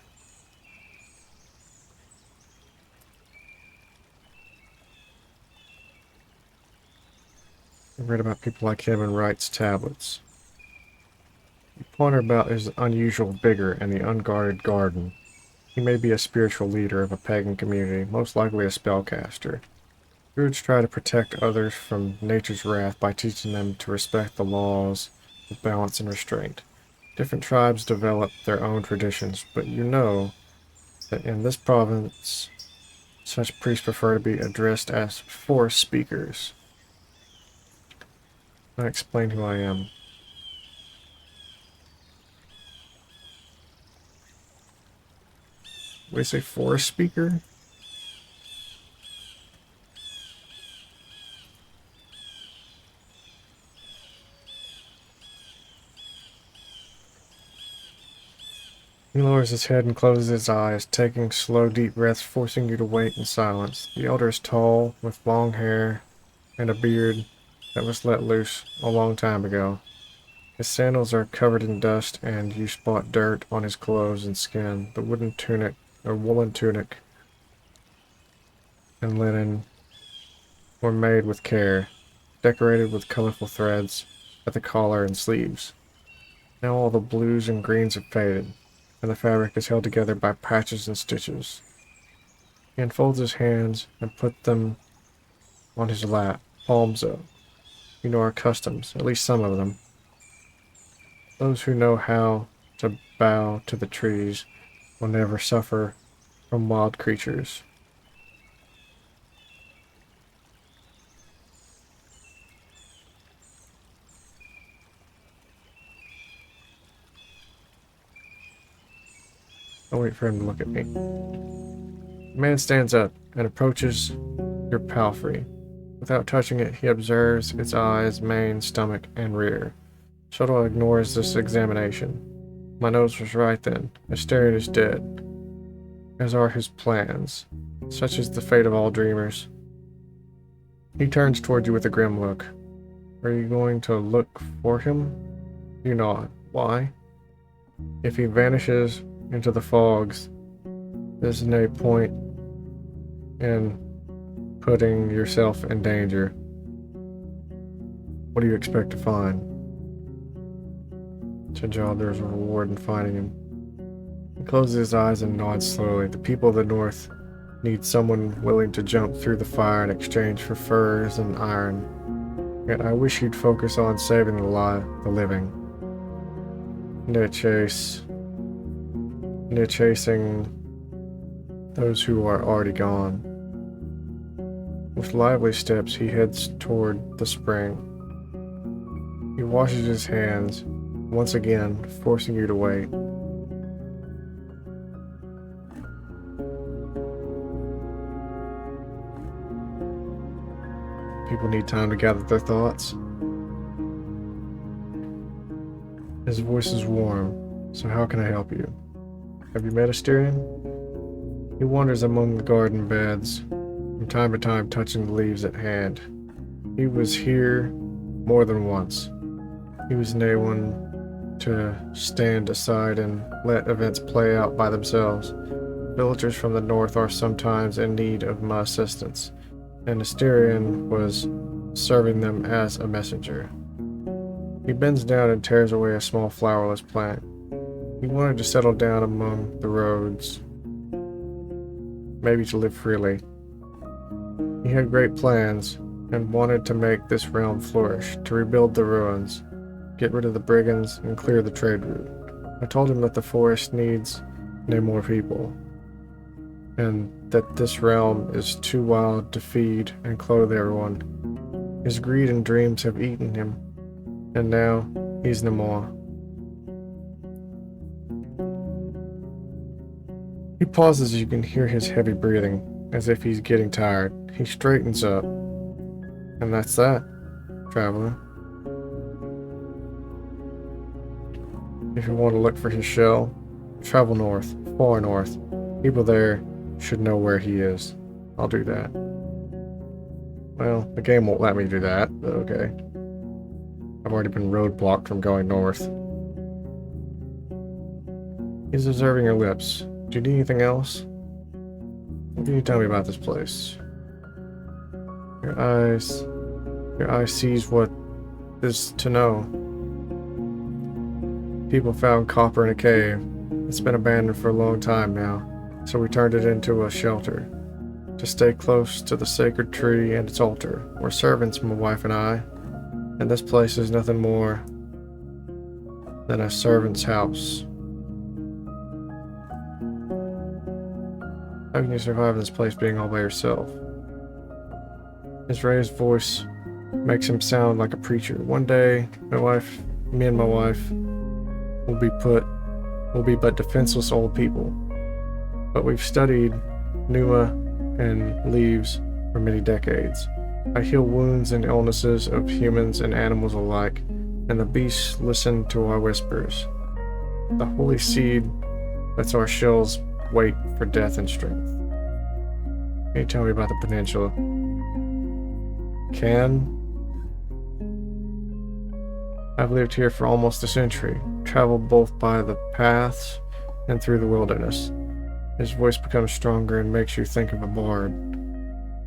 I've read about people like him in Wright's tablets. You ponder about his unusual vigor and the unguarded garden. He may be a spiritual leader of a pagan community, most likely a spellcaster. Druids try to protect others from nature's wrath by teaching them to respect the laws of balance and restraint. Different tribes develop their own traditions, but you know that in this province, such priests prefer to be addressed as forest speakers. I explain who I am. We say forest speaker? He lowers his head and closes his eyes, taking slow, deep breaths, forcing you to wait in silence. The elder is tall, with long hair and a beard that was let loose a long time ago. His sandals are covered in dust, and you spot dirt on his clothes and skin. The woolen tunic and linen were made with care, decorated with colorful threads at the collar and sleeves. Now all the blues and greens have faded, and the fabric is held together by patches and stitches. He unfolds his hands and puts them on his lap, palms up. You know our customs, at least some of them. Those who know how to bow to the trees will never suffer from wild creatures. I'll wait for him to look at me. The man stands up and approaches your palfrey. Without touching it, he observes its eyes, mane, stomach, and rear. Shuttle ignores this examination. My nose was right then. Asterion is dead, as are his plans. Such is the fate of all dreamers. He turns toward you with a grim look. Are you going to look for him? You nod. Why? If he vanishes into the fogs, there's no point in putting yourself in danger. What do you expect to find? To job, there's a reward in finding him. He closes his eyes and nods slowly. The people of the north need someone willing to jump through the fire in exchange for furs and iron. Yet I wish you'd focus on saving the living. They're chasing those who are already gone. With lively steps, he heads toward the spring. He washes his hands, once again, forcing you to wait. People need time to gather their thoughts. His voice is warm. So how can I help you? Have you met Asterion? He wanders among the garden beds, from time to time touching the leaves at hand. He was here more than once. He was no one to stand aside and let events play out by themselves. Villagers from the north are sometimes in need of my assistance, and Asterion was serving them as a messenger. He bends down and tears away a small flowerless plant. He wanted to settle down among the roads, maybe to live freely. He had great plans and wanted to make this realm flourish, to rebuild the ruins, get rid of the brigands, and clear the trade route. I told him that the forest needs no more people, and that this realm is too wild to feed and clothe everyone. His greed and dreams have eaten him, and now he's no more. He pauses as you can hear his heavy breathing, as if he's getting tired. He straightens up. And that's that, traveler. If you want to look for his shell, travel north, far north. People there should know where he is. I'll do that. Well, the game won't let me do that, but okay. I've already been roadblocked from going north. He's observing your lips. Do you need anything else? What can you tell me about this place? Your eyes sees what is to know. People found copper in a cave. It's been abandoned for a long time now, so we turned it into a shelter. To stay close to the sacred tree and its altar. We're servants, my wife and I, and this place is nothing more than a servant's house. How can you survive this place being all by yourself? His raised voice makes him sound like a preacher. One day, me and my wife will be but defenseless old people. But we've studied Numa and leaves for many decades. I heal wounds and illnesses of humans and animals alike, and the beasts listen to our whispers. The holy seed lets our shells wait for death and strength. Can you tell me about the peninsula? I've lived here for almost a century, traveled both by the paths and through the wilderness. His voice becomes stronger and makes you think of a bard.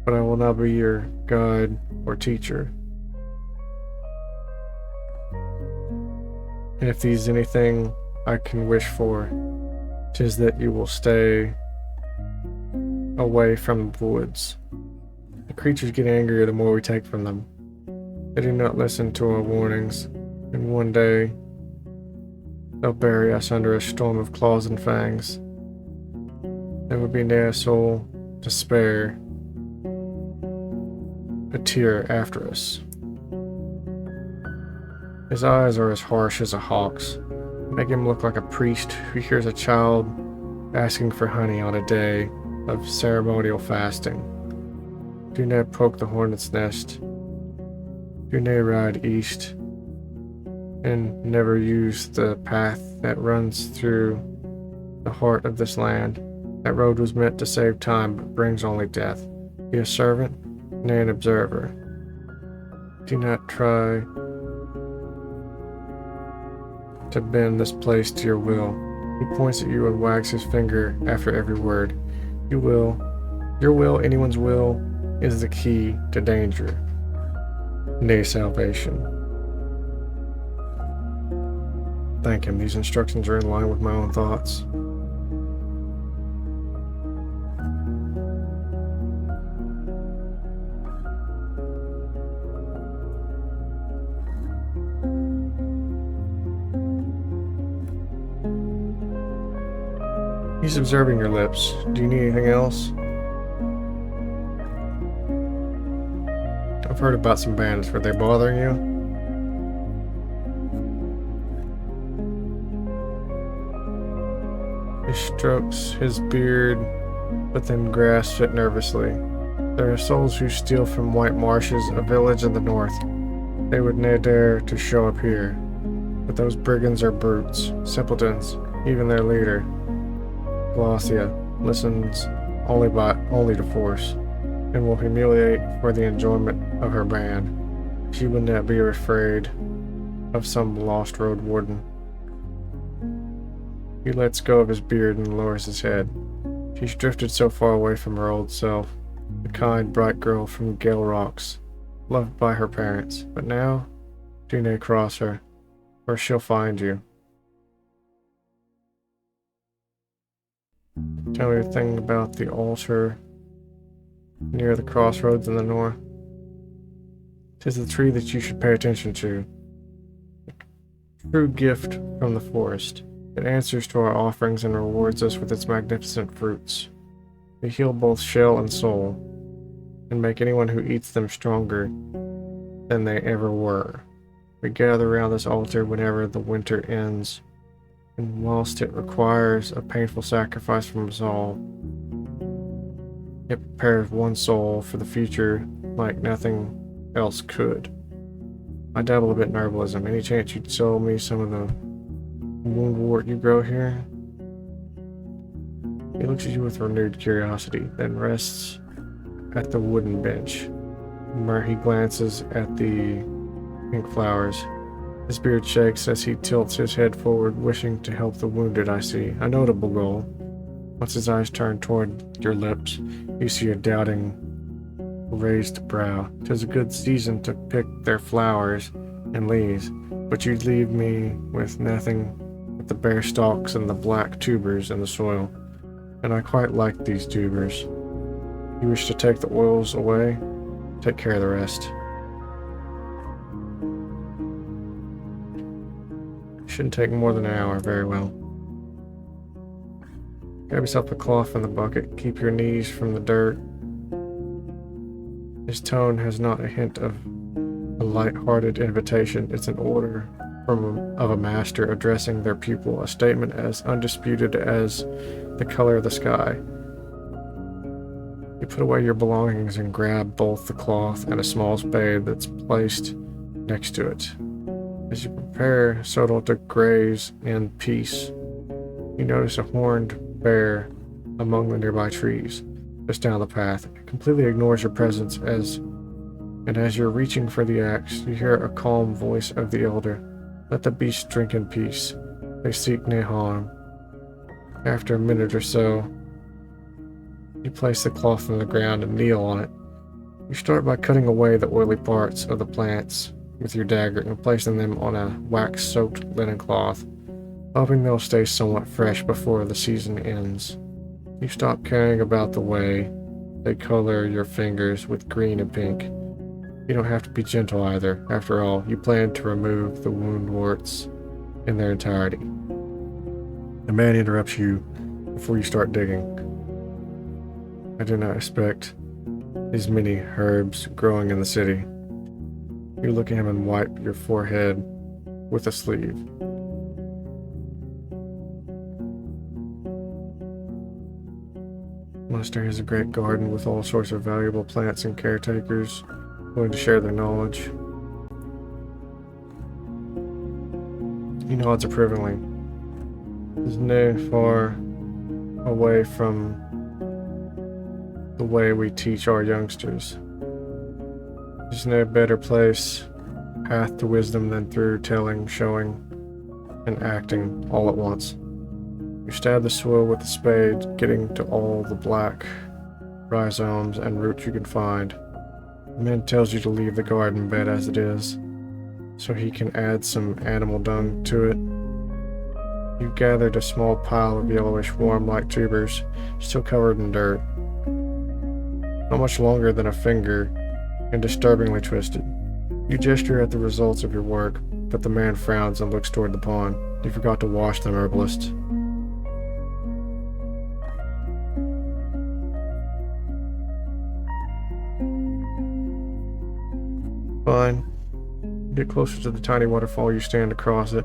But I will not be your guide or teacher. And if there's anything I can wish for, 'tis that you will stay away from the woods. The creatures get angrier the more we take from them. They do not listen to our warnings, and one day they'll bury us under a storm of claws and fangs. There will be ne'er a soul to spare a tear after us. His eyes are as harsh as a hawk's. Make him look like a priest who hears a child asking for honey on a day of ceremonial fasting. Do not poke the hornet's nest. Do not ride east. And never use the path that runs through the heart of this land. That road was meant to save time, but brings only death. Be a servant, nay an observer. Do not try to bend this place to your will. He points at you and wags his finger after every word. Your will, anyone's will, is the key to danger, nay salvation. Thank him. These instructions are in line with my own thoughts. He's observing your lips. Do you need anything else? I've heard about some bandits. Were they bothering you? He strokes his beard, but then grasps it nervously. There are souls who steal from White Marshes, a village in the north. They would ne'er dare to show up here. But those brigands are brutes, simpletons, even their leader. Glossia listens only to force, and will humiliate for the enjoyment of her band. She would not be afraid of some lost road warden. He lets go of his beard and lowers his head. She's drifted so far away from her old self, the kind, bright girl from Gale Rocks, loved by her parents. But now, do not cross her, or she'll find you. Tell me a thing about the altar near the crossroads in the north. 'Tis the tree that you should pay attention to. A true gift from the forest. It answers to our offerings and rewards us with its magnificent fruits. They heal both shell and soul, and make anyone who eats them stronger than they ever were. We gather around this altar whenever the winter ends, and whilst it requires a painful sacrifice from us all, it prepares one soul for the future like nothing else could. I dabble a bit in herbalism. Any chance you'd sell me some of the woundwort you grow here? He looks at you with renewed curiosity, then rests at the wooden bench, where he glances at the pink flowers. His beard shakes as he tilts his head forward, wishing to help the wounded. I see a notable goal. Once his eyes turn toward your lips, you see a doubting, raised brow. 'Tis a good season to pick their flowers and leaves, but you'd leave me with nothing but the bare stalks and the black tubers in the soil. And I quite like these tubers. You wish to take the oils away? Take care of the rest. Shouldn't take more than an hour. Very well. Grab yourself a cloth from the bucket. Keep your knees from the dirt. His tone has not a hint of a light-hearted invitation. It's an order of a master addressing their pupil, a statement as undisputed as the color of the sky. You put away your belongings and grab both the cloth and a small spade that's placed next to it. As you prepare Sodal to graze in peace, you notice a horned bear among the nearby trees, just down the path. It completely ignores your presence as you're reaching for the axe, you hear a calm voice of the elder. Let the beasts drink in peace. They seek no harm. After a minute or so, you place the cloth on the ground and kneel on it. You start by cutting away the oily parts of the plants with your dagger and placing them on a wax-soaked linen cloth, hoping they'll stay somewhat fresh before the season ends. You stop caring about the way they color your fingers with green and pink. You don't have to be gentle either. After all, you plan to remove the wound warts in their entirety. The man interrupts you before you start digging. I do not expect these many herbs growing in the city. You look at him and wipe your forehead with a sleeve. Monastery has a great garden with all sorts of valuable plants and caretakers willing to share their knowledge. He nods approvingly. There's no far away from the way we teach our youngsters. There's no better path to wisdom than through telling, showing, and acting all at once. You stab the soil with a spade, getting to all the black rhizomes and roots you can find. The man tells you to leave the garden bed as it is, so he can add some animal dung to it. You've gathered a small pile of yellowish worm-like tubers, still covered in dirt. Not much longer than a finger, and disturbingly twisted. You gesture at the results of your work, but the man frowns and looks toward the pond. You forgot to wash them, herbalist. Fine. Get closer to the tiny waterfall, you stand across it,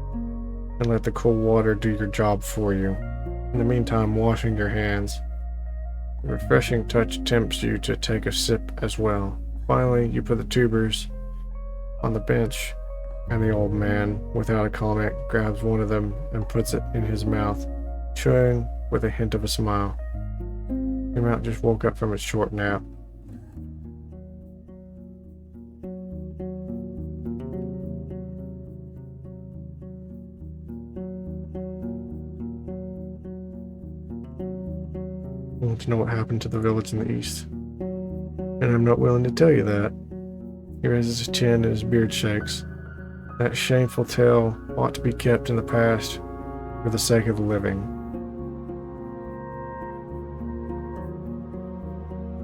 and let the cool water do your job for you. In the meantime, washing your hands. The refreshing touch tempts you to take a sip as well. Finally, you put the tubers on the bench, and the old man, without a comment, grabs one of them and puts it in his mouth, chewing with a hint of a smile. Your mouth just woke up from its short nap. I want to know what happened to the village in the east, and I'm not willing to tell you that. He raises his chin and his beard shakes. That shameful tale ought to be kept in the past for the sake of the living.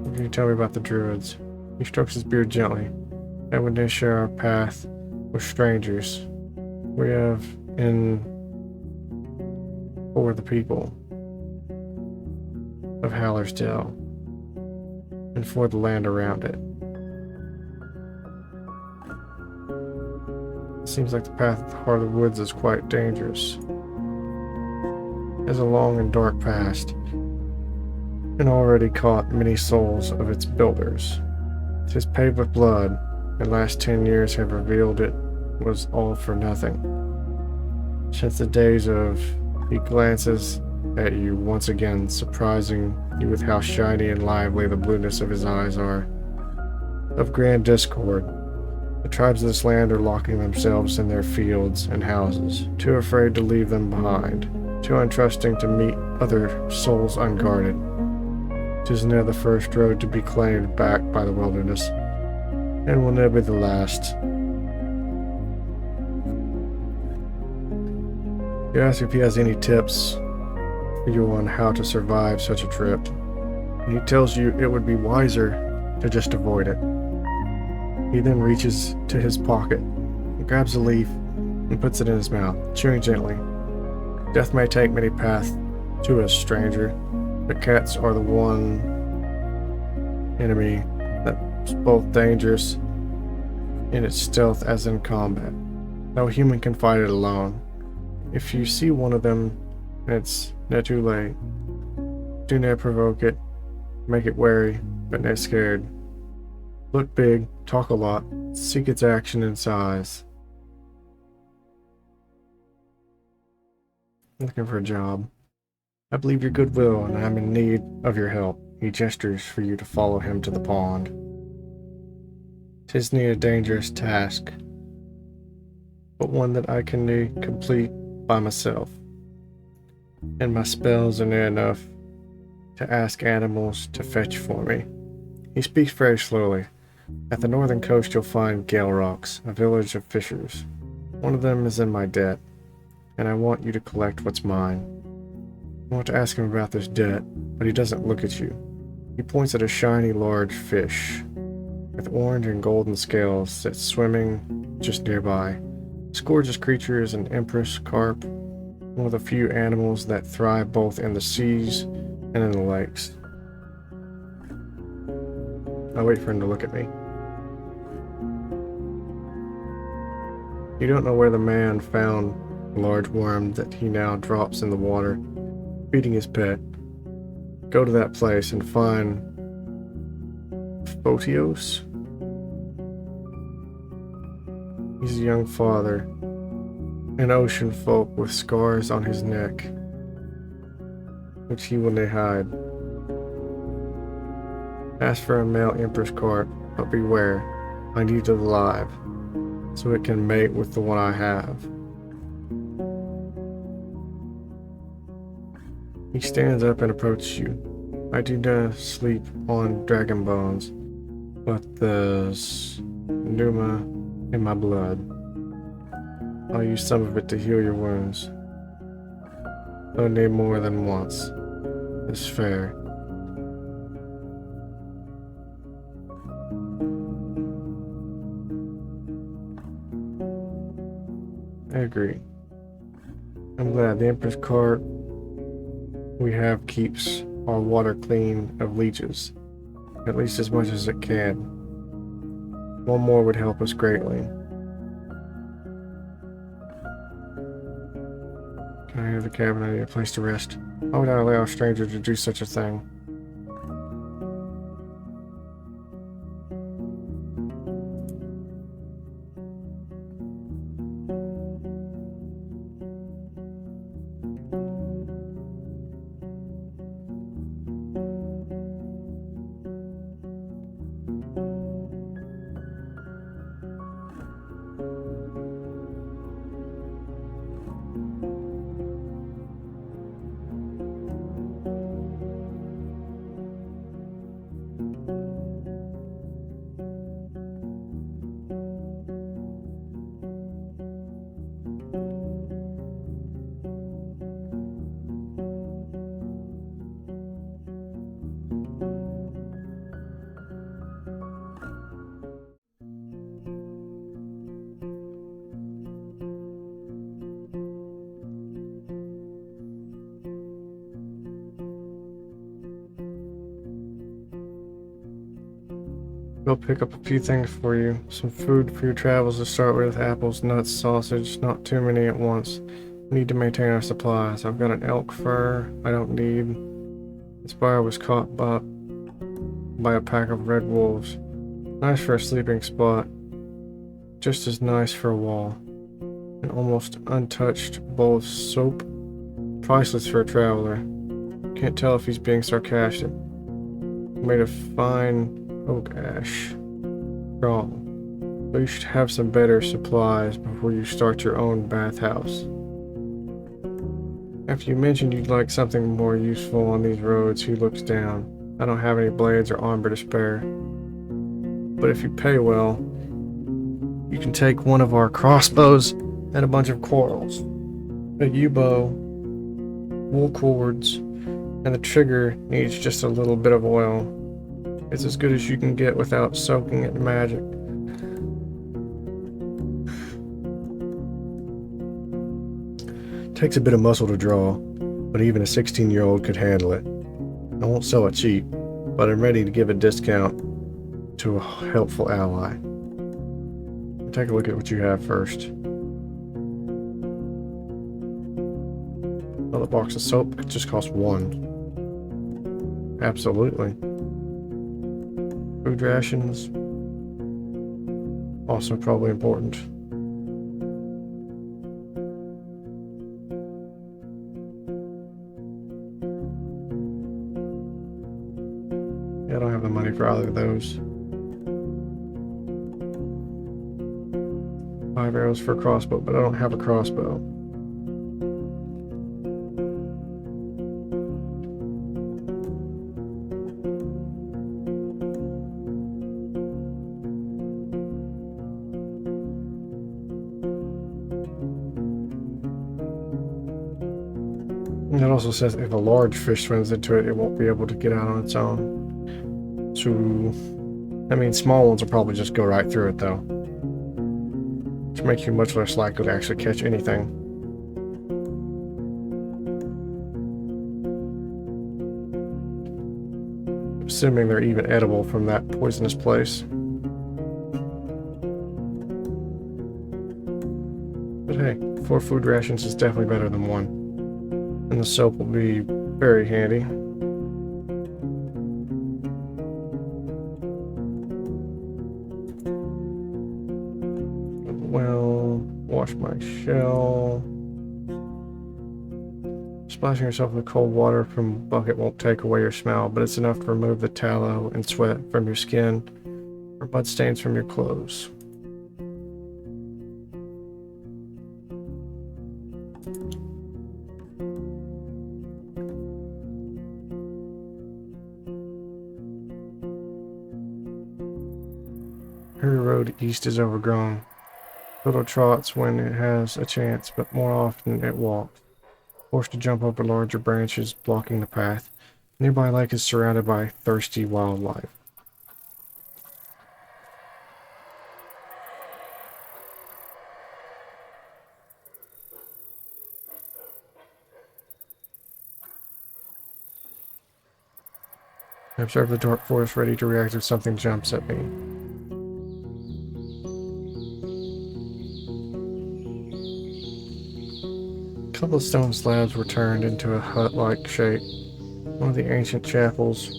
What can you tell me about the druids? He strokes his beard gently. And when they share our path with strangers, we have in for the people of Hallersdale and for the land around it. It seems like the path at the heart of the woods is quite dangerous. It has a long and dark past, and already caught many souls of its builders. It is paved with blood, and the last 10 years have revealed it was all for nothing. Since the days of he glances at you once again, surprising you with how shiny and lively the blueness of his eyes are. Of grand discord, the tribes of this land are locking themselves in their fields and houses, too afraid to leave them behind, too untrusting to meet other souls unguarded. 'Tis now the first road to be claimed back by the wilderness, and will never be the last. You ask if he has any tips for you on how to survive such a trip, and he tells you it would be wiser to just avoid it. He then reaches to his pocket and grabs a leaf and puts it in his mouth, chewing gently. Death may take many paths to us, stranger, but cats are the one enemy that's both dangerous in its stealth as in combat. No human can fight it alone. If you see one of them, it's not too late. Do not provoke it. Make it wary, but not scared. Look big, talk a lot, seek its action and size. Looking for a job. I believe your goodwill, and I'm in need of your help. He gestures for you to follow him to the pond. 'Tis near a dangerous task, but one that I can complete by myself. And my spells are near enough to ask animals to fetch for me. He speaks very slowly. At the northern coast you'll find Gale Rocks, a village of fishers. One of them is in my debt, and I want you to collect what's mine. I want to ask him about this debt, but he doesn't look at you. He points at a shiny large fish with orange and golden scales that's swimming just nearby. This gorgeous creature is an Emyris carp, one of the few animals that thrive both in the seas and in the lakes. I wait for him to look at me. You don't know where the man found the large worm that he now drops in the water, feeding his pet. Go to that place and find Photios. He's a young father, an ocean folk with scars on his neck, which he will not hide. Ask for a male Emyris carp, but beware, I need it alive, so it can mate with the one I have. He stands up and approaches you. I do not sleep on dragon bones, but there's pneuma in my blood. I'll use some of it to heal your wounds. Don't need more than once. It's fair. I agree. I'm glad the Emyris carp we have keeps our water clean of leeches, at least as much as it can. One more would help us greatly. Can I have the cabin? I need a place to rest. Why would I allow a stranger to do such a thing? Go pick up a few things for you. Some food for your travels to start with. Apples, nuts, sausage. Not too many at once. We need to maintain our supplies. I've got an elk fur I don't need. This fire was caught by a pack of red wolves. Nice for a sleeping spot. Just as nice for a wall. An almost untouched bowl of soap. Priceless for a traveler. Can't tell if he's being sarcastic. Made of fine oak ash. Strong. But you should have some better supplies before you start your own bathhouse. After you mentioned you'd like something more useful on these roads, he looks down. I don't have any blades or armor to spare. But if you pay well, you can take one of our crossbows and a bunch of quarrels. A yew-bow, wool cords, and the trigger needs just a little bit of oil. It's as good as you can get without soaking it in magic. Takes a bit of muscle to draw, but even a 16-year-old could handle it. I won't sell it cheap, but I'm ready to give a discount to a helpful ally. Take a look at what you have first. Another box of soap, it just costs one. Absolutely. Food rations, also probably important. Yeah, I don't have the money for either of those. 5 arrows for a crossbow, but I don't have a crossbow. And it also says if a large fish swims into it, it won't be able to get out on its own. So, I mean, small ones will probably just go right through it, though. To make you much less likely to actually catch anything. Assuming they're even edible from that poisonous place. But hey, 4 food rations is definitely better than 1. And the soap will be very handy. Well, wash my shell. Splashing yourself with cold water from a bucket won't take away your smell, but it's enough to remove the tallow and sweat from your skin or mud stains from your clothes. Every road east is overgrown. Little trots when it has a chance, but more often it walks, forced to jump over larger branches blocking the path. The nearby lake is surrounded by thirsty wildlife. I observe the dark forest ready to react if something jumps at me. A couple of stone slabs were turned into a hut-like shape. One of the ancient chapels,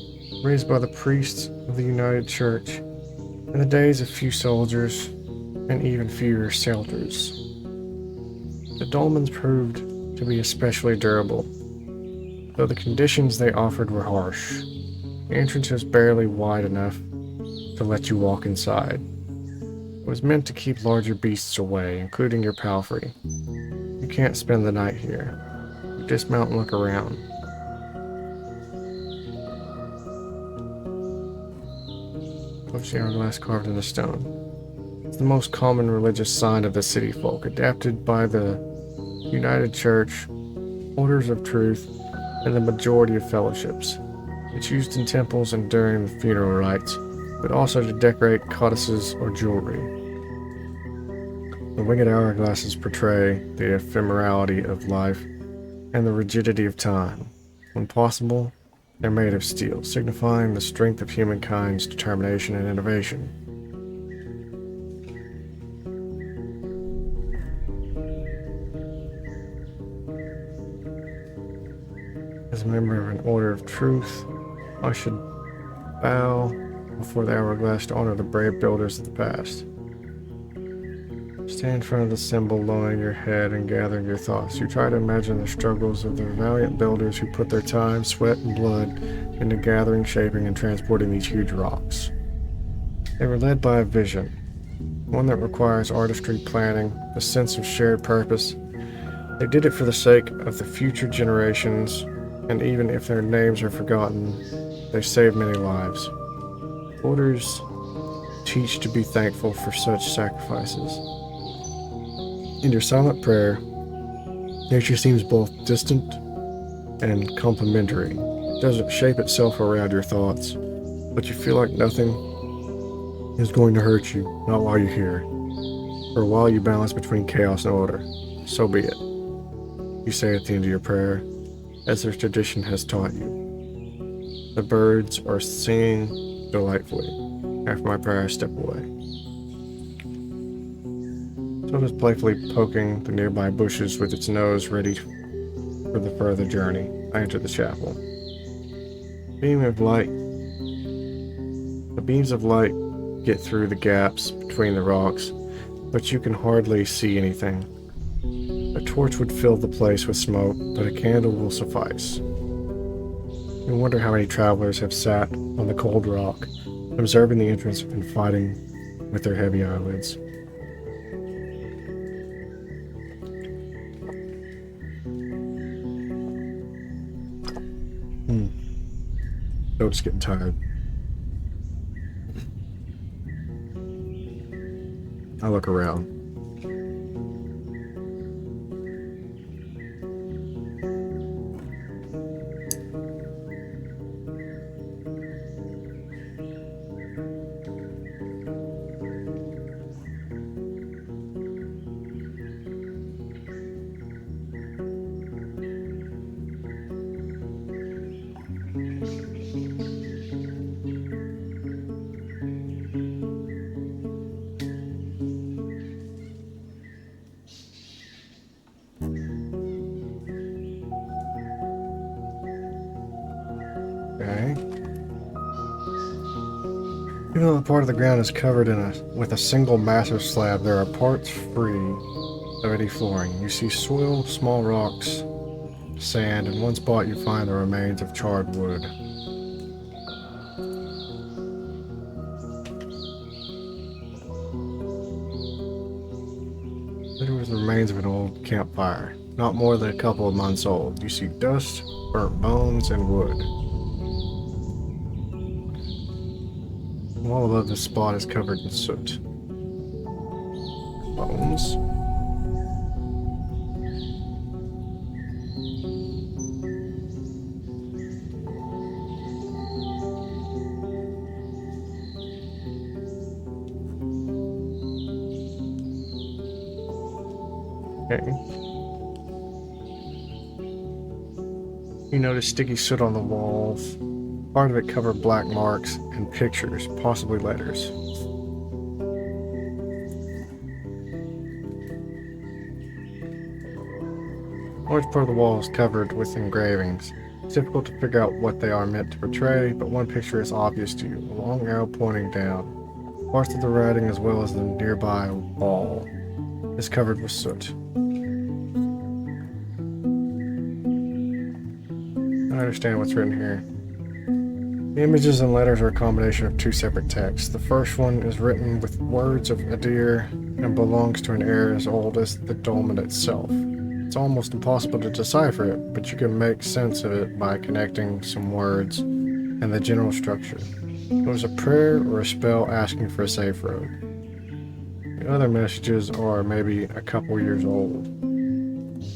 raised by the priests of the United Church, in the days of few soldiers and even fewer shelters. The dolmens proved to be especially durable, though the conditions they offered were harsh. The entrance was barely wide enough to let you walk inside. It was meant to keep larger beasts away, including your palfrey. You can't spend the night here. You dismount and look around. Pushing hourglass carved in the stone. It's the most common religious sign of the city folk, adapted by the United Church, Orders of Truth, and the majority of fellowships. It's used in temples and during the funeral rites, but also to decorate codices or jewelry. The winged hourglasses portray the ephemerality of life and the rigidity of time. When possible, they're made of steel, signifying the strength of humankind's determination and innovation. As a member of an Order of Truth, I should bow before the hourglass to honor the brave builders of the past. Stand in front of the symbol, lowering your head and gathering your thoughts. You try to imagine the struggles of the valiant builders who put their time, sweat, and blood into gathering, shaping, and transporting these huge rocks. They were led by a vision, one that requires artistry, planning, a sense of shared purpose. They did it for the sake of the future generations, and even if their names are forgotten, they saved many lives. Orders teach to be thankful for such sacrifices. In your silent prayer, nature seems both distant and complementary. It doesn't shape itself around your thoughts, but you feel like nothing is going to hurt you, not while you're here, or while you balance between chaos and order. So be it. You say at the end of your prayer, as their tradition has taught you. The birds are singing delightfully. After my prayer, I step away. Someone is playfully poking the nearby bushes with its nose ready for the further journey. I enter the chapel. The beams of light get through the gaps between the rocks, but you can hardly see anything. A torch would fill the place with smoke, but a candle will suffice. You wonder how many travelers have sat on the cold rock, observing the entrance and fighting with their heavy eyelids. rope's getting tired. I look around. Okay. Even though the part of the ground is covered with a single massive slab, there are parts free of any flooring. You see soil, small rocks, sand. In one spot you find the remains of charred wood. There was the remains of an old campfire, not more than a couple of months old. You see dust, burnt bones, and wood. The wall above this spot is covered in soot. Bones. Okay. You notice sticky soot on the walls. Part of it covered black marks and pictures, possibly letters. A large part of the wall is covered with engravings. It's difficult to figure out what they are meant to portray, but one picture is obvious to you, a long arrow pointing down. Parts of the writing as well as the nearby wall is covered with soot. I understand what's written here. The images and letters are a combination of two separate texts. The first one is written with words of a deer and belongs to an era as old as the dolmen itself. It's almost impossible to decipher it, but you can make sense of it by connecting some words and the general structure. It was a prayer or a spell asking for a safe road. The other messages are maybe a couple years old.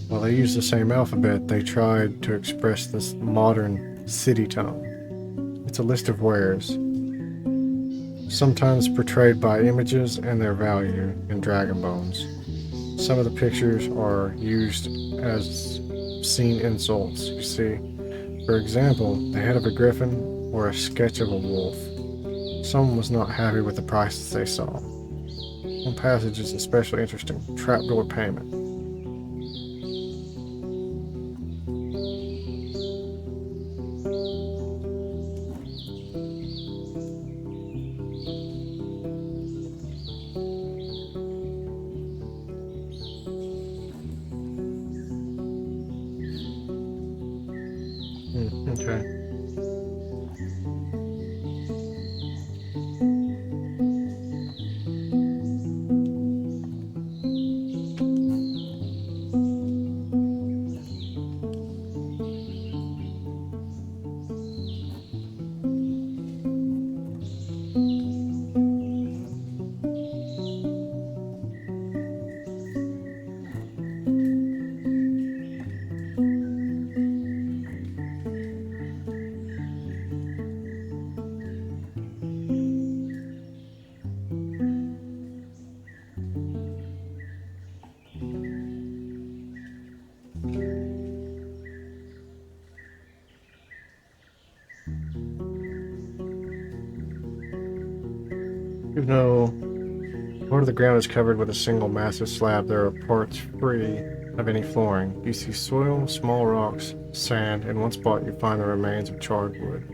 While they use the same alphabet, they tried to express this modern city tongue. It's a list of wares, sometimes portrayed by images and their value in dragon bones. Some of the pictures are used as scene insults, you see. For example, the head of a griffin or a sketch of a wolf. Someone was not happy with the prices they saw. One passage is especially interesting, trapdoor payment. Okay. Even though part of the ground is covered with a single massive slab, there are parts free of any flooring. You see soil, small rocks, sand. In one spot you find the remains of charred wood.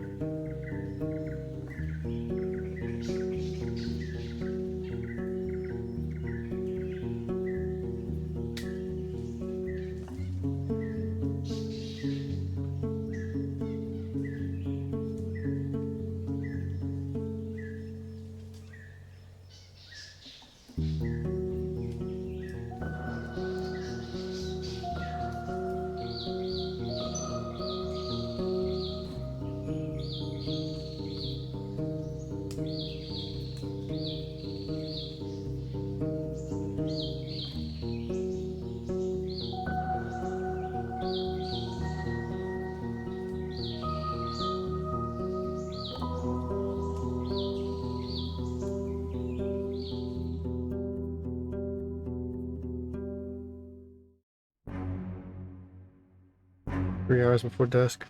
3 hours before dusk.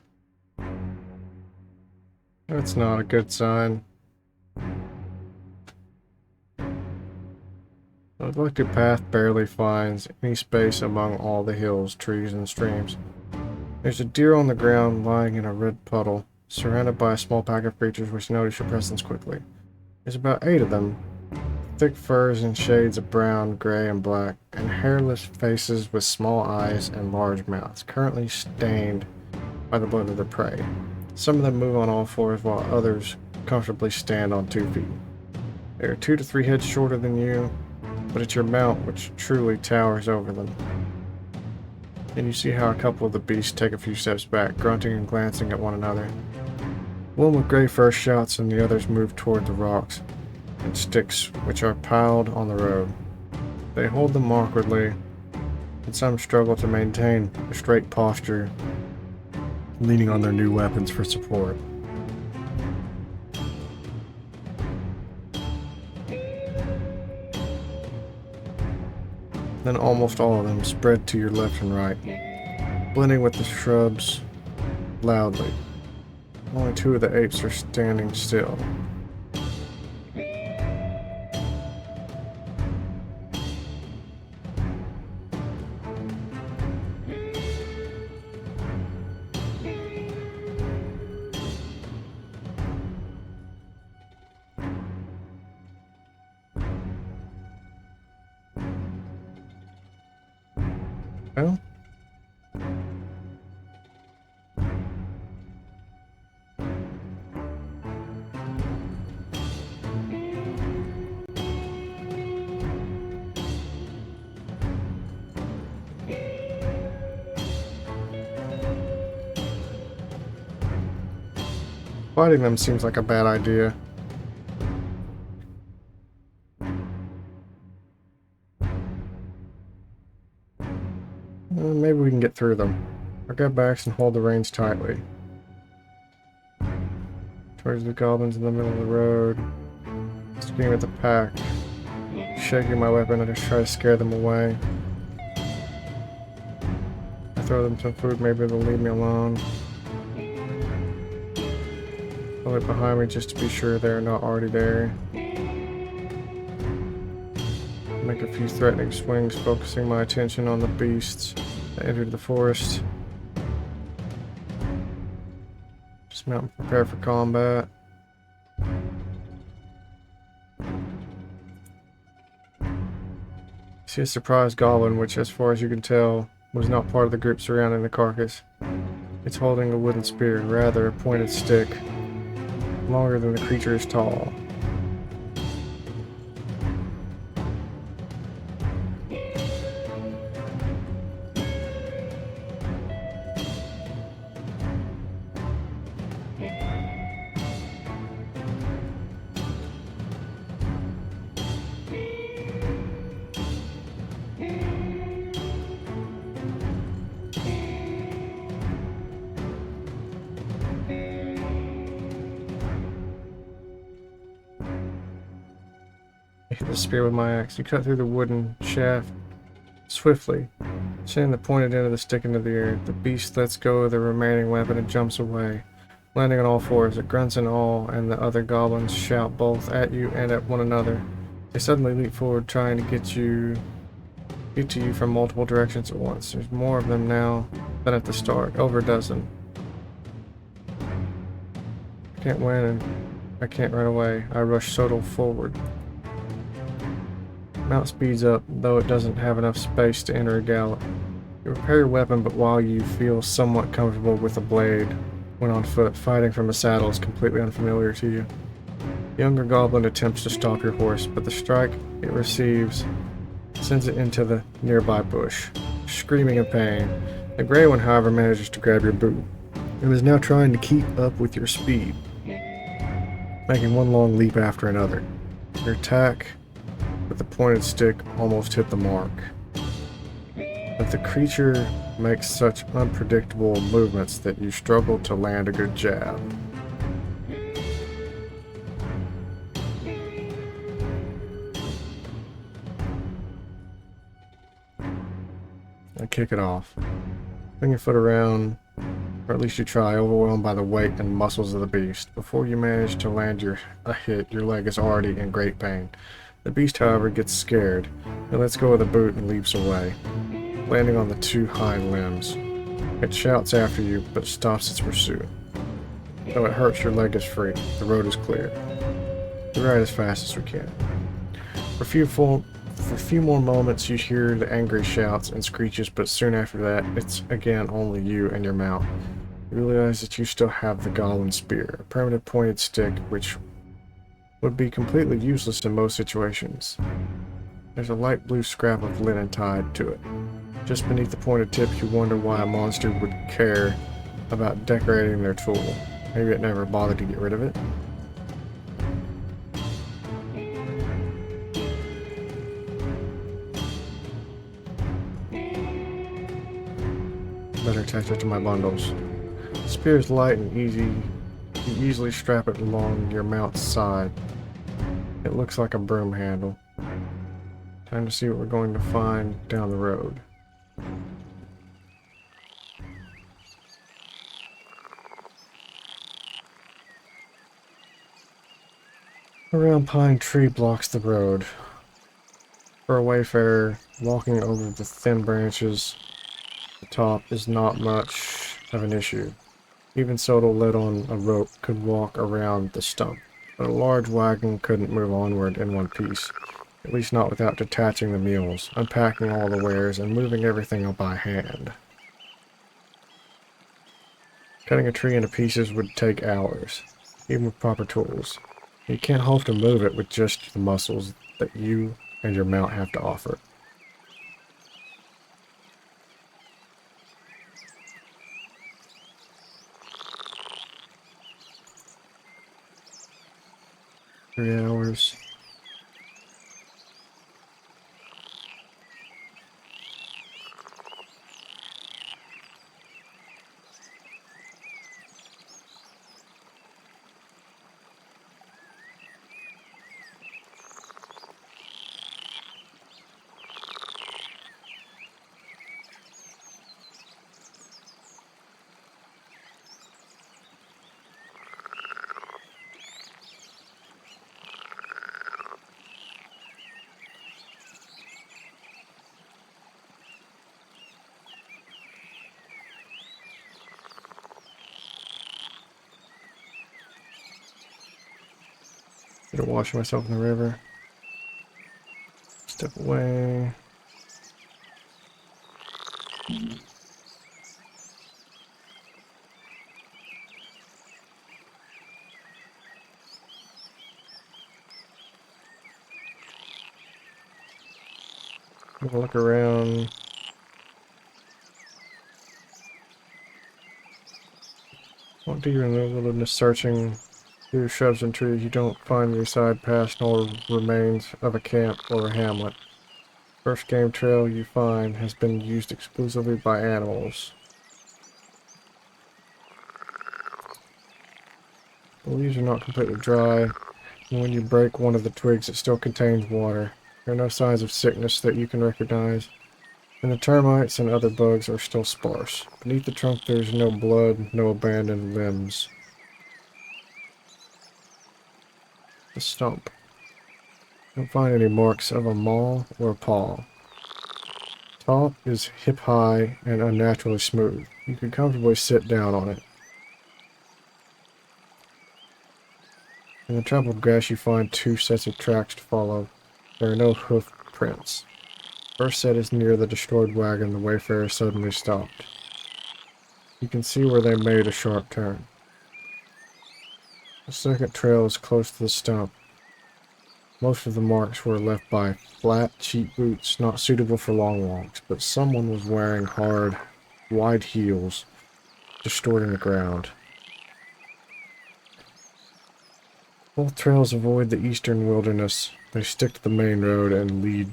That's not a good sign. The neglected path barely finds any space among all the hills, trees, and streams. There's a deer on the ground lying in a red puddle, surrounded by a small pack of creatures which notice your presence quickly. There's about 8 of them, thick furs in shades of brown, gray, and black, and hairless faces with small eyes and large mouths, currently stained by the blood of their prey. Some of them move on all fours while others comfortably stand on 2 feet. They are 2 to 3 heads shorter than you, but it's your mount which truly towers over them. And you see how a couple of the beasts take a few steps back, grunting and glancing at one another. One with gray fur shouts and the others move toward the rocks and sticks which are piled on the road. They hold them awkwardly, and some struggle to maintain a straight posture, leaning on their new weapons for support. Then almost all of them spread to your left and right, blending with the shrubs loudly. Only 2 of the apes are standing still. Well, fighting them seems like a bad idea. Maybe we can get through them. I'll get backs and hold the reins tightly. Towards the goblins in the middle of the road. Scream at the pack. Shaking my weapon, I just try to scare them away. I throw them some food, maybe they'll leave me alone. I look behind me just to be sure they're not already there. Make a few threatening swings, focusing my attention on the beasts that entered the forest. Dismount and prepare for combat. See a surprised goblin, which, as far as you can tell, was not part of the group surrounding the carcass. It's holding a wooden spear, rather a pointed stick, longer than the creature is tall. I hit the spear with my axe. You cut through the wooden shaft swiftly, sending the pointed end of the stick into the air. The beast lets go of the remaining weapon and jumps away, landing on all fours. It grunts in awe, and the other goblins shout both at you and at one another. They suddenly leap forward, trying to get to you from multiple directions at once. There's more of them now than at the start, over a dozen. I can't win, and I can't run away. I rush Soto forward. Mount speeds up, though it doesn't have enough space to enter a gallop. You prepare your weapon, but while you feel somewhat comfortable with a blade when on foot, fighting from a saddle is completely unfamiliar to you. The younger goblin attempts to stalk your horse, but the strike it receives sends it into the nearby bush, screaming in pain. The gray one, however, manages to grab your boot. It is now trying to keep up with your speed, making one long leap after another. Your attack with the pointed stick almost hit the mark. But the creature makes such unpredictable movements that you struggle to land a good jab. I kick it off. Bring your foot around, Or at least you try, overwhelmed by the weight and muscles of the beast. Before you manage to land a hit, your leg is already in great pain. The beast, however, gets scared. It lets go of the boot and leaps away, landing on the two hind limbs. It shouts after you, but stops its pursuit. Though it hurts, your leg is free. The road is clear. We ride as fast as we can. For a few more moments, you hear the angry shouts and screeches, but soon after that, it's again only you and your mount. You realize that you still have the Goblin Spear, a permanent pointed stick which would be completely useless in most situations. There's a light blue scrap of linen tied to it. Just beneath the pointed tip, you wonder why a monster would care about decorating their tool. Maybe it never bothered to get rid of it. Better attach it to my bundles. The spear is light and easy. You easily strap it along your mount's side. It looks like a broom handle. Time to see what we're going to find down the road. A round pine tree blocks the road. For a wayfarer, walking over the thin branches, the top is not much of an issue. Even Soto led on a rope could walk around the stump, but a large wagon couldn't move onward in one piece, at least not without detaching the mules, unpacking all the wares, and moving everything up by hand. Cutting a tree into pieces would take hours, even with proper tools. You can't hope to move it with just the muscles that you and your mount have to offer. Three hours. Gonna wash myself in the river. Step away. Have a look around. Won't do you in the wilderness searching through shrubs and trees, you don't find your side paths nor remains of a camp or a hamlet. First game trail you find has been used exclusively by animals. The leaves are not completely dry, and when you break one of the twigs it still contains water. There are no signs of sickness that you can recognize, and the termites and other bugs are still sparse. Beneath the trunk there is no blood, no abandoned limbs. The stump. You don't find any marks of a maw or a paw. Top is hip high and unnaturally smooth. You can comfortably sit down on it. In the trampled grass you find two sets of tracks to follow. There are no hoof prints. First set is near the destroyed wagon. The wayfarer suddenly stopped. You can see where they made a sharp turn. The second trail is close to the stump. Most of the marks were left by flat, cheap boots, not suitable for long walks, but someone was wearing hard, wide heels, distorting the ground. Both trails avoid the eastern wilderness. They stick to the main road and lead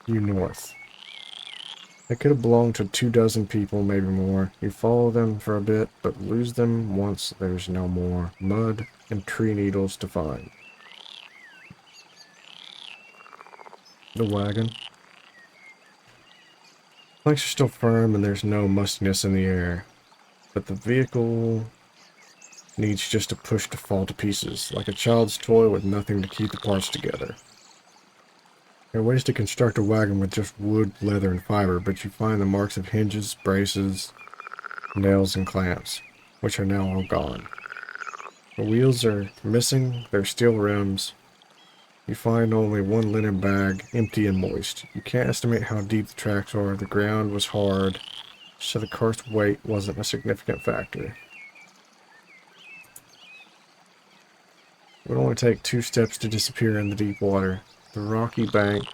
you north. They could have belonged to 24 people, maybe more. You follow them for a bit, but lose them once there's no more mud and tree needles to find. The wagon. Planks are still firm and there's no mustiness in the air. but the vehicle needs just a push to fall to pieces, like a child's toy with nothing to keep the parts together. There are ways to construct a wagon with just wood, leather, and fiber, but you find the marks of hinges, braces, nails, and clamps, which are now all gone. The wheels are missing their steel rims. You find only one linen bag, empty and moist. You can't estimate how deep the tracks are. The ground was hard, so the cart's weight wasn't a significant factor. It would only take 2 steps to disappear in the deep water. The rocky bank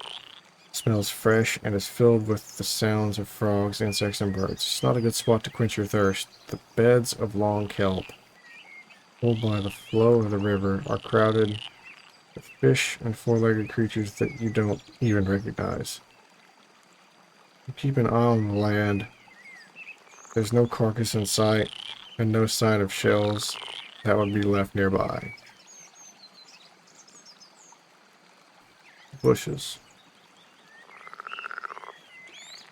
smells fresh and is filled with the sounds of frogs, insects, and birds. It's not a good spot to quench your thirst. The beds of long kelp, pulled by the flow of the river, are crowded with fish and four-legged creatures that you don't even recognize. You keep an eye on the land. There's no carcass in sight, and no sign of shells that would be left nearby. Bushes.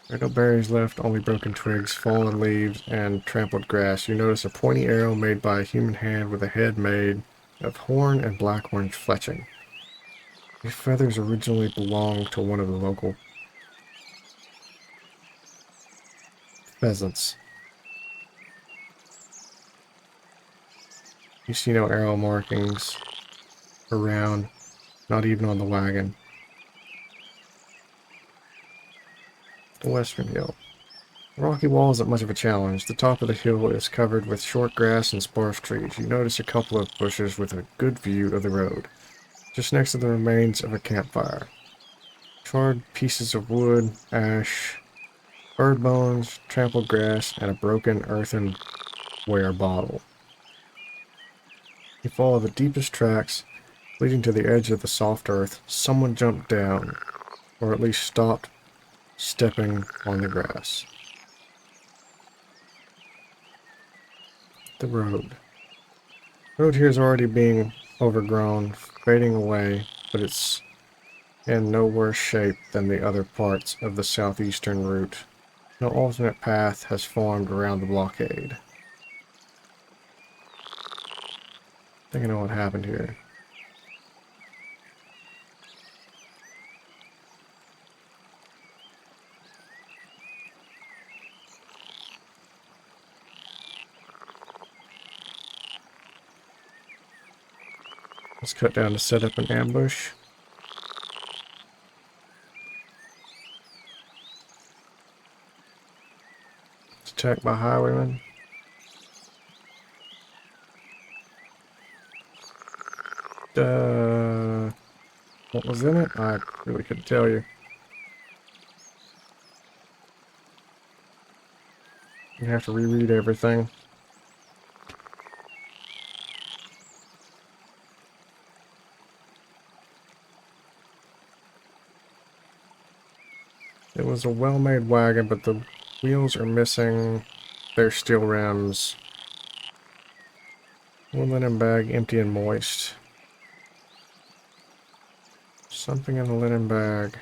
There are no berries left, only broken twigs, fallen leaves, and trampled grass. You notice a pointy arrow made by a human hand with a head made of horn and black orange fletching. These feathers originally belonged to one of the local pheasants. You see no arrow markings around, not even on the wagon. The western hill. The rocky wall isn't much of a challenge. The top of the hill is covered with short grass and sparse trees. You notice a couple of bushes with a good view of the road, just next to the remains of a campfire. Charred pieces of wood, ash, bird bones, trampled grass, and a broken earthenware bottle. You follow the deepest tracks leading to the edge of the soft earth. Someone jumped down, or at least stopped stepping on the grass. The road. The road here is already being overgrown, fading away, but it's in no worse shape than the other parts of the southeastern route. No alternate path has formed around the blockade. I think I know what happened here. Let's cut down to set up an ambush. It's attacked by highwaymen. What was in it? I really couldn't tell you. You have to reread everything. It was a well-made wagon, but the wheels are missing their steel rims. One linen bag, empty and moist. Something in the linen bag.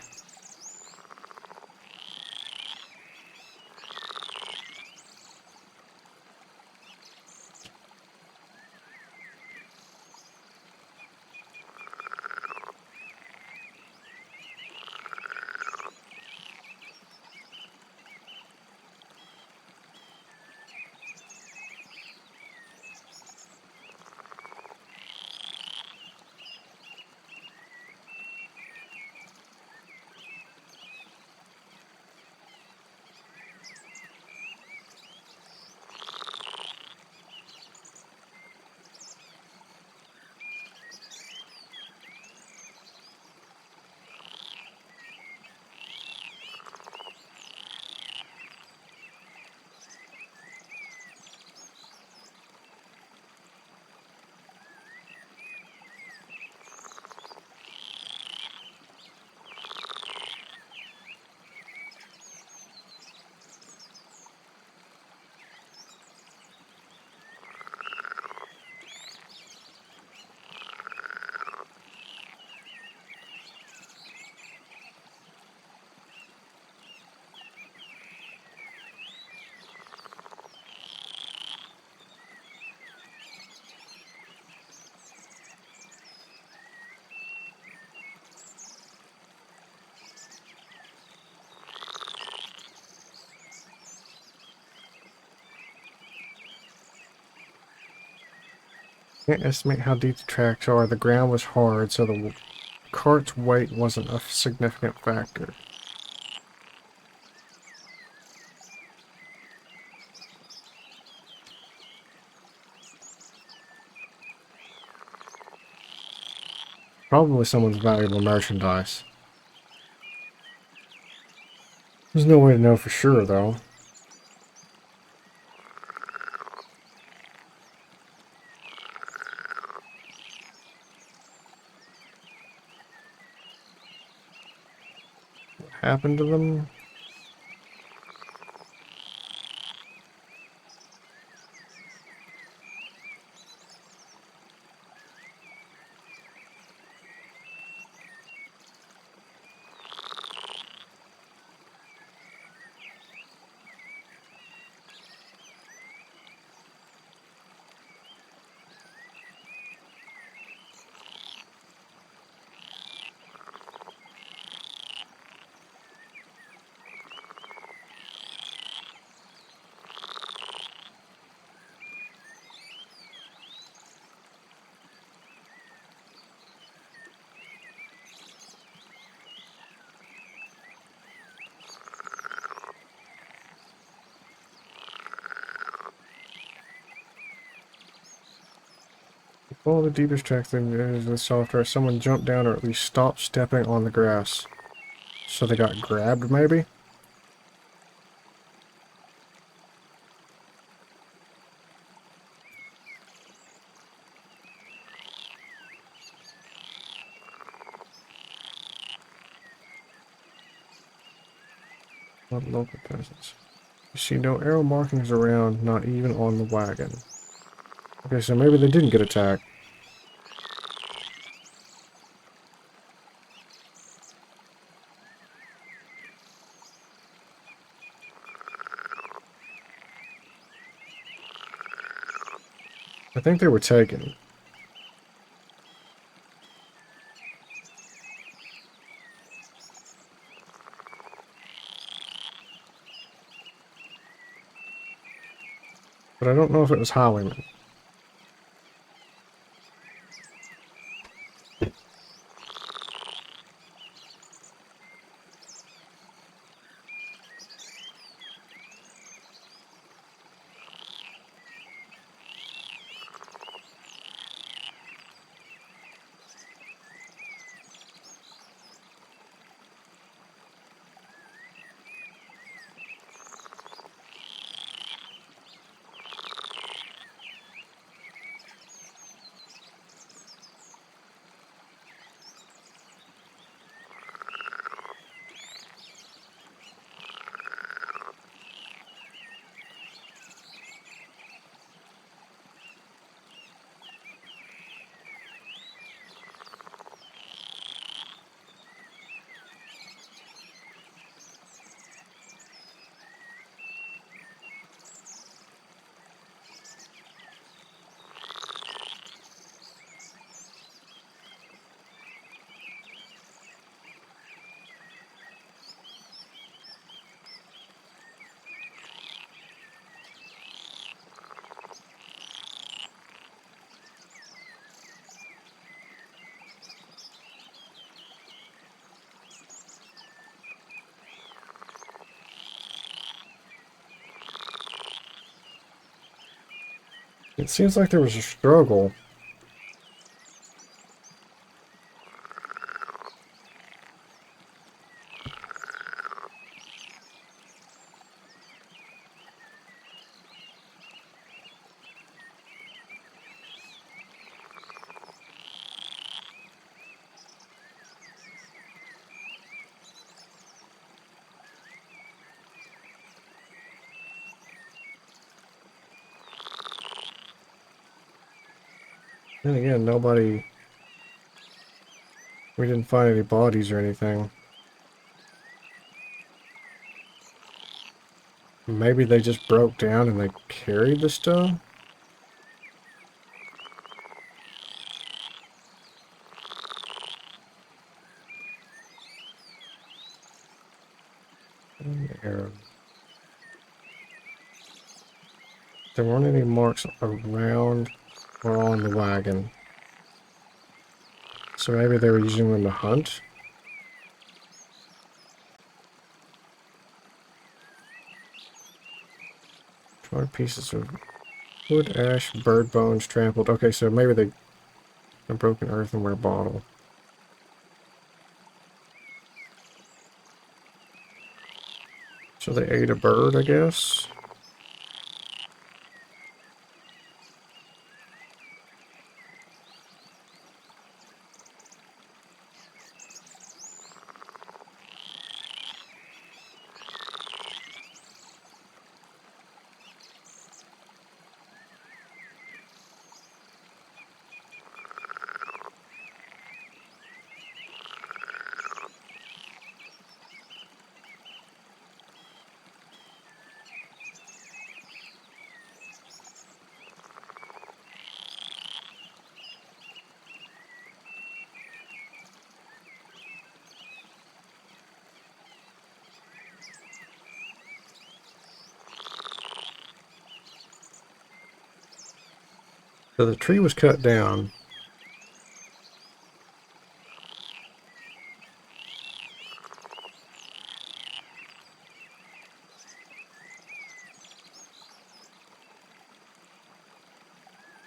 Can't estimate how deep the tracks are. The ground was hard, so the cart's weight wasn't a significant factor. Probably someone's valuable merchandise. There's no way to know for sure, though. What happened to them? Follow the deepest tracks in the software. Someone jumped down or at least stopped stepping on the grass. So they got grabbed, maybe? Not local peasants. You see no arrow markings around, not even on the wagon. Okay, so maybe they didn't get attacked. I think they were taken. But I don't know if it was highwaymen. It seems like there was a struggle. Then again, we didn't find any bodies or anything. Maybe they just broke down and they carried the stuff? Arrow. There weren't any marks around. were all in the wagon. So maybe they were using them to hunt? Charred pieces of wood, ash, bird bones trampled. Okay, so maybe they a broken earthenware bottle. So they ate a bird, I guess? So the tree was cut down.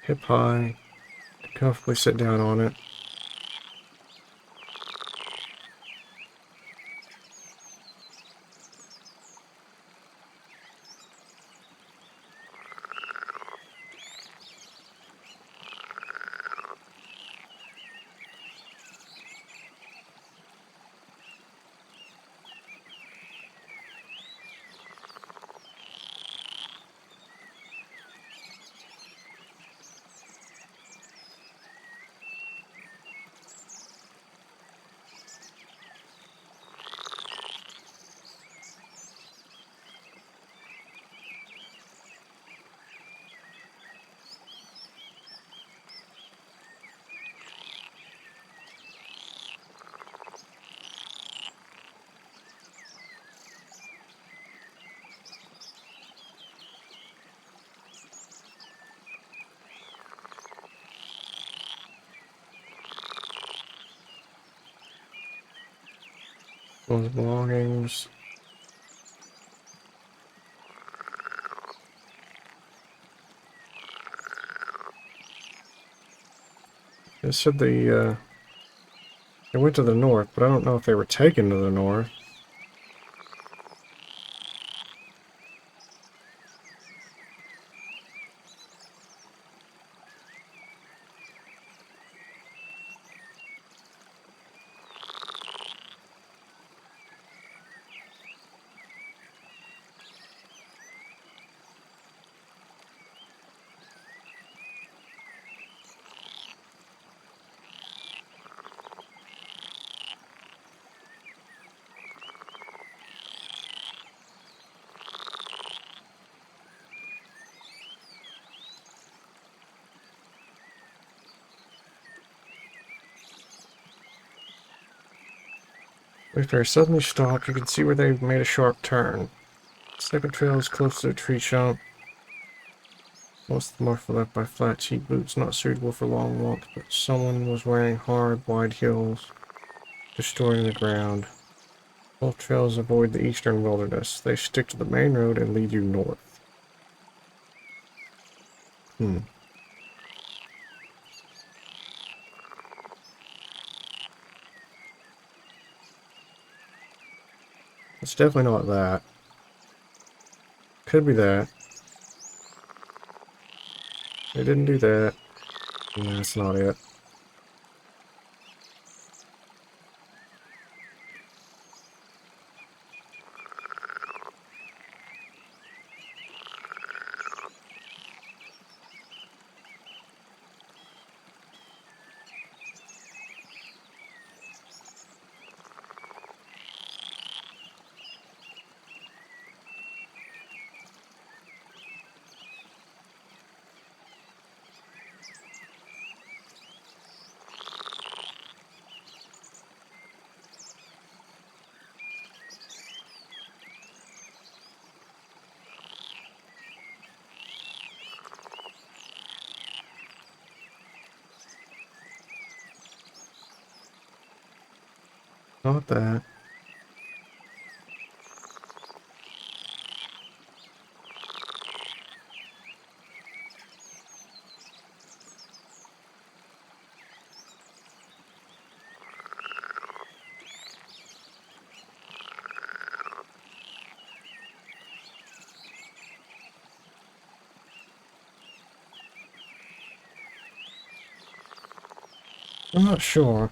Hip high. Comfortably sit down on it. One's belongings. It said they went to the north, but I don't know if they were taken to the north. Wayfarer suddenly stopped. You can see where they made a sharp turn. Second trail is close to a tree stump. Most of the marks were left by flat, cheap boots, not suitable for long walks, but someone was wearing hard, wide heels, destroying the ground. Both trails avoid the eastern wilderness. They stick to the main road and lead you north. It's definitely not that. Could be that. They didn't do that. No, that's not it. Not that. I'm not sure.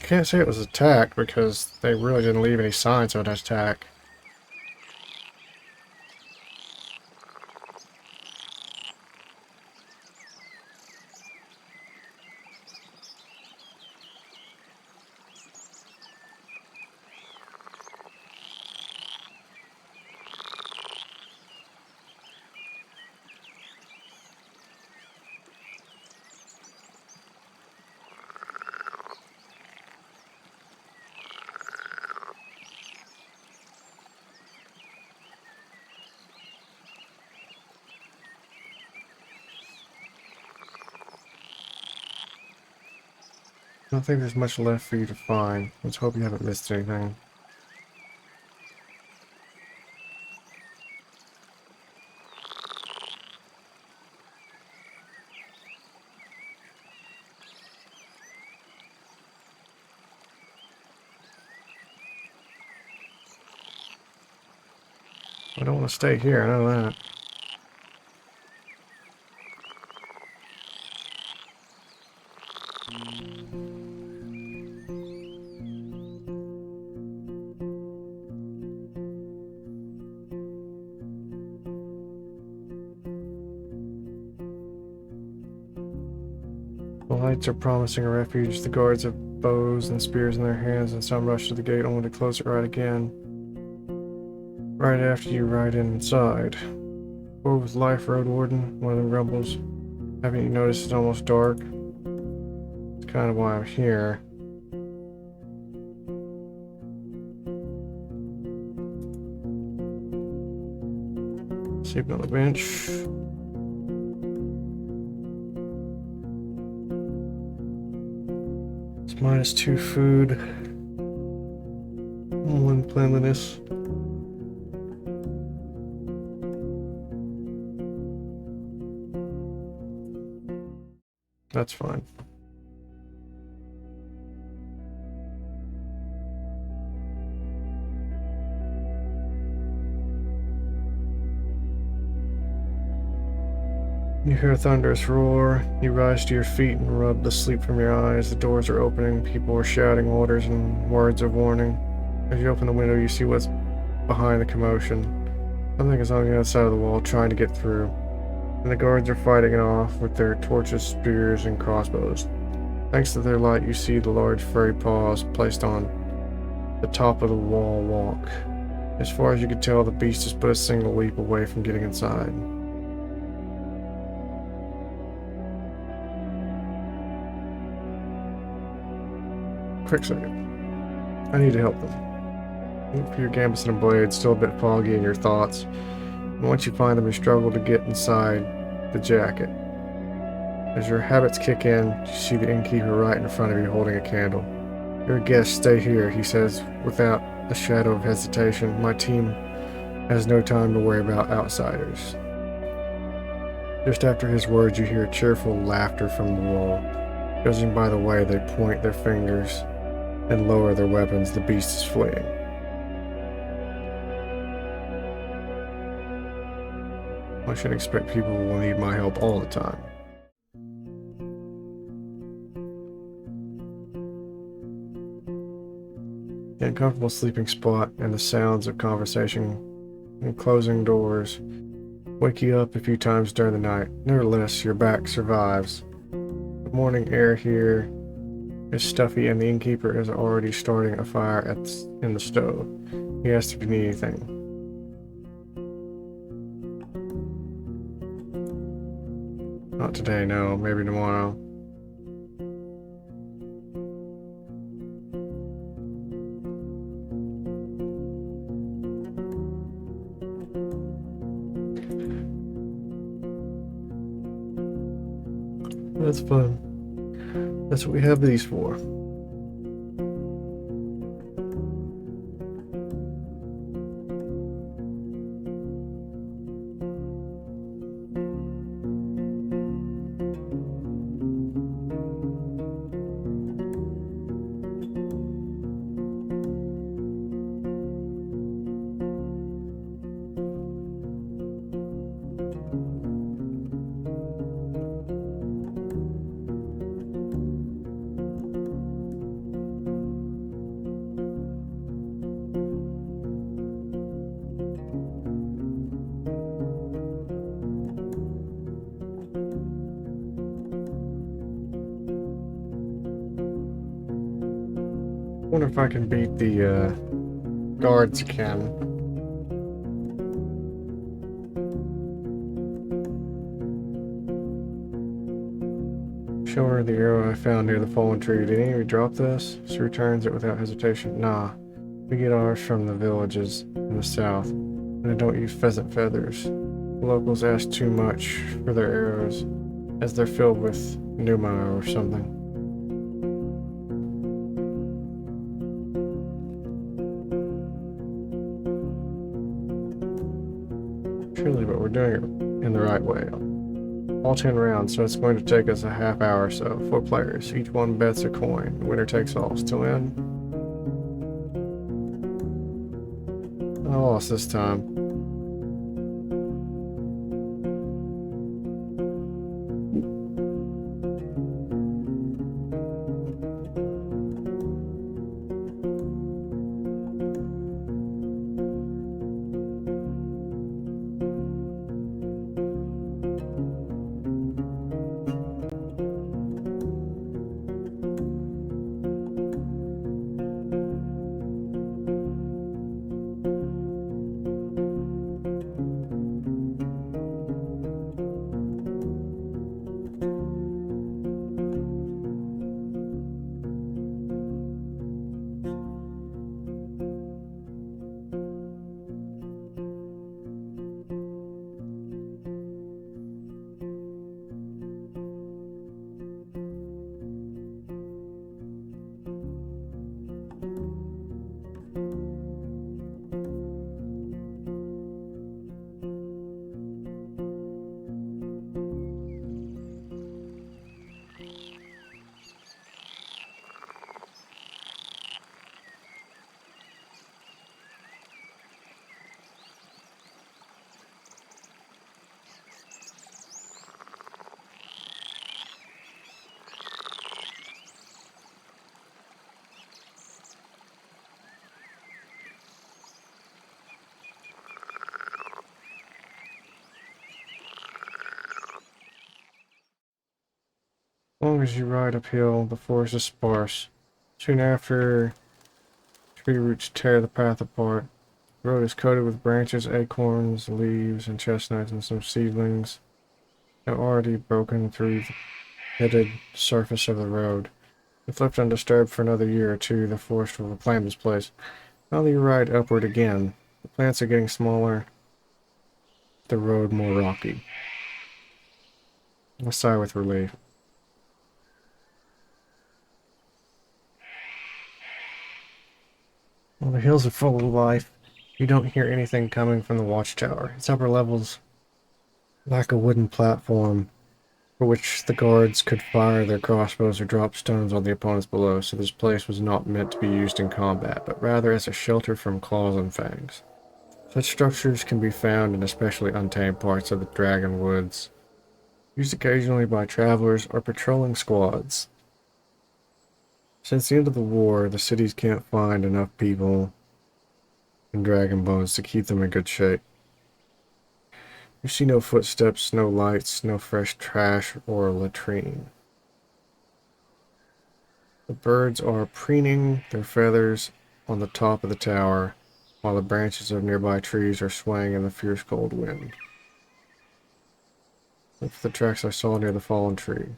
Can't say it was attacked because they really didn't leave any signs of an attack. I don't think there's much left for you to find. Let's hope you haven't missed anything. I don't want to stay here, I know that. The lights are promising a refuge. The guards have bows and spears in their hands, and some rush to the gate only to close it right again. Right after you ride inside. What was life, Roadwarden? One of them grumbles. Haven't you noticed it's almost dark? It's kind of why I'm here. Sleeping on the bench. It's -2 food. 1 cleanliness. That's fine. You hear a thunderous roar. You rise to your feet and rub the sleep from your eyes. The doors are opening. People are shouting orders and words of warning. As you open the window, you see what's behind the commotion. Something is on the other side of the wall trying to get through. And the guards are fighting it off with their torches, spears, and crossbows. Thanks to their light, you see the large furry paws placed on the top of the wall walk. As far as you can tell, the beast is but a single leap away from getting inside. Quick second. I need to help them. Look for your gambits and blades, still a bit foggy in your thoughts. And once you find them, you struggle to get inside the jacket. As your habits kick in, you see the innkeeper right in front of you holding a candle. Your guests stay here, he says, without a shadow of hesitation. My team has no time to worry about outsiders. Just after his words, you hear cheerful laughter from the wall. Judging by the way they point their fingers and lower their weapons, the beast is fleeing. I should expect people will need my help all the time. The uncomfortable sleeping spot and the sounds of conversation and closing doors wake you up a few times during the night. Nevertheless, your back survives. The morning air here is stuffy, and the innkeeper is already starting a fire in the stove. He asks if you need anything. Not today, no. Maybe tomorrow. That's fun. That's what we have these for. Wonder if I can beat the guards again. Show her the arrow I found near the fallen tree. Did any of you drop this? She returns it without hesitation. Nah, we get ours from the villages in the south, and I don't use pheasant feathers. The locals ask too much for their arrows, as they're filled with pneuma or something. Surely, but we're doing it in the right way. All 10 rounds, so it's going to take us a half hour or so. 4 players. Each one bets a coin. Winner takes all. Still in? I lost this time. As long as you ride uphill, the forest is sparse. Soon after, tree roots tear the path apart. The road is coated with branches, acorns, leaves, and chestnuts, and some seedlings have already broken through the pitted surface of the road. If left undisturbed for another year or two, the forest will reclaim this place. Finally, you ride upward again. The plants are getting smaller, the road more rocky. I sigh with relief. Well, the hills are full of life. You don't hear anything coming from the watchtower. Its upper levels lack a wooden platform for which the guards could fire their crossbows or drop stones on the opponents below, so this place was not meant to be used in combat, but rather as a shelter from claws and fangs. Such structures can be found in especially untamed parts of the Dragon Woods, used occasionally by travelers or patrolling squads. Since the end of the war, the cities can't find enough people and dragon bones to keep them in good shape. You see no footsteps, no lights, no fresh trash or latrine. The birds are preening their feathers on the top of the tower, while the branches of nearby trees are swaying in the fierce cold wind. Look for the tracks I saw near the fallen tree.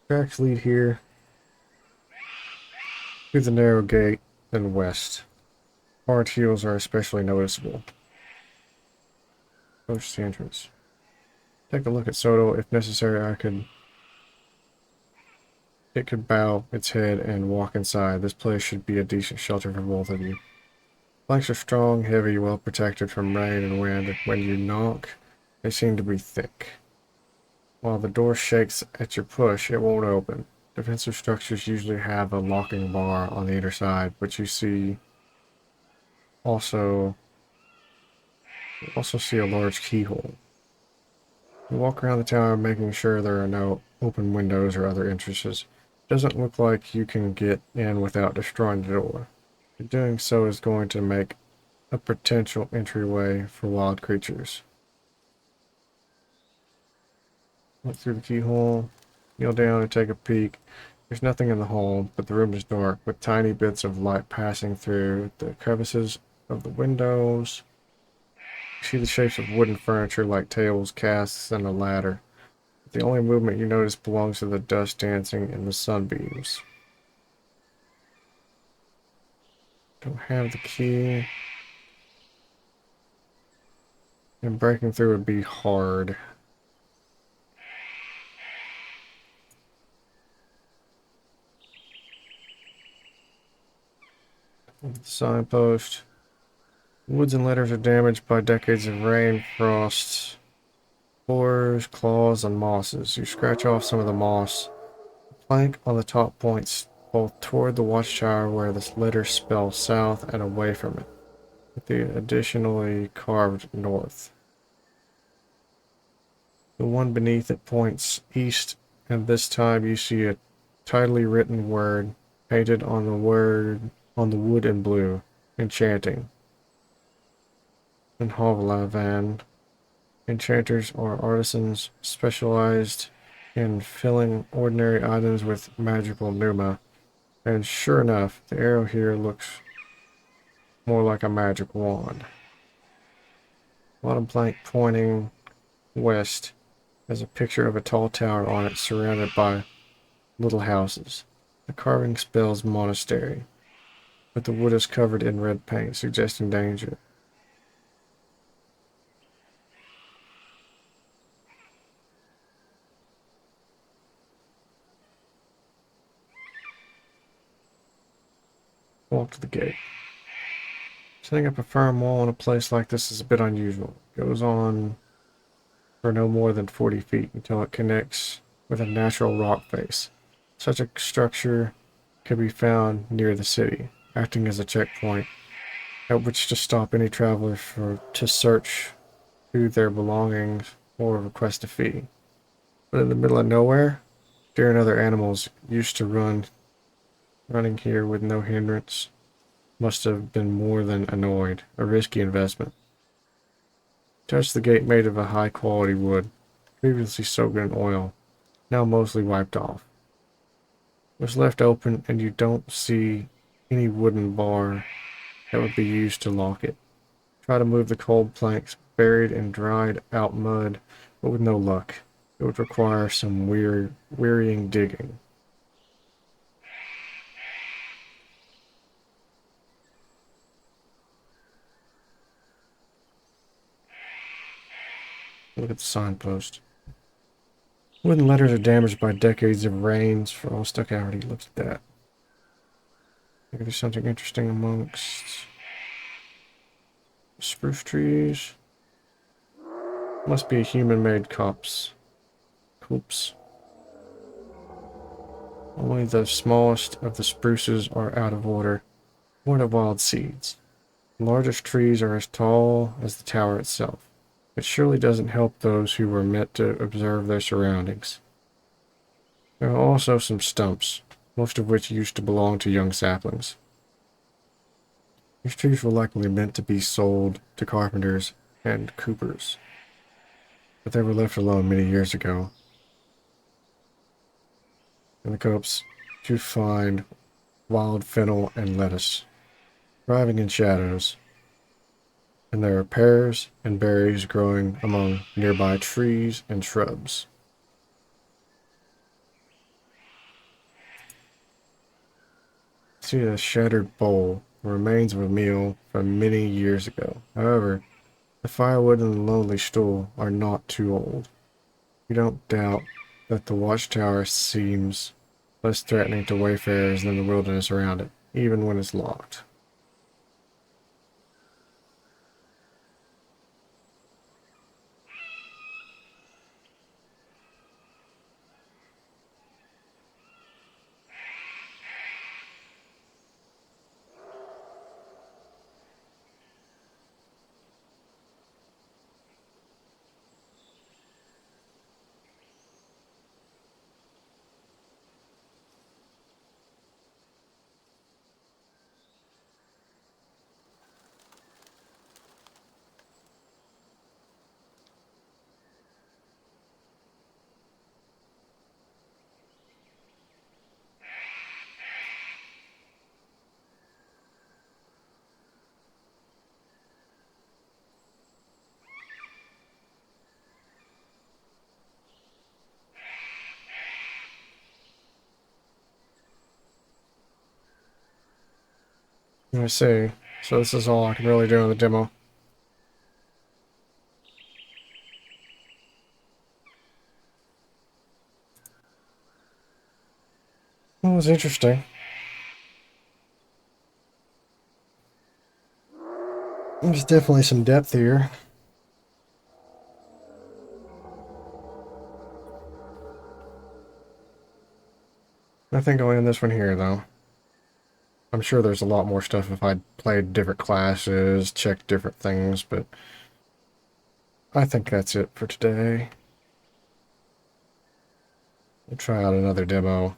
Tracks lead here through the narrow gate, then west. Hard heels are especially noticeable. Approach the entrance. Take a look at Soto. If necessary, it could bow its head and walk inside. This place should be a decent shelter for both of you. Planks are strong, heavy, well protected from rain and wind. When you knock, they seem to be thick. While the door shakes at your push, it won't open. Defensive structures usually have a locking bar on the inner side, but you also see a large keyhole. You walk around the tower making sure there are no open windows or other entrances. It doesn't look like you can get in without destroying the door. Doing so is going to make a potential entryway for wild creatures. Look through the keyhole, kneel down and take a peek. There's nothing in the hole, but the room is dark, with tiny bits of light passing through the crevices of the windows. You see the shapes of wooden furniture like tables, casks, and a ladder. The only movement you notice belongs to the dust dancing in the sunbeams. Don't have the key. And breaking through would be hard. Signpost. Woods and letters are damaged by decades of rain, frost, spores, claws, and mosses. You scratch off some of the moss. The plank on the top points both toward the watchtower where the letters spell south and away from it, with the additionally carved north. The one beneath it points east, and this time you see a tidily written word painted on the wood in blue, enchanting. In Hovelavan, enchanters are artisans specialized in filling ordinary items with magical pneuma, and sure enough, the arrow here looks more like a magic wand. Bottom plank pointing west has a picture of a tall tower on it surrounded by little houses. The carving spells monastery, but the wood is covered in red paint, suggesting danger. Walk to the gate. Setting up a firm wall in a place like this is a bit unusual. It goes on for no more than 40 feet until it connects with a natural rock face. Such a structure could be found near the city, acting as a checkpoint at which to stop any traveler to search through their belongings or request a fee. But in the middle of nowhere, deer and other animals used to running here with no hindrance must have been more than annoyed, a risky investment. Touch the gate made of a high-quality wood, previously soaked in oil, now mostly wiped off. It was left open, and you don't see any wooden bar that would be used to lock it. Try to move the cold planks buried in dried-out mud, but with no luck. It would require some wearying digging. Look at the signpost. Wooden letters are damaged by decades of rains. For all stuck out already. Look at that. Maybe there's something interesting amongst spruce trees. Must be a human-made copse. Coops. Only the smallest of the spruces are out of order, born of wild seeds. The largest trees are as tall as the tower itself. It surely doesn't help those who were meant to observe their surroundings. There are also some stumps, most of which used to belong to young saplings. These trees were likely meant to be sold to carpenters and coopers, but they were left alone many years ago. In the copse, you find wild fennel and lettuce, thriving in shadows, and there are pears and berries growing among nearby trees and shrubs. See a shattered bowl, the remains of a meal from many years ago. However, the firewood and the lonely stool are not too old. You don't doubt that the watchtower seems less threatening to wayfarers than the wilderness around it, even when it's locked. I see. So this is all I can really do in the demo. Well, it was interesting. There's definitely some depth here. I think I'll end this one here, though. I'm sure there's a lot more stuff if I'd played different classes, checked different things, but I think that's it for today. We'll try out another demo